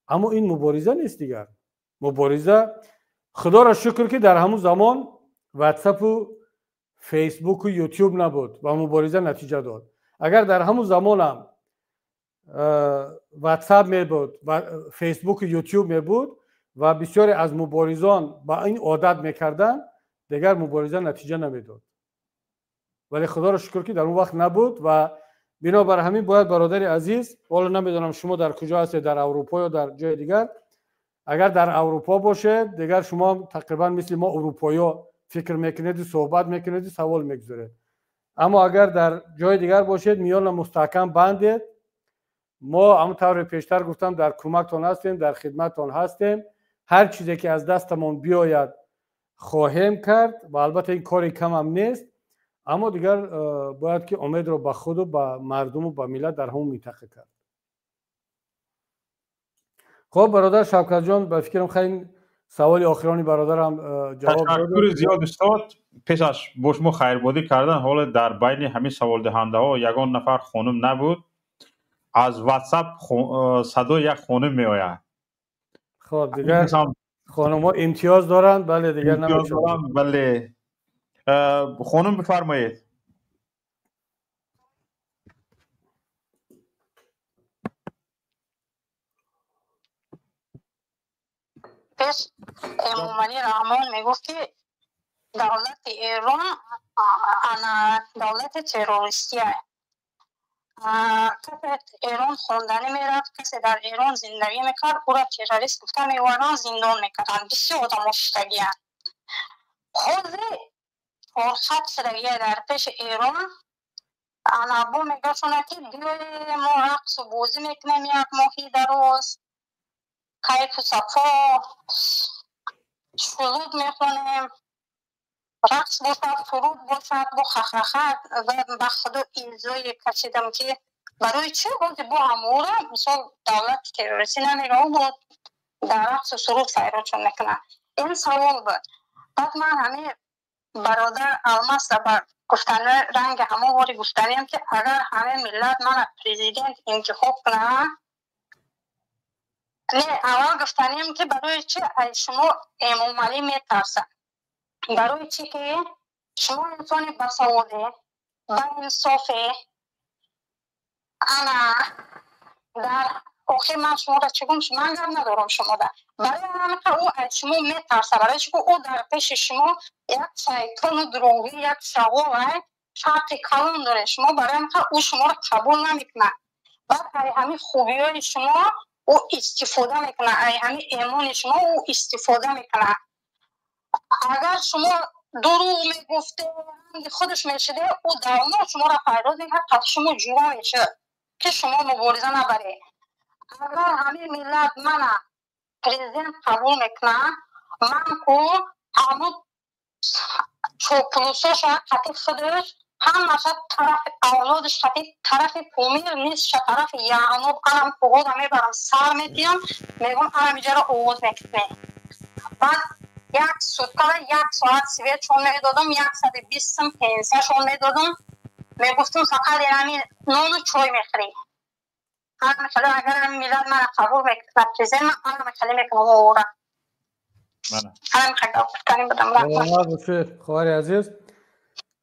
اما این مبارزه نیست دیگر. مبارزه خدا را شکر که در همون زمان واتساپ و فیسبوک و یوتیوب نبود و مبارزه نتیجه داد. اگر در همون زمان هم واتساپ می بود و فیسبوک و یوتیوب می بود و بسیاری از مبارزان با این عادت میکردن، دیگر مبارزه نتیجه نمیداد. ولی خدا را شکر که در اون وقت نبود و بنابر همین باید برادر عزیز، والا نمیدونم شما در کجا هستید، در اروپا یا در جای دیگر، اگر در اروپا باشه دیگر شما تقریبا مثل ما اروپایی‌ها فکر میکنید، صحبت میکنید، سوال میگذارید. اما اگر در جای دیگر باشید میان مستحکم بندید. ما همونطور پیشتر گفتم در کمکتون هستیم، در خدمتتون هستیم. هر چیزی که از دستمون بیاید خواهیم کرد و البته این کاری کم هم نیست، اما دیگر باید که امید رو به خود و به مردم و به ملت در همون منطقه کرد. خب برادر شوکت جان، به فکرم خیلی سوال آخرانی برادرم جواب داد. تشکر زیاد استاد. پیش از با شما خیربادی کردن، حالا در بین همین سوال دهنده ها یگان نفر خانم نبود. از واتساپ صدای یک خانم می آید. خب دیگر خانم ها امتیاز دارن. بله دیگر نمیشه. بله خانم بفرمایید. پیش امامعلی رحمان میگفت که دولت ایران دولت تروریستی است. کسی ایران خوندنی میرفت، کسی در ایران زندگی میکرد، او را تروریست گفته میوردن، زندان میکردن. بسیار آدم مشتگی است. خود خط شدگی در پیش ایران انابو میگفتن که بیایی ما رقص و بازی میکنیم یک ماهی در روز، کیف و صفا شلود میخونیم، رقص باشد، فرود باشد، با خخخت و به خدا ایزای کشیدم که برای چه بود با امورا مثال دولت تروریستی نمیگه او بود در رقص و سرود سیراتشون میکنه. این سوال بود. بعد من همه برادر الماس بر گفتن رنگ همه واری گفتنیم که اگر همه ملت من پریزیدنت انتخاب کنه، نه اول گفتنیم که برای چه شما امامعلی میترسن، برای چی که شما انسان بسواده با انصافه. انا در آخر من شما را چگون من هم ندارم شما در برای من که او از شما میترسه، برای چی که او در پیش شما یک شیطان و دروغی، یک شغل حق کلام داره. شما برای من که او شما را قبول نمیکنه. بعد همین خوبی های شما او استفاده میکنه، همین ایمان شما او استفاده میکنه. اگر شما دروغ میگفته خودش میشده، او درما شما را پیدا میکنه تا شما جوا میشه که شما مبارزه نبره. اگر همه ملت من پریزیدنت قبول میکنه، من که همون چوپلوساش قطیب خودش هم مثلا طرف اولادش قطیب طرف پومیر نیست، طرف یعنوب انم پهود همه برم سر میدیم میگم انم اینجا را اوود میکنه. بعد یک سوتکال یک ساعت سویت چون میدادم، 120 پنسه شون میدادم، میگفتم فقط همین نون و چای میخوری. مثلا اگر هم میلاد من قبول میکنه پریزن من مثلا میکنم او را خواهر عزیز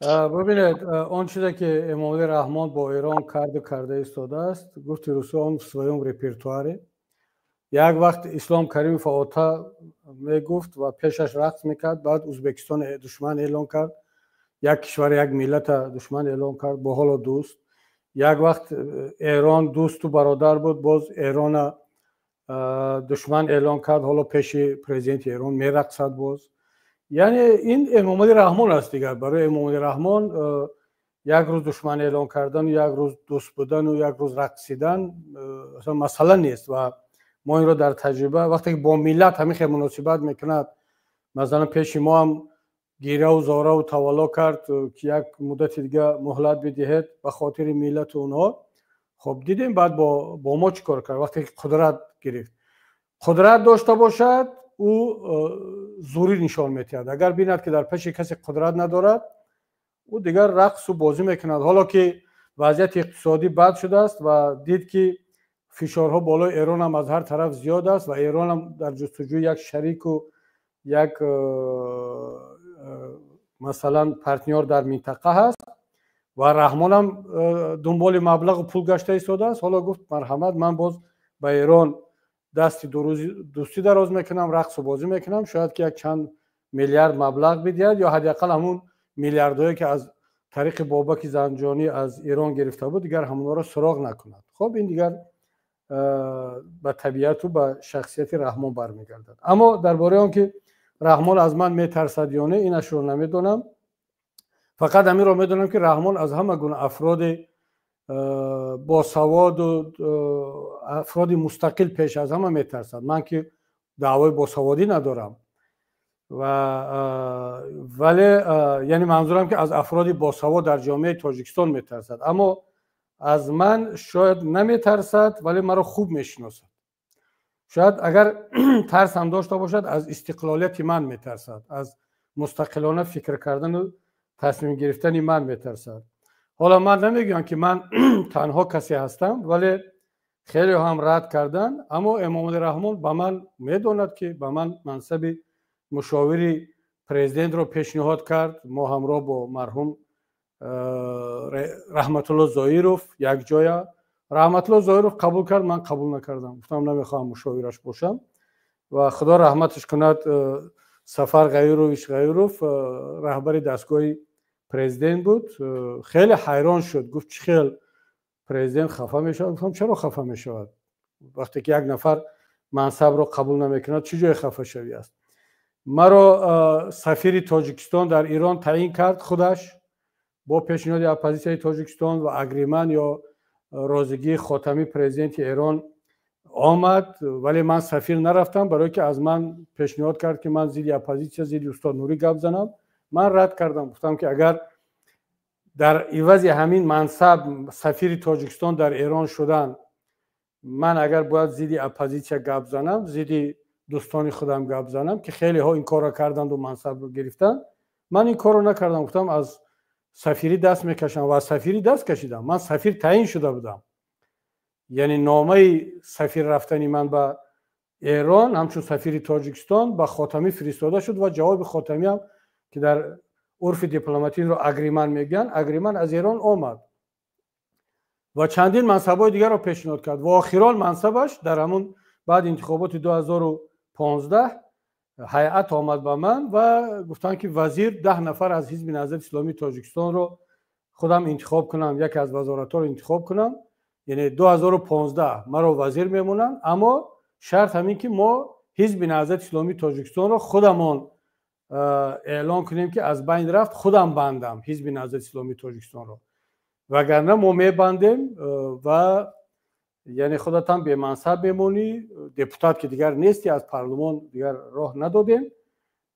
ببینید آن چیزی که امامعلی رحمان با ایران کرده ایستاده است، گفت رسول своем رپرتواره. یک وقت اسلام کریم فاتح میگفت و پیشش رقص میکرد، بعد ازبکستان دشمن اعلان کرد، یک کشور یک ملت دشمن اعلان کرد با حال دوست. یک وقت ایران دوست و برادر بود، باز ایران دشمن اعلان کرد، حالا پیش پرزیدنت ایران میرقصد باز. یعنی این امامعلی رحمان است دیگر. برای امامعلی رحمان یک روز دشمن اعلان کردن، یک روز دوست بودن و یک روز رقصیدن اصلا مسئله نیست و ما این رو در تجربه وقتی که با ملت همین خیلی مناسبت میکند، مثلا پیش ما هم گیره و زاره و توالا کرد که یک مدت دیگه مهلت بدهید به خاطر ملت اونها. خب دیدیم بعد با ما چیکار کرد وقتی که قدرت گرفت. قدرت داشته باشد او زوری نشان میتید. اگر بیند که در پیش کسی قدرت ندارد او دیگر رقص و بازی میکند. حالا که وضعیت اقتصادی بد شده است و دید که فشارها بالای ایران هم از هر طرف زیاد است و ایران هم در جستجوی یک شریک و یک مثلا پارتنر در منطقه هست و رحمان هم دنبال مبلغ و پول گشته ایستاده است. حالا گفت مرحمت، من باز به ایران دست دوستی دراز میکنم، رقص و بازی میکنم، شاید که یک چند میلیارد مبلغ بدهد یا حداقل همون میلیاردهایی که از طریق بابک زنجانی از ایران گرفته بود دیگر همون را سراغ نکند. خب این دیگر به طبیعت و به شخصیت رحمان برمیگردد. اما درباره آن که رحمان از من میترسد یا نه اینش رو نمیدونم. فقط همین رو میدونم که رحمان از همه گونه افراد با سواد و افراد مستقل پیش از همه میترسد. من که دعوای باسوادی ندارم ولی یعنی منظورم که از افراد باسواد در جامعه تاجیکستان میترسد، اما از من شاید نمیترسد ولی مرا خوب میشناسد. شاید اگر ترس هم داشته باشد از استقلالیت من میترسد، از مستقلانه فکر کردن و تصمیم گرفتن من میترسد. حالا من نمیگم که من تنها کسی هستم ولی خیلی هم رد کردن، اما امام علی رحمان به من میدوند که به من منصب مشاوری پرزیدنت رو پیشنهاد کرد. ما همراه با مرحوم رحمت الله زایروف یک جای رحمت الله زایروف قبول کرد، من قبول نکردم، گفتم نمیخوام مشاورش باشم و خدا رحمتش کند سفر غیروف رهبر دستگاه پرزیدنت بود. خیلی حیران شد، گفت چه خیلی پرزیدنت خفه میشود؟ گفتم چرا خفه میشود؟ وقتی که یک نفر منصب رو قبول نمیکند چه جای خفه شوی است؟ مرا سفیر تاجیکستان در ایران تعیین کرد خودش با پیشنهاد اپوزیسیون تاجیکستان و اگریمن یا رازگی خاتمی پرزیدنت ایران آمد، ولی من سفیر نرفتم برای که از من پیشنهاد کرد که من زیر اپوزیسیون زیر استاد نوری گپ زنم. من رد کردم، گفتم که اگر در عوض همین منصب سفیر تاجیکستان در ایران شدن من اگر باید زیر اپوزیسیون گپ زنم، زیر دوستان خودم گپ زنم که خیلی ها این کار را کردند و منصب رو گرفتن، من این کار رو نکردم. گفتم از سفیری دست میکشم و از سفیری دست کشیدم. من سفیر تعیین شده بودم، یعنی نامه سفیر رفتنی من به ایران همچون سفیر تاجیکستان به خاتمی فرستاده شد و جواب خاتمی هم که در عرف دیپلماتی رو اگریمن میگن، اگریمن از ایران آمد و چندین منصب‌های دیگر رو پیشنهاد کرد و آخران منصبش در همون بعد انتخابات 2015 هیئت آمد به من و گفتن که وزیر 10 نفر از حزب نهضت اسلامی تاجیکستان رو خودم انتخاب کنم، یک از وزارت‌ها رو انتخاب کنم، یعنی 2015 مرا وزیر میمونن، اما شرط همین که ما حزب نهضت اسلامی تاجیکستان رو خودمون اعلان کنیم که از بین رفت، خودم بندم حزب نهضت اسلامی تاجیکستان رو، وگرنه ما میبندیم و یعنی خودت هم به منصب بمونی، دپوتات که دیگر نیستی، از پارلمان دیگر راه ندادیم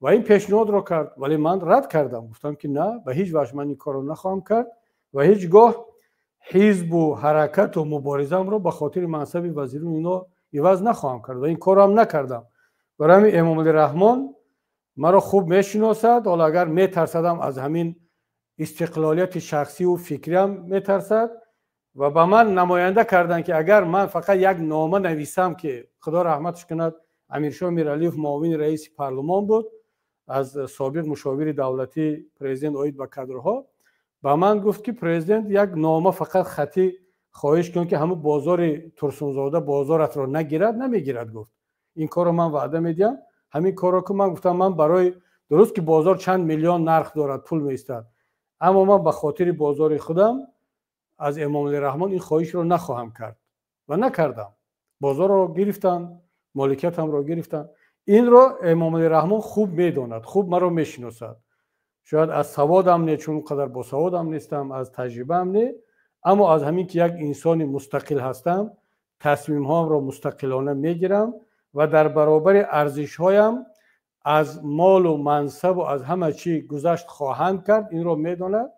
و این پیشنهاد رو کرد ولی من رد کردم. گفتم که نه، به هیچ وجه من این کار رو نخواهم کرد و هیچگاه حزب و حرکت و مبارزم رو به خاطر منصب وزیر اینا عوض نخواهم کرد و این کار هم نکردم. برای امام علی رحمان مرا خوب میشناسد، حالا اگر میترسدم از همین استقلالیت شخصی و فکریم میترسد و به من نماینده کردن که اگر من فقط یک نامه نویسم که خدا رحمتش کند امیرشاه میرعلیف معاون رئیس پارلمان بود، از سابق مشاور دولتی پرزیدنت اوید و کادرها، به من گفت که پرزیدنت یک نامه فقط خطی خواهش کن که همون بازار ترسونزاده بازارت رو نگیرد، نمیگیرد. گفت این کار رو من وعده میدم. همین کار رو که من گفتم من برای درست که بازار چند میلیون نرخ دارد پول میستد، اما من به خاطر بازار خودم از امام علی رحمان این خواهش رو نخواهم کرد و نکردم. بازار رو گرفتن، مالکیت هم رو گرفتن. این رو امام علی رحمان خوب میداند، خوب مرا میشناسد. شاید از سوادم نه، چون قدر با سوادم نیستم، از تجربه هم نه، اما از همین که یک انسان مستقل هستم تصمیم هام رو مستقلانه میگیرم و در برابر ارزش هایم از مال و منصب و از همه چی گذشت خواهم کرد. این رو میداند.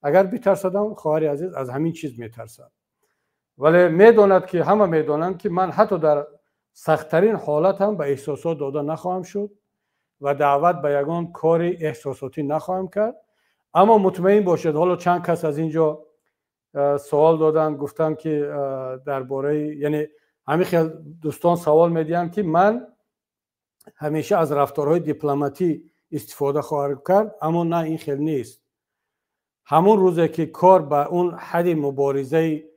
اگر بترسدم خواهر عزیز از همین چیز میترسد، ولی میداند که همه میدانند که من حتی در سختترین حالت هم به احساسات داده نخواهم شد و دعوت به یگان کار احساساتی نخواهم کرد. اما مطمئن باشید، حالا چند کس از اینجا سوال دادن، گفتن که درباره، یعنی همین خیلی دوستان سوال میدین که من همیشه از رفتارهای دیپلماتی استفاده خواهم کرد، اما نه، این خیلی نیست. همون روزه که کار به اون حد مبارزه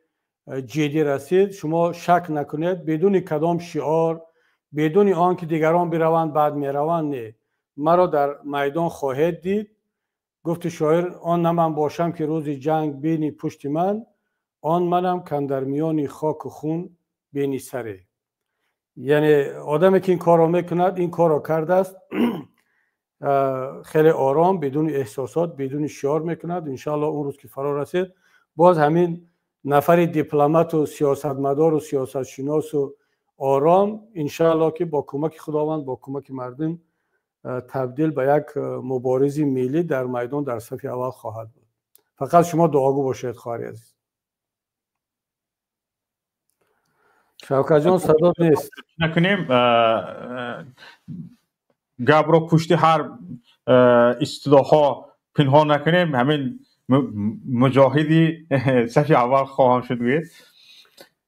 جدی رسید، شما شک نکنید بدون کدام شعار، بدون آن که دیگران بروند بعد میروند، نه، مرا در میدان خواهید دید. گفت شاعر آن نه من باشم که روز جنگ بینی پشت من، آن منم کندر میان خاک و خون بینی سره. یعنی آدمی که این کار را میکند این کار را کرده است، خیلی آرام، بدون احساسات، بدون شعار میکند. انشاءالله اون روز که فرا رسید باز همین نفر دیپلمات و سیاستمدار و سیاست شناس و آرام انشاءالله که با کمک خداوند، با کمک مردم تبدیل به یک مبارز ملی در میدان در صف اول خواهد بود. فقط شما دعاگو باشید خواهر عزیز. شوکت جان صدا نیست. نکنیم گپ رو پشت هر اصطلاح‌ها پنهان نکنیم. همین مجاهدی صف اول خواهم شد گوید.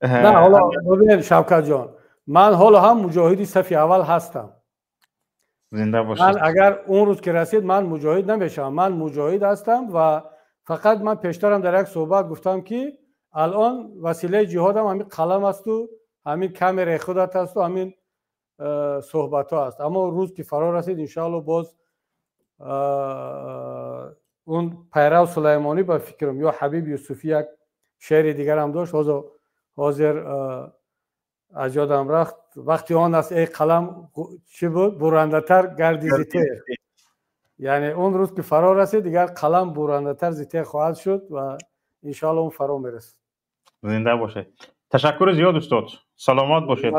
نه حالا ببین شوکت جان، من حالا هم مجاهدی صف اول هستم. زنده باشید. من اگر اون روز که رسید من مجاهد نمیشم، من مجاهد هستم و فقط من پیشترم در یک صحبت گفتم که الان وسیله جهادم همین قلم است و همین کامرای خودت است و همین صحبت ها است. اما روز که فرا رسید انشاءالله باز اون پیرو سلیمانی با فکرم یا حبیب یوسفی یک شعر دیگر هم داشت، حاضر از یادم رفت، وقتی آن است ای قلم چی بود برنده تر گردی زیته. یعنی اون روز که فرا رسید دیگر قلم برنده تر زیته خواهد شد و انشاءالله اون فرا میرسد. زنده باشه. تشکر زیاد استاد. سلامت باشید.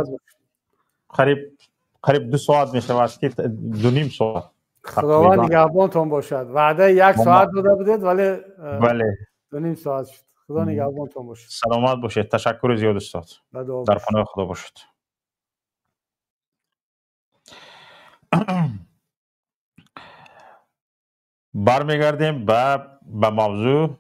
قریب 2 ساعت میشود که 2.5 ساعت. خداوند نگهبانتان باشد. وعده 1 ساعت داده بودید ولی بله 2.5 ساعت شد. خدا نگهبانتان باشد. سلامت باشید. تشکر زیاد استاد. در پناه خدا باشید. برمیگردیم به موضوع.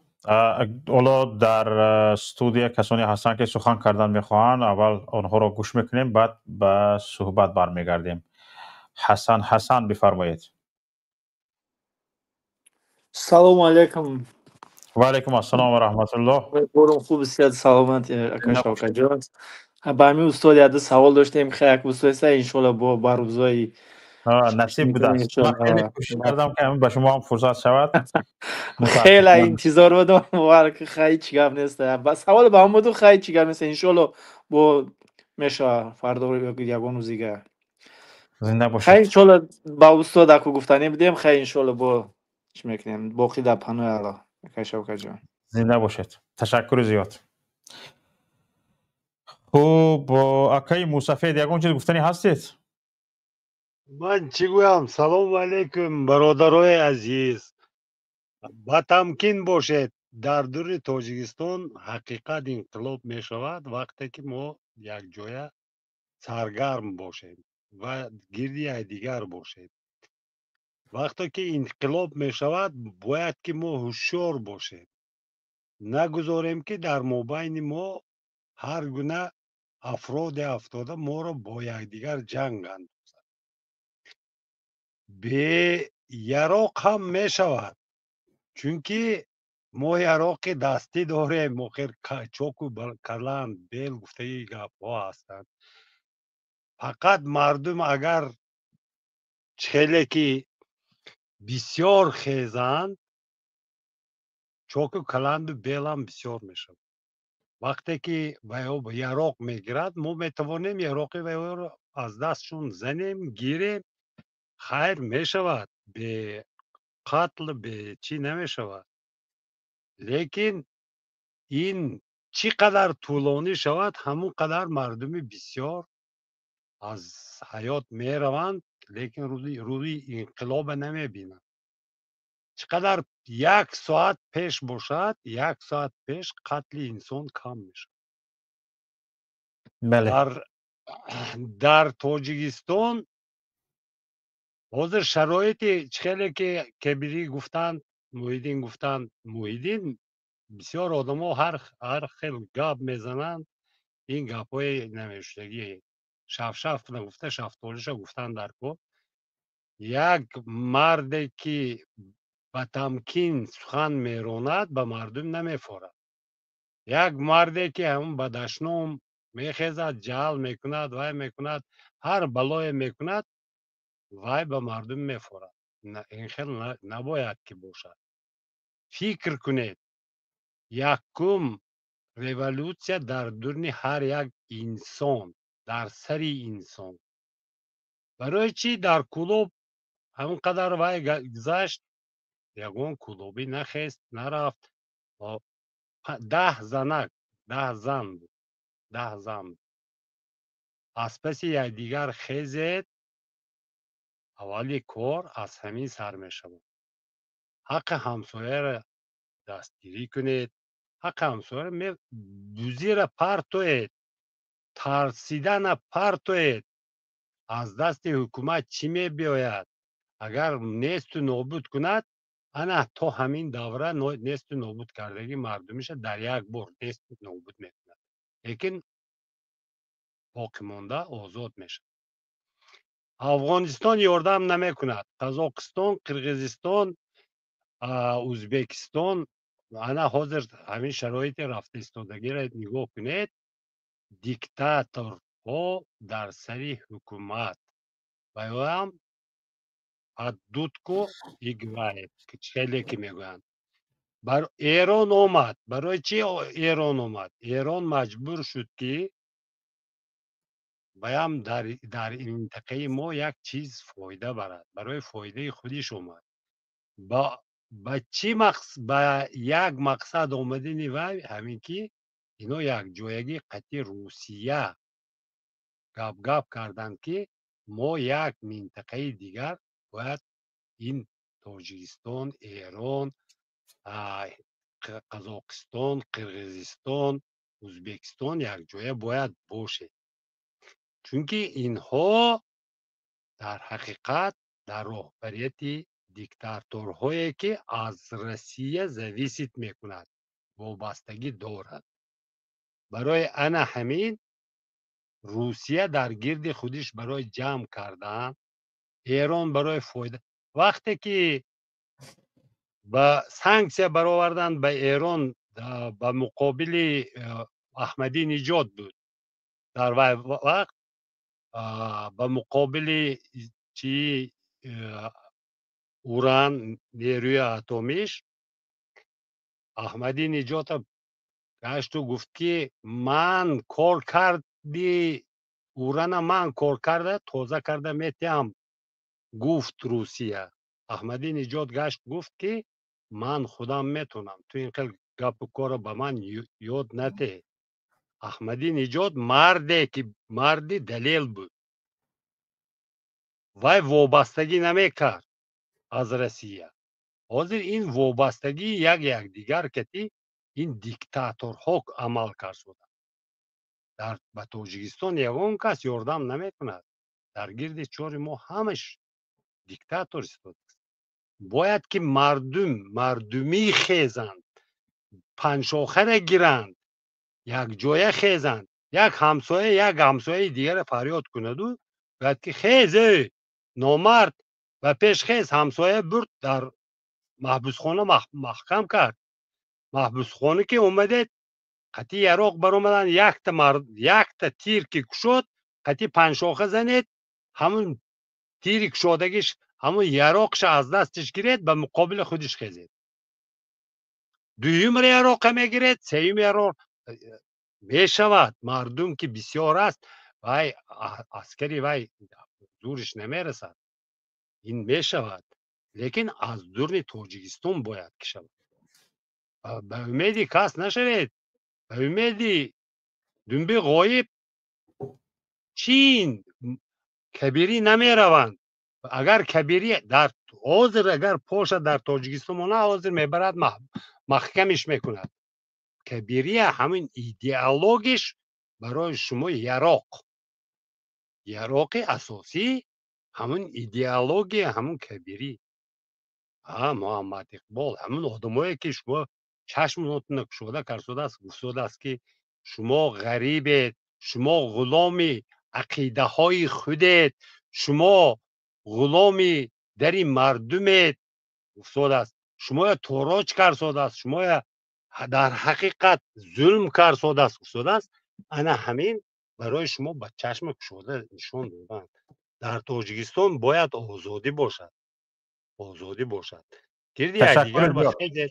حالا در استودیو کسانی هستن که سخن کردن میخواهند، اول آنها را گوش میکنیم بعد به صحبت برمیگردیم. حسن بفرمایید. سلام علیکم. و علیکم السلام و رحمت الله. برم خوب صحت سلامت شوکت جان. با همین استاد یاد سوال داشتیم خیلی استاد ان شاء الله با روزای نصیب بوده. من خیلی کوشش کردم که به شما هم فرصت شود. خیلی انتظار بودم و خیلی چی گپ نیست. بس سوال با هم بود خیلی چی گپ نیست. ان شاء الله با میشه فردا رو یگان روزیگه. زنده باشید. خیلی ان شاء الله با استاد اكو گفتنی بدیم. خیلی ان شاء الله با چی میکنیم باقی در پناه الله. شوکت جان زنده باشید. تشکر زیاد. خب اکای موسفید یگان چیز گفتنی هستید؟ من چی گویم؟ سلام علیکم برادرای عزیز. با تمکین باشید در دور تاجیکستان حقیقت انقلاب می شود وقتی که ما یک جای سرگرم باشیم و گردی دیگر باشیم. وقتی که انقلاب می شود باید که ما هوشیار باشیم، نگذاریم که در مابین ما هر گونه افراد افتاده ما را با یکدیگر جنگ اندازد. به یراق هم می شود، چونکه ما یراق دستی داریم، آخر چاک و کلند بیل گفته گپ ها هستند. فقط مردم اگر چهله که بسیار خیزند چاک و کلند و بیل هم بسیار می شود. وقتی که به یراق میگیرد ما میتوانیم یراق را از دستشون زنیم گیریم، خیر می شود، به قتل به چی نمی شود. لیکن این چی قدر طولانی شود همون قدر مردم بسیار از حیات می روند، لیکن روی انقلاب نمی بینند. چقدر 1 ساعت پیش باشد 1 ساعت پیش قتل انسان کم می شود. بله. در در تاجیکستان حاضر شرایطی خیلی که کبیری گفتند محیدین بسیار آدم ها هر خیلی گپ میزنند این گپ های نمیشتگی شف نگفته شفتالش گفتن در کو یک مرد که به تمکین سخن میراند به مردم نمیفورد یک مرد که همون به دشنام میخیزد جهل میکند وای میکند هر بلای میکند وای به مردم میفورد این خیلی نباید که باشد فکر کنید یکم ریولوسیا در درون هر یک انسان در سری انسان برای چی در کلوب همون قدر وای گذشت یگون کلوبی نخست نرفت 10 زنک 10 زن بود 10 زن بود از پس یک دیگر خیزید اولی کار از همین سر می شود حق همسایه را دستگیری کنید حق همسایه را بوزی را پرتوید ترسیدن پرتوید از دست حکومت چی می بیاید اگر نیست و نابود کند انا تو همین دوره نیست و نابود کردگی مردمیش در یک بار نیست و نابود میکند لیکن باقی مانده آزاد میشه افغانستان یاردم نمیکند قزاقستان قرقیزستان ازبکستان انا حاضر همین شرایط رفته ایستادگی را نگاه کنید دیکتاتورها در سری حکومت باید دودکو ایگوایت خیلی که میگویند بر ایران آمد برای چی ایران آمد ایران مجبور شد که باید در منطقه ما یک چیز فایده برد برای فایده خودش آمد با چی با یک مقصد آمدین وای همین که اینا یک جایگی قطعی روسیه گپ کردند که ما یک منطقه دیگر باید این تاجیکستان ایران قزاقستان قرقیزستان ازبکستان یک جای باید باشه چونکه اینها در حقیقت در رهبریت دیکتاتورهایی که از روسیه زویسیت میکند وابستگی دارد برای انا همین روسیه در گرد خودش برای جمع کردن ایران برای فایده وقتی که با سانکسیا برآوردن به ایران به مقابل احمدی نژاد بود در وقت به مقابل چی اوران نیروی اتمیش احمدی نژاد گشت و گفت که من کار کردی اوران من کار کرده تازه کرده میتیم گفت روسیه احمدی نژاد گشت گفت که من خودم میتونم تو این خیلی گپ و کار به من یاد نده احمدی نژاد مرده که مردی دلیل بود وای وابستگی نمیکرد از روسیه حاضر این وابستگی یک دیگر کتی این دیکتاتورها عمل کرد در به تاجیکستان یگان کس یاردم نمیکند در گرد چور ما همش دیکتاتور است باید که مردمی خیزند پنشاخه گیرند یک جای خیزند یک همسایه دیگر فریاد کند و باید که خیزه نامرد و پیش خیز همسایه برد در محبوس خانه محکم کرد محبوس خانه که اومده قطعی عراق بر اومدن یک تا تیر که کشد قطعی پنشاخه زنید همون تیر کشادگیش همون یراقش از دستش گیرید به مقابل خودش خیزید دویم یراق میگیرید سوم یراق میشود مردم که بسیار است وای عسکری وای زورش نمیرسد این میشود لیکن از درون تاجیکستان باید که شود به امیدی کس نشوید به امیدی دنبه غایب چین کبیری نمیروند اگر کبیری در حاضر اگر پاشد در تاجیکستان نه حاضر میبرد محکمش میکند کبیری همین ایدئولوژیش برای شما یراق яроқи асосӣ ҳамун идеология ҳамун кабирӣ муҳаммад иқбол ҳамун одамое ки шумо чашмонотона кушода карсодааст гуфтодааст ки шумо ғарибед шумо ғуломи ақидаҳои худед шумо ғуломи дари мардумед гуфтодааст шумоя тороҷ карсодааст шумоя дар ҳақиқат зулм карсодааст гуфтодааст ана ҳамин барои шумо ба чашма кушода нишон доданд дар тоҷикистон бояд озодӣ бошад озодӣ бошад гирди якдигар ба хеле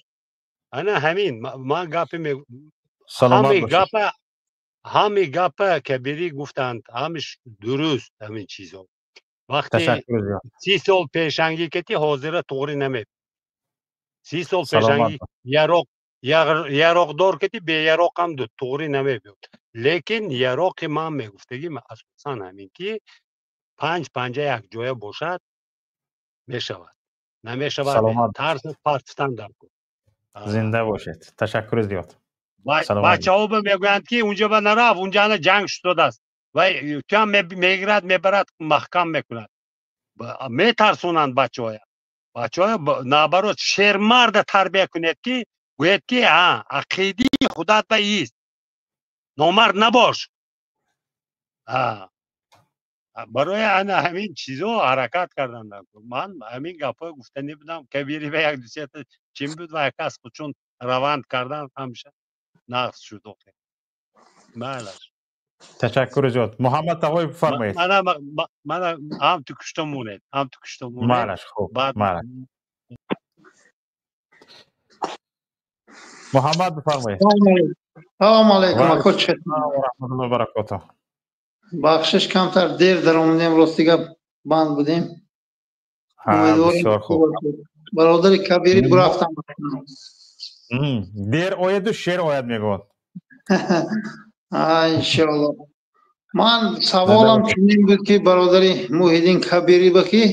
ана ҳамин ман гапи ҳами гапа кабирӣ гуфтанд ҳамиш дуруст ҳамин чизҳо вақте 30 сол пешангӣ кати ҳозира тоғрӣ намеб 30 сол пешангӣ яроқдор кати беяроқам тоғрӣ намебиёд лекин яроқи ман мегуфтагим асосан ҳамин ки панҷ панҷа якҷоя бошад мешавад намешавад тарс партифтан дар кун зинда бошед ташаккури зиёд бачаҳо мегӯянд ки унҷа ба нараф унҷа ана ҷанг шудааст ва тӯам мегирад мебарад маҳкам мекунад метарсонанд бачаҳоя наоборот шермарда тарбия кунед ки гӯед ки ақиди худат ба ист номард набош барои ана ҳамин чизҳо ҳаракат карданд ман ҳамин гапҳо гуфтанӣ будам кабири ва як дусета чин буд ва якас худчун раванд кардан ҳамеша нақс шуд майлаш ташаккури зиёд муҳаммад тағои бифармоед мана ҳам ту кушта монед майлаш хуб майлаш муҳаммад бифармоед салому алайкум акоч раҳматуллоҳи баракотуҳ бахшиш камтар дер дар омадем имрӯз дига банд будем бародари кабирӣ бурафтам дер ояду шер ояд мегӯяд иншоалло ман саволам чунин буд ки бародари муҳиддин кабирӣ ба ки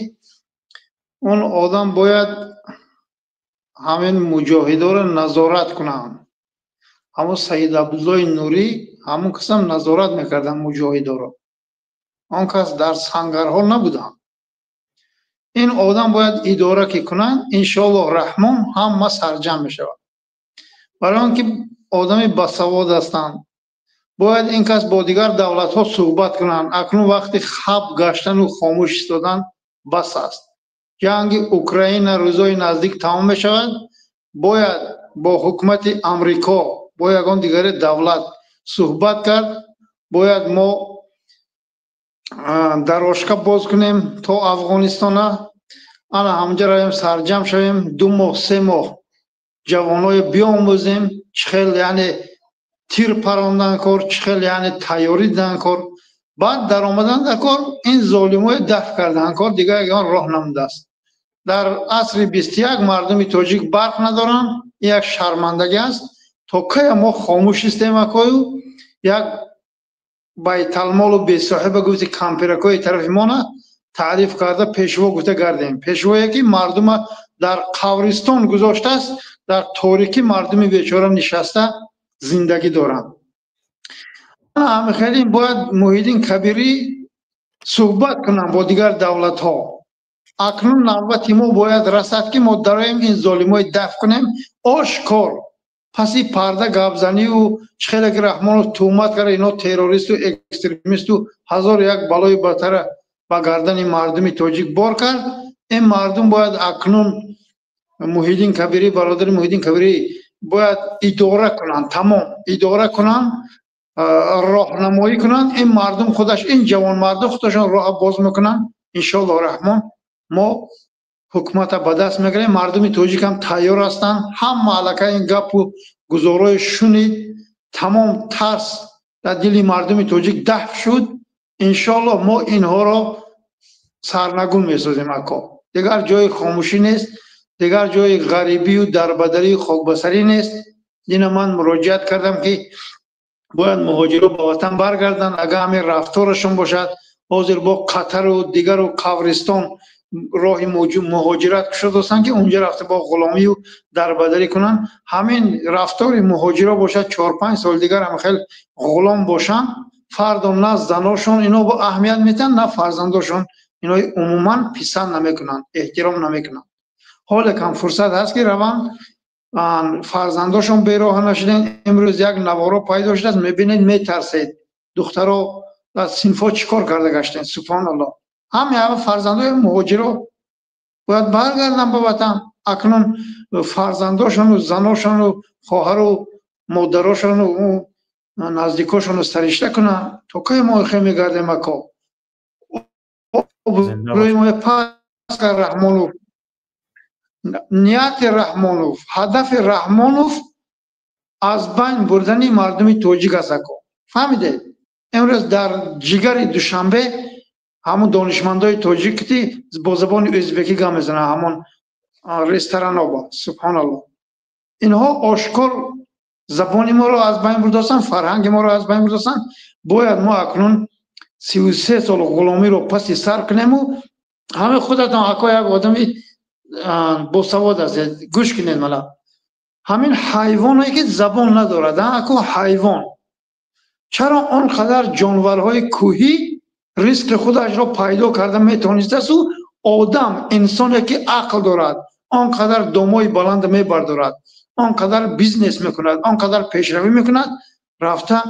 он одам бояд ҳамин муҷоҳидоро назорат кунанд ҳамон саид абдуллои нурӣ ҳамон касам назорат мекарданд муҷоҳидоро он кас дар сангарҳо набуданд ин одам бояд идора ки кунанд иншоаллоҳ раҳмон ҳама сарҷам мешавад барои он ки одами басавод ҳастанд бояд ин кас бо дигар давлатҳо суҳбат кунанд акнун вақти хаб гаштану хомӯш истодан бас аст ҷанги украина рӯзҳои наздик тамом мешавад бояд бо ҳукумати амрико бо ягон дигари давлат суҳбат кард бояд мо дарошка боз кунем то афғонистона ана ҳамҷа равем сарҷам шавем 2 моҳ 3 моҳ ҷавонҳои биомӯзем чӣ хел яъне тир парондан кор чӣ хел яъне тайёрӣ дидан кор баъд даромадан дар кор ин золимои дафъ кардан кор дигар ягон роҳ намудааст дар асри 21 мардуми тоҷик барқ надоранд як шармандагӣ аст то кая мо хомӯш истем акою як байталмолу бесоҳиба гуфти кампиракои тарафи мона таъриф карда пешво гуфта гардем пешвое ки мардума дар қабристон гузоштааст дар торикӣ мардуми бечора нишаста зиндагӣ доранд ҳамихелин бояд муҳиддин кабирӣ суҳбат кунанд бо дигар давлатҳо акнун навбати мо бояд расад ки мо дароем ин золимои дафъ кунем ошкор паси парда гапзанию чӣ хеле ки раҳмонов тӯҳмат карда ино террористу экстремисту ҳазору як балои бартара ба гардани мардуми тоҷик бор кард ин мардум бояд акнун муҳиддин кабирӣ бародари муҳиддин кабирӣ бояд идора кунанд тамом идора кунанд роҳнамоӣ кунанд ин мардум худаш ин ҷавонмардум худашон роҳ боз мекунанд иншоаллоҳ раҳмон мо ҳукумата ба даст мегирем мардуми тоҷикам тайёр ҳастанд ҳама аллакай ин гапу гузорои шунид тамом тарс дар дили мардуми тоҷик дафъ шуд иншоаллоҳ мо инҳоро сарнагун месозем ако дигар ҷои хомӯшӣ нест дигар ҷои ғарибию дарбадарию хокбасарӣ нест ина ман муроҷиат кардам ки бояд муҳоҷиро ба ватан баргарданд агар ҳамин рафторашон бошад ҳозир бо қатару дигару қабристон роҳи муҳоҷират кушодастанд ки унҷа рафта бо ғуломию дарбадарӣ кунанд ҳамин рафтори муҳоҷиро бошад 4-5 сол дигар ҳамихел ғулом бошанд فردا نه زناشون اینو با اهمیت میتن نه فرزنداشون اینو عموما پسند نمیکنن احترام نمیکنن. حالا کم فرصت هست که روان فرزنداشون بیراه نشدن. امروز یک نوارو پیدا شده است میبینید میترسید دخترها در صنفا چیکار کرده گشتن. سبحان الله. همه فرزندای مهاجرا باید برگردن به وطن. اکنون فرزنداشون و زناشون و خواهر و مادراشون و نزدیکاشون رو سرشته کنن تا که ما خیلی میگردیم مکا روی ما پس رحمانوف نیت رحمانوف هدف رحمانوف از بین بردن مردم توجیک است. فهمیده؟ امروز در جگر دوشنبه همون دانشمندای توجیکی با زبان ازبکی گام میزنن همون رستوران ها. سبحان الله. اینها آشکار زبان ما رو از بین برداشتن، فرهنگ ما رو از بین برداشتن. باید ما اکنون 33 سال غلامی رو پس سر کنیم و همه خودتان اکا یک آدمی با سواد است گوش کنید. ملا همین حیوانی که زبان ندارد اکا حیوان چرا آنقدر جانورهای کوهی ریسک خودش را پیدا کرده میتونسته است و آدم انسانی که عقل دارد آنقدر دامای بلند میبردارد آنقدر بیزنس میکند آنقدر پیشروی میکند رفته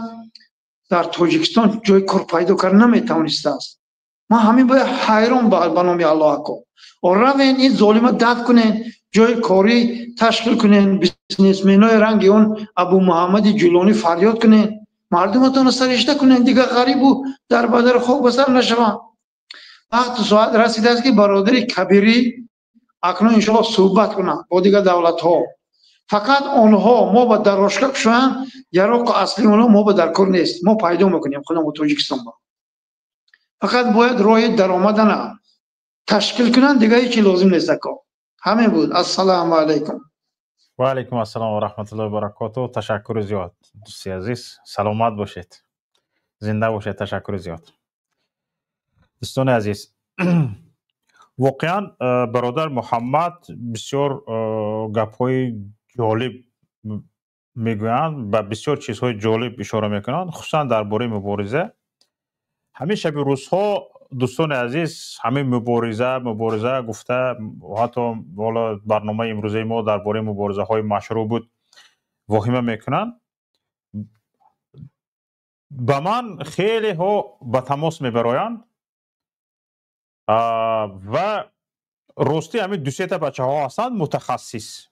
در تاجیکستان جای کار پیدا کرد نمیتونسته است. ما همین باید حیران به نام الله اکو و روین این ظالمه دفع کنین جای کاری تشکیل کنین بیزنسمنای رنگ اون ابو محمد جولانی فریاد کنین مردمتون سرشته کنین دیگه غریب و در بدر خوب بسر نشوان. وقت ساعت رسیده است که برادر کبیری اکنون انشاءالله صحبت کنن با دیگه دولت ها. فقط آنها ما با دراشکک شوند یراق اصلی اونها ما با درکار نیست. ما پیدا میکنیم خودم با تاجیکستان با فقط باید راه درآمدن تشکیل کنن دیگه هیچی لازم نیست. همه بود. السلام علیکم. و علیکم السلام و رحمت الله و برکاته. تشکر زیاد دوستی عزیز. سلامت باشید. زنده باشید. تشکر زیاد. دوستان عزیز واقعا برادر محمد بسیار گپ‌های جالب میگویند و بسیار چیزهای جالب اشاره میکنند خصوصا درباره مبارزه. همین شب روزها دوستان عزیز همین مبارزه گفته حتی والا برنامه امروزه ما درباره مبارزه های مشروع بود واهمه میکنند. به من خیلی ها به تماس میبرایند و راستی همین دو سه تا بچه ها هستند متخصص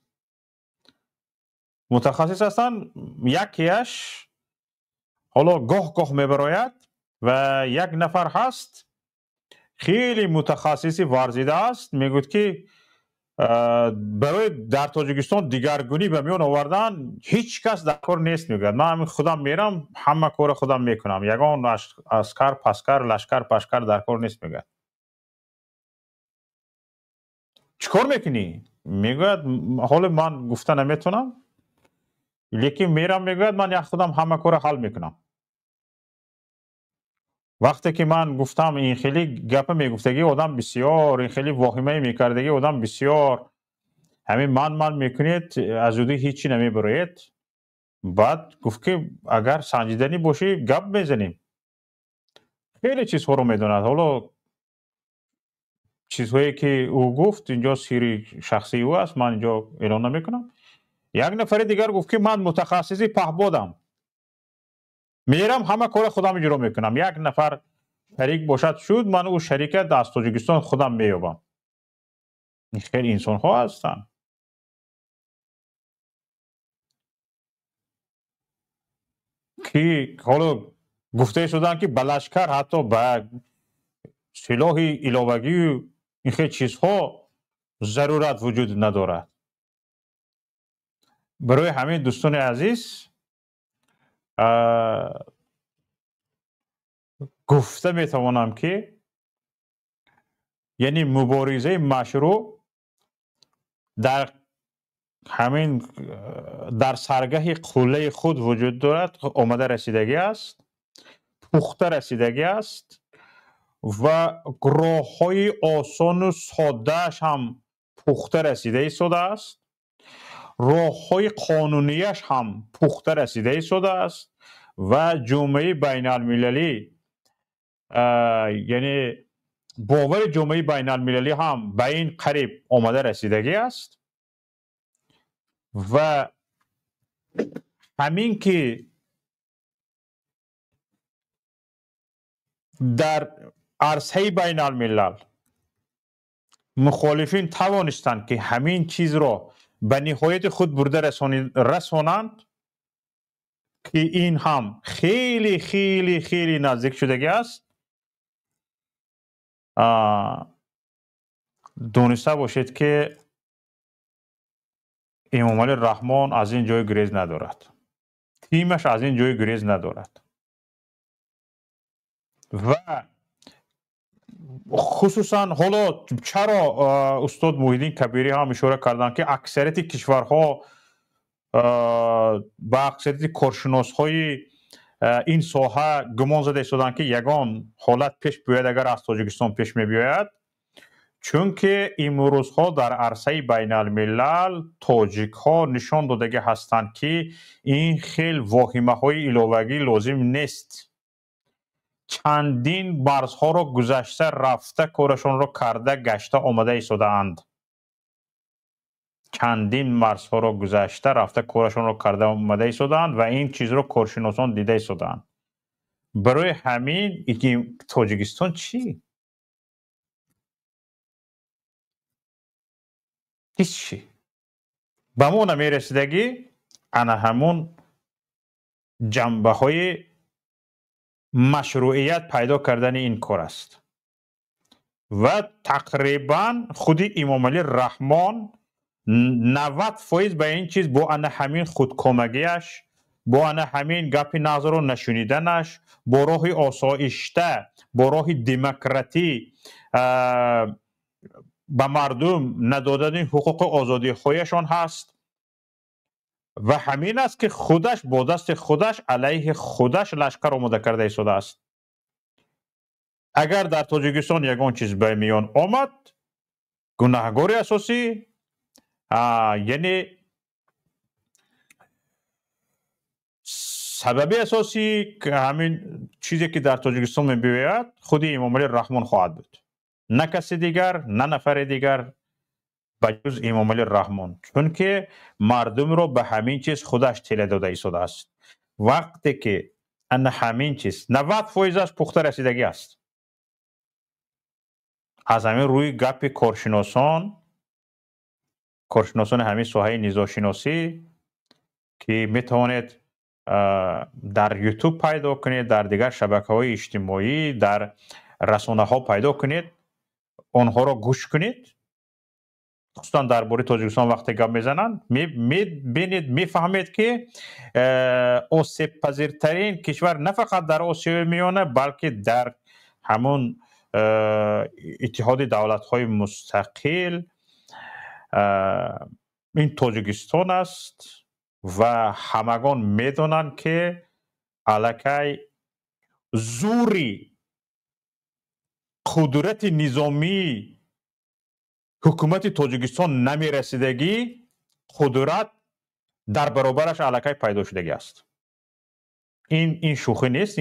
هستند. یکیش حالا گاه میبراید و یک نفر هست خیلی متخصصی ورزیده است میگوید که برای در تاجیکستان دیگرگونی به میان آوردن هیچ کس در کار نیست. میگوید من خودم میرم همه کار خودم میکنم یگان اسکر پسکر لشکر پشکر در کار نیست. میگوید چیکار میکنی؟ میگوید حالا من گفتن نمیتونم لیکن میرم. میگوید من یک خودم همه کار حل میکنم. وقتی که من گفتم این خیلی گپ میگفتگی آدم بسیار این خیلی واهمه میکردگی آدم بسیار همین من میکنید از اودی هیچی نمیبرید. بعد گفت که اگر سنجیدنی باشی گپ میزنیم. خیلی چیزها رو میدوند. حالا چیزهایی که او گفت اینجا سیری شخصی او است من اینجا اعلان نمیکنم. یک نفر دیگر گفت که من متخصصی پهبادم میرم همه کار خودم اجرا میکنم. یک نفر شریک باشد شد من او شریکت از تاجیکستان خودم مییابم. این خیلی انسان ها هستن. که حالا گفته شدن که بلشکر حتی به سلاح علاوگی این خیلی چیزها ضرورت وجود ندارد. برای همه دوستان عزیز گفته میتوانم که یعنی مبارزه مشروع در همین در سرگه قله خود وجود دارد. آمده رسیدگی است پخته رسیدگی است و راه های آسان و سادهش هم پخته رسیده شده است. راه های قانونیش هم پخته رسیده شده است و جامعه بین المللی یعنی باور جامعه بین المللی هم به این قریب آمده رسیدگی است و همین که در عرصه بین الملل مخالفین توانستند که همین چیز را به نهایت خود برده رسانند که این هم خیلی خیلی خیلی نزدیک شدگی است. دونسته باشید که امام علی رحمان از این جای گریز ندارد، تیمش از این جای گریز ندارد و خصوصا حالا چرا استاد محیدین کبیری هم اشاره کردن که اکثریت کشورها با اکثریت کارشناس های این ساحه گمان زده شدند که یگان حالت پیش بیاید اگر از تاجیکستان پیش می بیاید، چون که امروز ها در عرصه بین الملل تاجیک ها نشان داده هستند که این خیلی واهمه های علاوگی لازم نیست. چندین مرزها را گذشته رفته کارشان را کرده گشته آمده ایستاده اند. چندین مرزها را گذشته رفته کارشان را کرده آمده ایستاده اند و این چیز را کارشناسان دیده ایستاده اند. برای همین اینکه تاجیکستان چی؟ هیچی. به ما نمی رسیدگی انا همون جنبه های مشروعیت پیدا کردن این کار است و تقریبا خودی امام علی رحمان 90% به این چیز با انا همین خودکامگیش، با انا همین گپ نظر و نشونیدنش، با راه آسایشته، با راه دموکراتی به مردم ندادن حقوق آزادی خودشان هست و همین است که خودش با دست خودش علیه خودش لشکر آماده کرده ایستاده است. اگر در تاجیکستان یگان چیز به میان آمد، گناهکار اساسی یعنی سبب اساسی که همین چیزی که در تاجیکستان می بیاید خود امام علی رحمان خواهد بود، نه کسی دیگر، نه نفر دیگر بجز امام علی رحمان، چون که مردم رو به همین چیز خودش تله داده ایستاده است. وقتی که ان همین چیز 90%ش پخته رسیدگی است، از همین روی گپ کارشناسان همین ساحه نژادشناسی که میتوانید در یوتیوب پیدا کنید، در دیگر شبکه‌های اجتماعی، در رسانه ها پیدا کنید، آنها را گوش کنید، خصوصا درباره تاجیکستان وقتی گپ میزنند میبینید، میفهمید که آسیب پذیرترین کشور نه فقط در آسیای میانه بلکه در همون اتحاد دولت های مستقل این تاجیکستان است و همگان میدونند که الکی زوری قدرت نظامی حکومت تاجیکستان نمی رسیدگی، قدرت در برابرش الکی پیدا شدگی است. این شوخی نیست.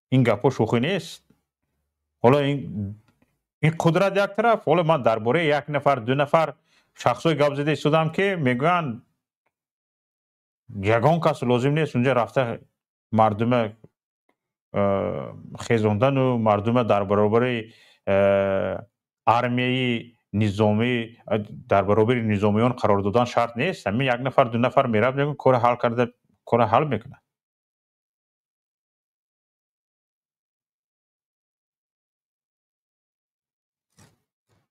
این گپا شوخی نیست. حالا این قدرت یک طرف، حالا من درباره یک نفر دو نفر شخصای گپ زده ایستادم که میگن یگان کس لازم نیست اونجا رفته مردم خیزاندن و مردم در برابر ارمیه نظامی در برابر نظامیان قرار دادن شرط نیست. همین یک نفر دو نفر میره میگن کار حل کرده، کار حل میکنه.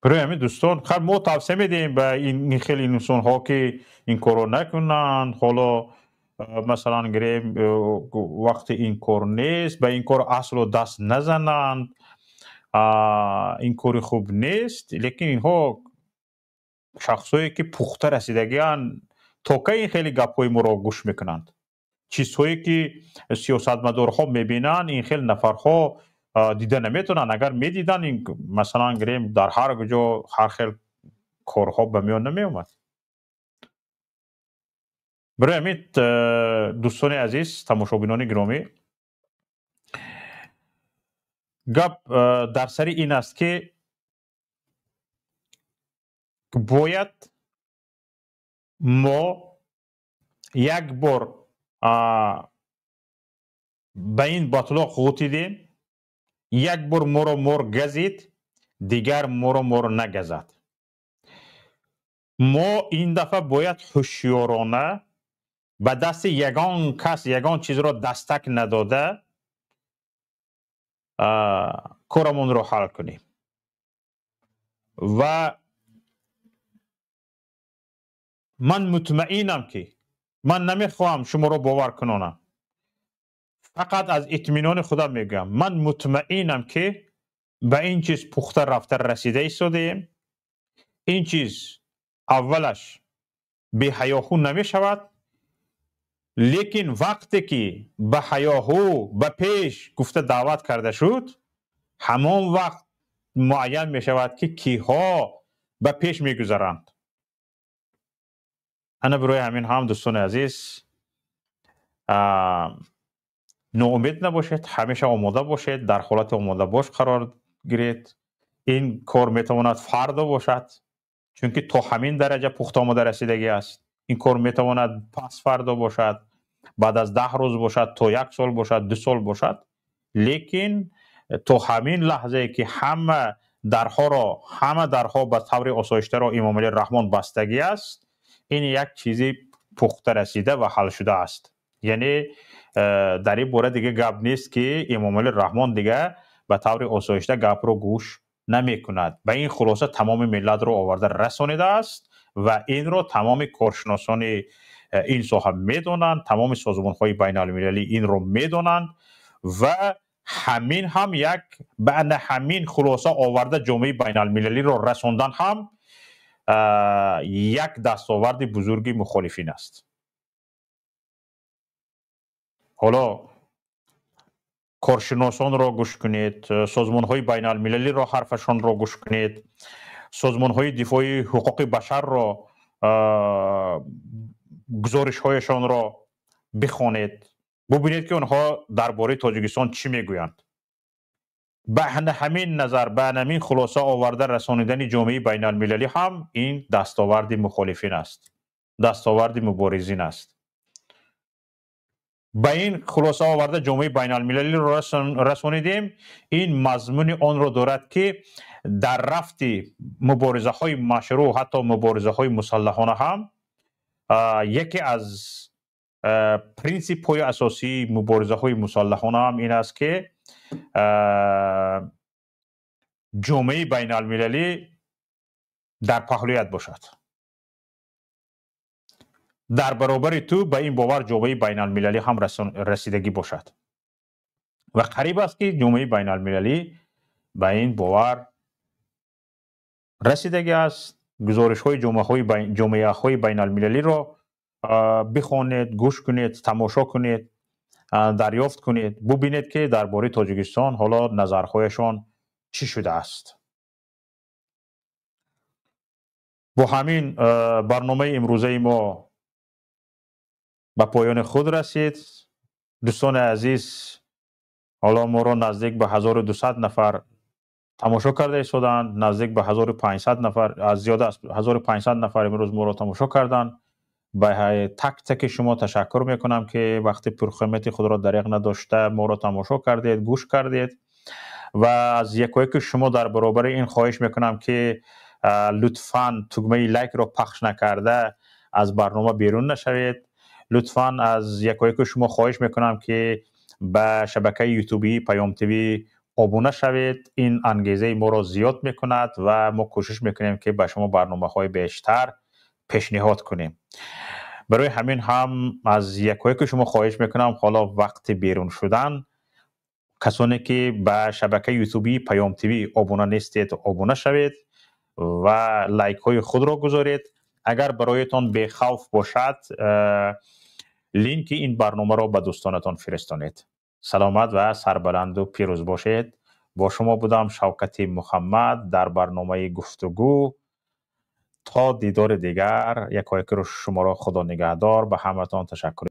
برای همین دوستان خیلی ما توصیه میدیم به این خیلی انسان ها که این کارو نکنن. حالا مثلا گریم وقت این کار نیست، به این کار اصلا دست نزنند، این کار خوب نیست. لیکن اینها شخصایی که پخته رسیدگیان تا که این خیلی گپ‌های ما را گوش میکنند، چیزهایی که سیاستمدارها میبینن این خیلی نفرها دیده نمیتونن. اگر میدیدن این مثلا گریم در هر جا هر خیلی کارها به میان نمی اومد. برای همین دوستان عزیز، تماشابینان گرامی، گپ در سر این است که باید ما یک بار به این باطلاق غوطیدیم، یک بار ما را مور گزید، دیگر ما را مور نگزد. ما این دفعه باید هوشیارانه به دست یگان کس یگان چیز را دستک نداده کارمون را حل کنیم. و من مطمئنم که من نمیخواهم شما را باور کنونم، فقط از اطمینان خدا میگم، من مطمئنم که به این چیز پخته رفته رسیده ایستادیم. این چیز اولش به حیاهو نمی شود، لیکن وقتی که به حیاهو به پیش گفته دعوت کرده شد، همان وقت معین می شود که کیها به پیش می گذارند. انا برای همین هم دوستان عزیز ناامید نباشید، همیشه آماده باشید، در حالت آماده باش قرار گیرید. این کار میتواند فردا باشد، چون که تا همین درجه پخت آماده رسیدگی است. این کار میتواند پس فردا باشد، بعد از 10 روز باشد، تا 1 سال باشد، 2 سال باشد، لیکن تا همین لحظه که همه درها به طور آسایشته را امام علی رحمان بستگی است، این یک چیزی پخته رسیده و حل شده است. یعنی در این باره دیگه گپ نیست که امام علی رحمان دیگه به طور آسایشته گپ رو گوش نمی کند. به این خلاصه تمام ملت رو آورده رسانیده است و این رو تمام کارشناسان این ساحه میدونند، تمام سازمان های بین المللی این رو میدونند و همین هم یک بعد همین خلاصه آورده جامعه بین المللی رو رساندن هم یک دستاورد بزرگی مخالفین است. حالا کارشناسان را گوش کنید، سازمان های بین المللی را حرفشان را گوش کنید، سازمان های دفاعی حقوق بشر را گزارش هایشان را بخوانید، ببینید که آنها درباره تاجیکستان چی میگویند. به همین نظر، به همین خلاصه آورده رسانیدن جامعه بین المللی هم این دستاورد مخالفین است، دستاورد مبارزین است. به این خلاصه آورده جامعه بین المللی را رسانیدیم. این مضمون آن را دارد که در رفت مبارزه های مشروع، حتی مبارزه های مسلحانه هم یکی از پرینسیپ های اساسی مبارزه های مسلحانه هم این است که جامعه بین المللی در پهلویت باشد. در برابر تو به این باور جامعه بین المللی هم رسیدگی باشد و قریب است که جامعه بین المللی به این باور رسیدگی است. گزارش های جامعه های بین المللی را بخوانید، گوش کنید، تماشا کنید، دریافت کنید، ببینید که درباره تاجیکستان حالا نظرهایشان چی شده است. با همین برنامه امروزه ما به پایان خود رسید. دوستان عزیز، حالا ما را نزدیک به 1200 نفر تماشا کرده ایستادند، نزدیک به 1500 نفر، از زیاده از 1500 نفر امروز ما را تماشا کردند. به تک تک شما تشکر میکنم که وقتی پرخدمتی خود را دریغ نداشته ما را تماشا کردید، گوش کردید و از یک شما در برابر این خواهش میکنم که لطفاً تگمه لایک را پخش نکرده از برنامه بیرون نشوید. لطفاً از یک شما خواهش میکنم که به شبکه یوتیوبی پیام تیوی ابونه شوید. این انگیزه ما را زیاد میکند و ما کوشش میکنیم که به شما برنامه های بیشتر پیشنهاد کنیم. برای همین هم از یک شما خواهش میکنم حالا وقت بیرون شدن، کسانی که به شبکه یوتیوبی پیام تیوی ابونه نیستید ابونه شوید و لایک های خود را گذارید. اگر برایتان به خوف باشد لینک این برنامه را به دوستانتان فرستانید. سلامت و سربلند و پیروز باشید. با شما بودم شوکت محمد در برنامه گفتگو تا دیدار دیگر یک شما را خدا نگهدار. به همتان تشکر.